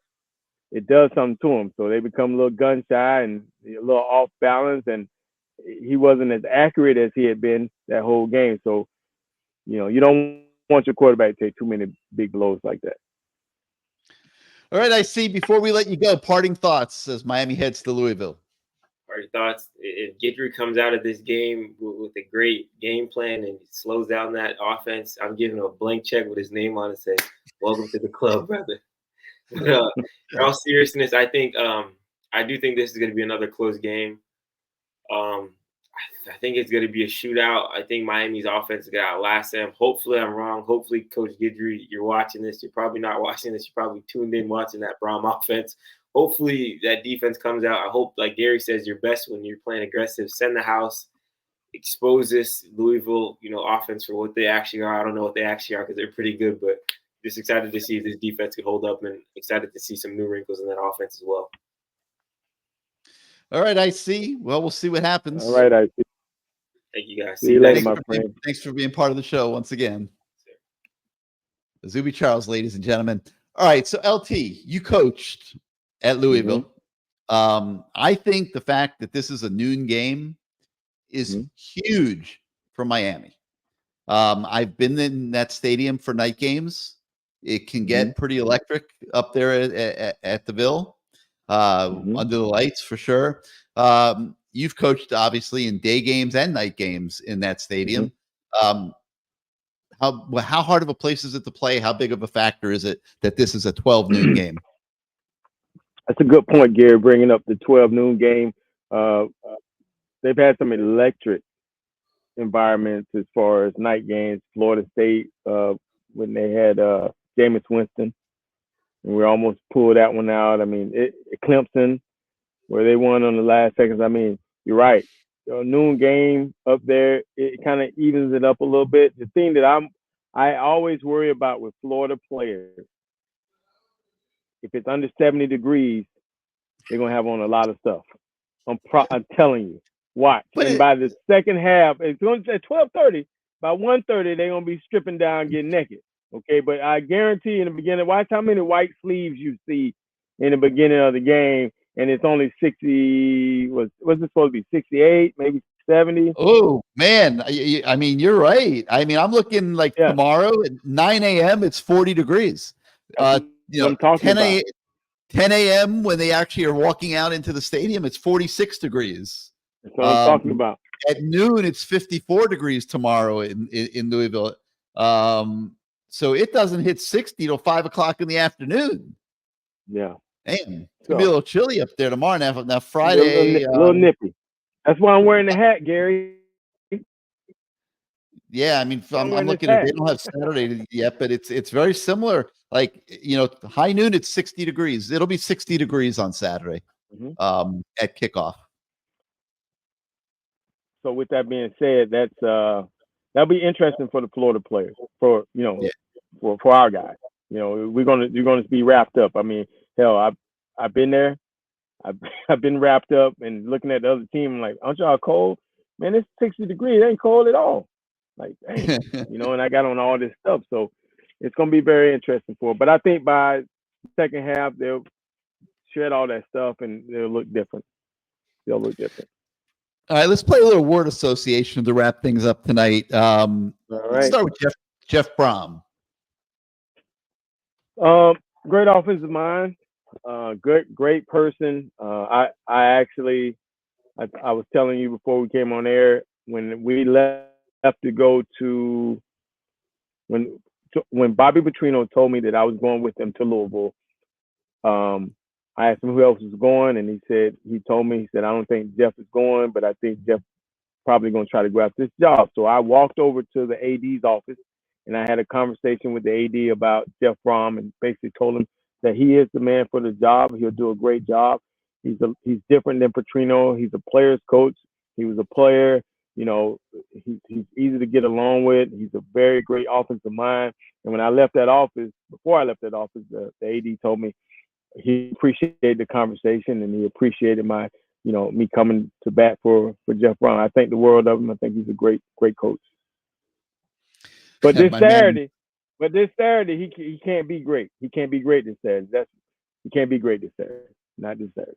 it does something to them. So they become a little gun shy and a little off balance. And he wasn't as accurate as he had been that whole game. So, you don't want your quarterback to take too many big blows like that. All right, I see. Before we let you go, parting thoughts as Miami heads to Louisville. Parting thoughts. If Guidry comes out of this game with a great game plan and slows down that offense, I'm giving him a blank check with his name on it, say, "Welcome to the club, brother." But in all seriousness, I think I do think this is going to be another close game. I think it's going to be a shootout. I think Miami's offense is going to outlast them. Hopefully, I'm wrong. Hopefully, Coach Guidry, you're watching this. You're probably not watching this. You're probably tuned in watching that Brom offense. Hopefully, that defense comes out. I hope, like Gary says, your best when you're playing aggressive. Send the house. Expose this Louisville, offense for what they actually are. I don't know what they actually are because they're pretty good, but just excited to see if this defense can hold up, and excited to see some new wrinkles in that offense as well. All right, I see. Well, we'll see what happens. All right, I see. Thank you guys. See you later, my friend. Thanks for being part of the show once again. Izubee Charles, ladies and gentlemen. All right, so LT, you coached at Louisville. Mm-hmm. I think the fact that this is a noon game is huge for Miami. I've been in that stadium for night games. It can get pretty electric up there at the Ville, under the lights for sure. You've coached obviously in day games and night games in that stadium. How hard of a place is it to play? How big of a factor is it that this is a 12 noon game? That's a good point, Gary, bringing up the 12 noon game. They've had some electric environments as far as night games. Florida State, when they had Jameis Winston, and we almost pulled that one out. I mean, Clemson, where they won on the last seconds. I mean, you're right. A noon game up there, it kind of evens it up a little bit. The thing that I always worry about with Florida players, if it's under 70 degrees, they're gonna have on a lot of stuff. I'm telling you, watch. And by the second half, it's going to say 12:30. By 1:30, they're gonna be stripping down, getting naked. Okay, but I guarantee in the beginning, watch how many white sleeves you see in the beginning of the game, and it's only 60. Was it supposed to be 68, maybe 70? Oh man, I mean, you're right. I mean, I'm looking like tomorrow at 9 a.m. It's 40 degrees. I'm talking 10 a.m. when they actually are walking out into the stadium, it's 46 degrees. That's what I'm talking about. At noon, it's 54 degrees tomorrow in Louisville. So it doesn't hit 60 till 5 o'clock in the afternoon. Yeah. Damn, it's gonna be a little chilly up there tomorrow. Now Friday, a little nippy. That's why I'm wearing the hat, Gary. Yeah, I mean, I'm looking at. They don't have Saturday yet, but it's very similar. Like high noon, it's 60 degrees. It'll be 60 degrees on Saturday, at kickoff. So with that being said, that'll be interesting for the Florida players, for our guys. You're gonna be wrapped up. I mean, hell, I've been there. I've been wrapped up and looking at the other team. I'm like, aren't y'all cold? Man, it's 60 degrees. It ain't cold at all. Like, dang, and I got on all this stuff. So it's gonna be very interesting but I think by second half, they'll shed all that stuff and they'll look different. They'll look different. All right, let's play a little word association to wrap things up tonight. All Let's right. start with Jeff Brom. Great offensive mind. Great person. I was telling you before we came on air, when we left to go to when Bobby Petrino told me that I was going with him to Louisville, I asked him who else was going, and he told me, I don't think Jeff is going, but I think Jeff probably going to try to grab this job. So I walked over to the AD's office and I had a conversation with the AD about Jeff Brom and basically told him that he is the man for the job. He'll do a great job. He's different than Petrino. He's a player's coach. He was a player. He's easy to get along with. He's a very great offensive mind. And when I left that office, before I left that office, the AD told me he appreciated the conversation and he appreciated my, me coming to bat for Jeff Brom. I think the world of him. I think he's a great coach. But this Saturday, he can't be great. He can't be great this Saturday. He can't be great this Saturday. Not this Saturday.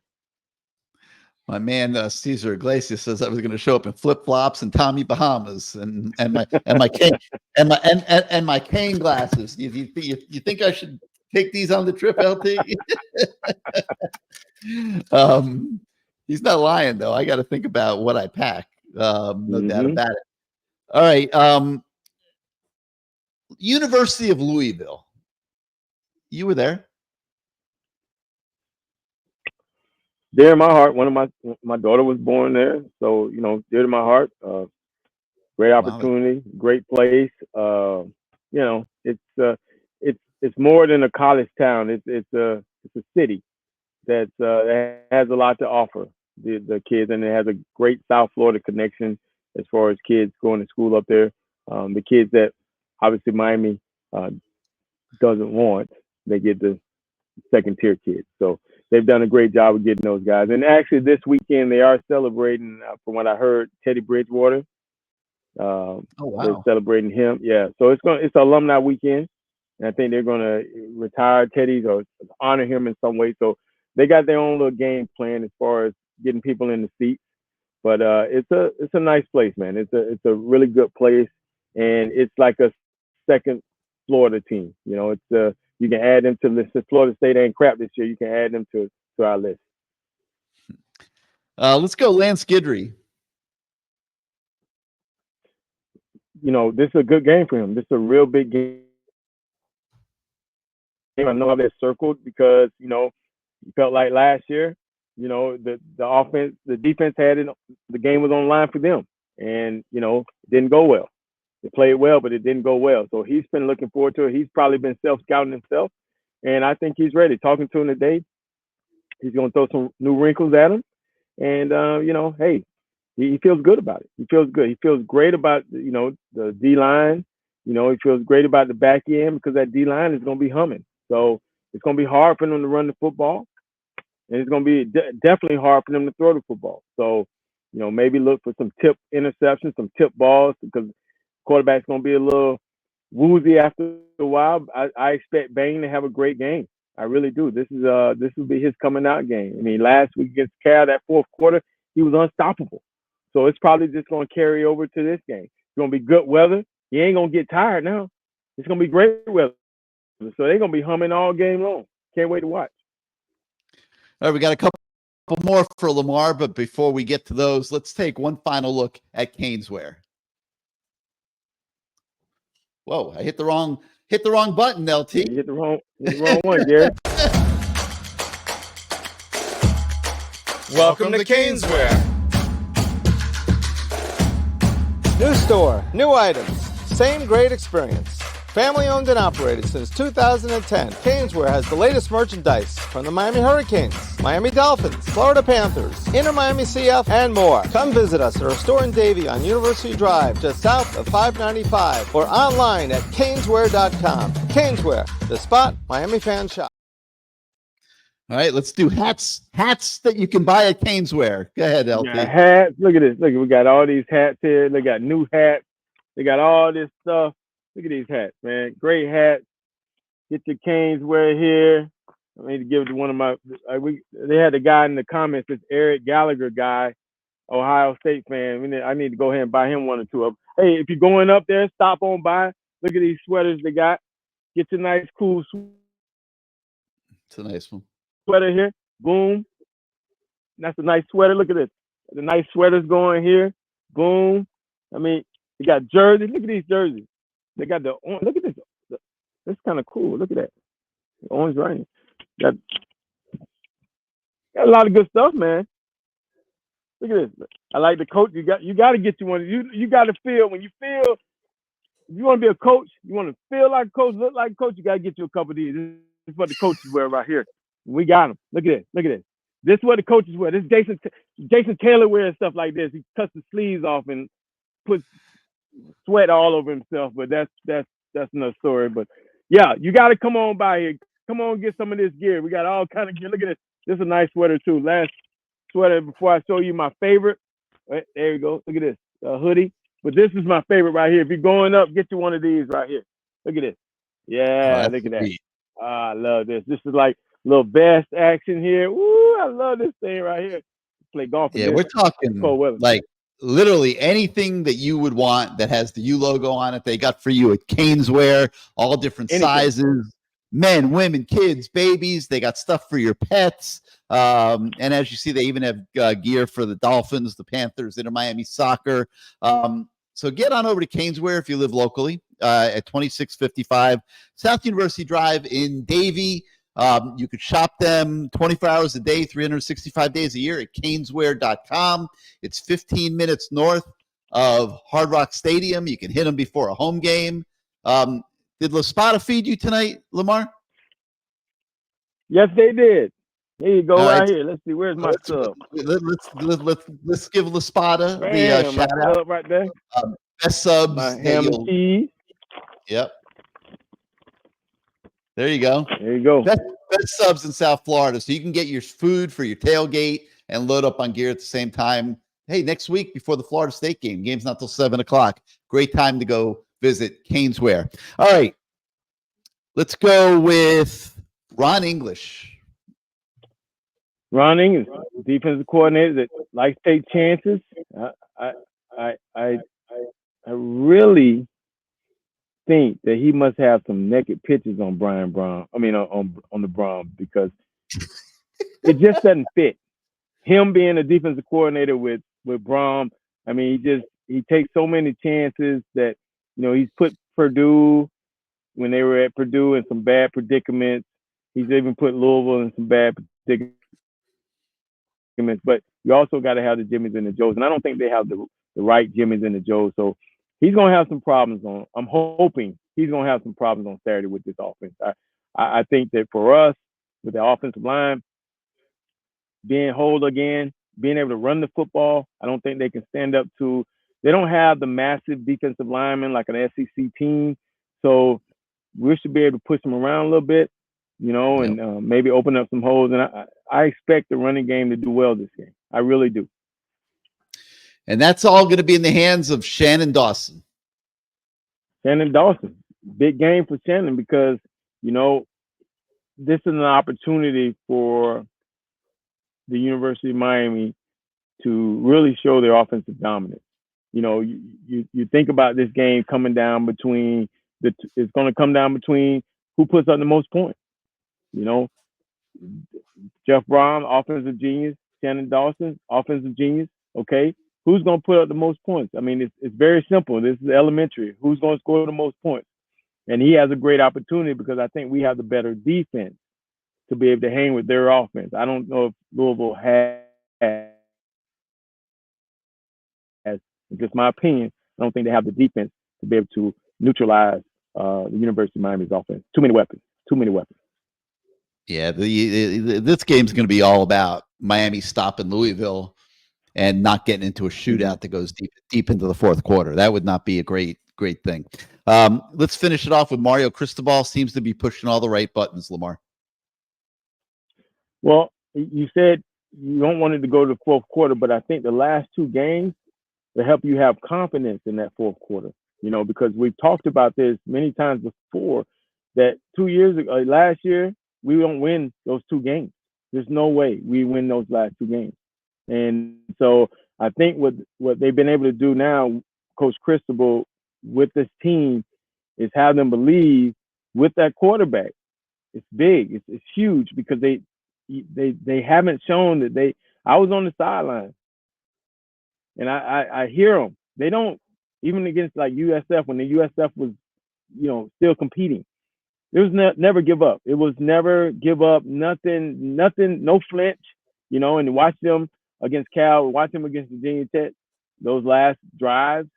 My man Cesar Iglesias says I was going to show up in flip flops and Tommy Bahamas and my cane and my cane glasses. You think I should take these on the trip, LT? He's not lying though. I got to think about what I pack. No doubt about it. All right. University of Louisville. You were there. Dear to my heart. One of my daughter was born there, so dear to my heart. Great opportunity, great place. It's more than a college town. It's a city that has a lot to offer the kids, and it has a great South Florida connection as far as kids going to school up there. The kids that obviously Miami doesn't want, they get the second tier kids. So they've done a great job of getting those guys. And actually this weekend they are celebrating, from what I heard, Teddy Bridgewater. Oh wow! They're celebrating him. Yeah. So it's an alumni weekend, and I think they're gonna retire Teddy or honor him in some way. So they got their own little game plan as far as getting people in the seats. But it's a nice place, man. It's a really good place, and it's like a second Florida team. It's you can add them to the list. If Florida State ain't crap this year, you can add them to our list. Let's go Lance Guidry. This is a good game for him. This is a real big game. I know they're circled because, you felt like last year, the offense, the defense had it, the game was on line for them. And, it didn't go well. They played well, but it didn't go well. So he's been looking forward to it. He's probably been self-scouting himself. And I think he's ready. Talking to him today, he's going to throw some new wrinkles at him. And, hey, he feels good about it. He feels good. He feels great about, the D-line. He feels great about the back end because that D-line is going to be humming. So it's going to be hard for them to run the football. And it's going to be definitely hard for them to throw the football. So, maybe look for some tip interceptions, some tip balls, because quarterback's going to be a little woozy after a while. I expect Bain to have a great game. I really do. This will be his coming out game. I mean, last week against Cal, that fourth quarter, he was unstoppable. So it's probably just going to carry over to this game. It's going to be good weather. He ain't going to get tired now. It's going to be great weather. So they're going to be humming all game long. Can't wait to watch. All right, we got a couple more for Lamar, but before we get to those, let's take one final look at CaneSport. Whoa, I hit the wrong button, LT. You hit the wrong one, Gary. Welcome to CaneSport. New store, new items, same great experience. Family owned and operated since 2010, CaneSport has the latest merchandise from the Miami Hurricanes, Miami Dolphins, Florida Panthers, Inter Miami CF, and more. Come visit us at our store in Davie on University Drive, just south of 595, or online at canesware.com. CaneSport, the spot Miami fans shop. All right, let's do hats. Hats that you can buy at CaneSport. Go ahead, LT. Yeah, hats. Look at this. Look, we got all these hats here. They got new hats. They got all this stuff. Look at these hats, man. Great hats. Get your CaneSport here. I need to give it to one of my. They had a guy in the comments, this Eric Gallagher guy, Ohio State fan. I need to go ahead and buy him one or two of them. Hey, if you're going up there, stop on by. Look at these sweaters they got. Get your nice, cool It's a nice one. sweater here. Boom. That's a nice sweater. Look at this. The nice sweaters going here. Boom. I mean, you got jerseys. Look at these jerseys. They got the orange. Look at this. That's kind of cool. Look at that. The orange right here. Got a lot of good stuff, man. Look at this. I like the coach. You got to get you one. You got to feel when you feel. If you want to be a coach, you want to feel like a coach, look like a coach. You got to get you a couple of these. This is what the coaches wear right here. We got them. Look at this. Look at this. This is what the coaches wear. This Jason Taylor wears stuff like this. He cuts the sleeves off and puts sweat all over himself. But that's another story. But yeah, you got to come on by here. Come on, get some of this gear. We got all kind of gear. Look at this. This is a nice sweater too. Last sweater before I show you my favorite. Right, there you go. Look at this hoodie. But this is my favorite right here. If you're going up, get you one of these right here. Look at this. Yeah, look at that. I love this. This is like little vest action here. Woo, I love this thing right here. Play golf. Yeah, we're talking like literally anything that you would want that has the U logo on it. They got for you at CaneSware, all different sizes, men, women, kids, babies. They got stuff for your pets. And as you see, they even have gear for the Dolphins, the Panthers, Inter Miami Soccer. So get on over to CaneSware if you live locally at 2655 South University Drive in Davie. You could shop them 24 hours a day, 365 days a year at canesware.com. It's 15 minutes north of Hard Rock Stadium. You can hit them before a home game. Did Laspada feed you tonight, Lamar? Yes, they did. There you go, right here. Let's see. Where's my sub? Let's give Laspada the shout out right there. Best subs. My ham and cheese. Yep. There you go. There you go. Best subs in South Florida, so you can get your food for your tailgate and load up on gear at the same time. Hey, next week before the Florida State game. Game's not till 7:00. Great time to go visit CaneSware. All right. Let's go with Ron English. Ron English, defensive coordinator that likes to take chances. I really think that he must have some naked pictures on Brian Brown. I mean, on the Browns, because it just doesn't fit. Him being a defensive coordinator with Brown, I mean, he takes so many chances that, you know, he's put Purdue when they were at Purdue in some bad predicaments. He's even put Louisville in some bad predicaments. But you also got to have the Jimmies and the Joes, and I don't think they have the right Jimmies and the Joes. So he's going to have some problems I'm hoping he's going to have some problems on Saturday with this offense. I think that for us, with the offensive line being whole again, being able to run the football, I don't think they can stand up to. They don't have the massive defensive linemen like an SEC team, so we should be able to push them around a little bit, you know, and maybe open up some holes. And I expect the running game to do well this game. I really do. And that's all going to be in the hands of Shannon Dawson. Shannon Dawson, big game for Shannon because, you know, this is an opportunity for the University of Miami to really show their offensive dominance. You know, you think about this game coming down between it's going to come down between who puts up the most points. You know, Jeff Brown, offensive genius. Shannon Dawson, offensive genius. Okay, who's going to put up the most points? I mean, it's very simple. This is elementary. Who's going to score the most points? And he has a great opportunity because I think we have the better defense to be able to hang with their offense. I don't know if Louisville has, just my opinion, I don't think they have the defense to be able to neutralize the University of Miami's offense. Too many weapons. Yeah, this game's going to be all about Miami stopping Louisville and not getting into a shootout that goes deep into the fourth quarter. That would not be a great thing. Let's finish it off with Mario Cristobal. Seems to be pushing all the right buttons, Lamar. Well, you said you don't want it to go to the fourth quarter, but I think the last two games will help you have confidence in that fourth quarter. You know, because we've talked about this many times before, that 2 years ago, last year, we don't win those 2 games. There's no way we win those last 2 games. And so I think what they've been able to do now, Coach Cristobal, with this team, is have them believe with that quarterback. It's big. It's huge because they haven't shown that they. I was on the sideline, and I hear them. They don't, even against like USF, when the USF was, still competing. It was never give up. It was never give up. Nothing. No flinch. And watch them against Cal. Watch them against Virginia Tech. Those last drives,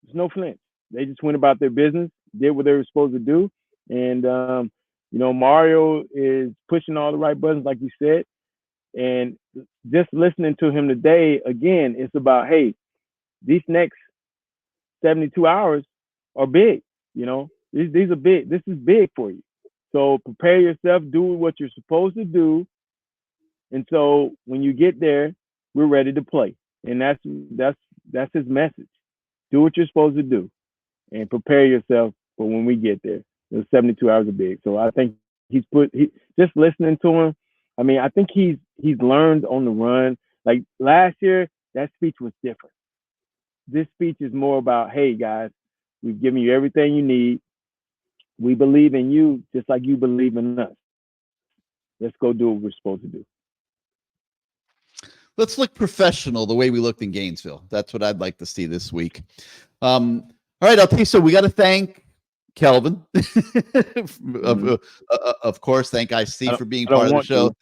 there's no flinch. They just went about their business, did what they were supposed to do, and Mario is pushing all the right buttons, like you said. And just listening to him today, again, it's about, hey, these next 72 hours are big. These are big. This is big for you. So prepare yourself, do what you're supposed to do. And so when you get there, we're ready to play. And that's his message. Do what you're supposed to do and prepare yourself for when we get there. Those 72 hours are big. So I think just listening to him, I mean, I think he's learned on the run. Like last year, that speech was different. This speech is more about, hey guys, we've given you everything you need. We believe in you just like you believe in us. Let's go do what we're supposed to do. Let's look professional the way we looked in Gainesville. That's what I'd like to see this week. All right, I'll tell you, so we got to thank Kelvin, of course. Thank IC for being part of the show.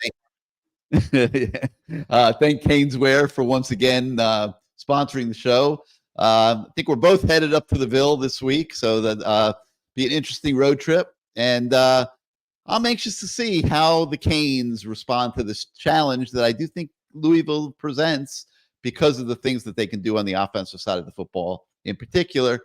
Thank CaneSport for once again sponsoring the show. I think we're both headed up to the Ville this week, so that be an interesting road trip. And I'm anxious to see how the Canes respond to this challenge that I do think Louisville presents because of the things that they can do on the offensive side of the football in particular.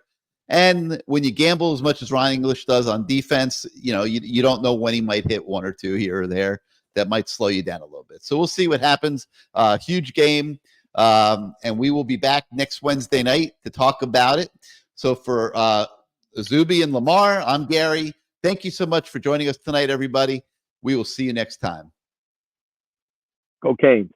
And when you gamble as much as Ryan English does on defense, you don't know when he might hit 1 or 2 here or there. That might slow you down a little bit. So we'll see what happens. Huge game. And we will be back next Wednesday night to talk about it. So for Izubee and Lamar, I'm Gary. Thank you so much for joining us tonight, everybody. We will see you next time. Go Canes.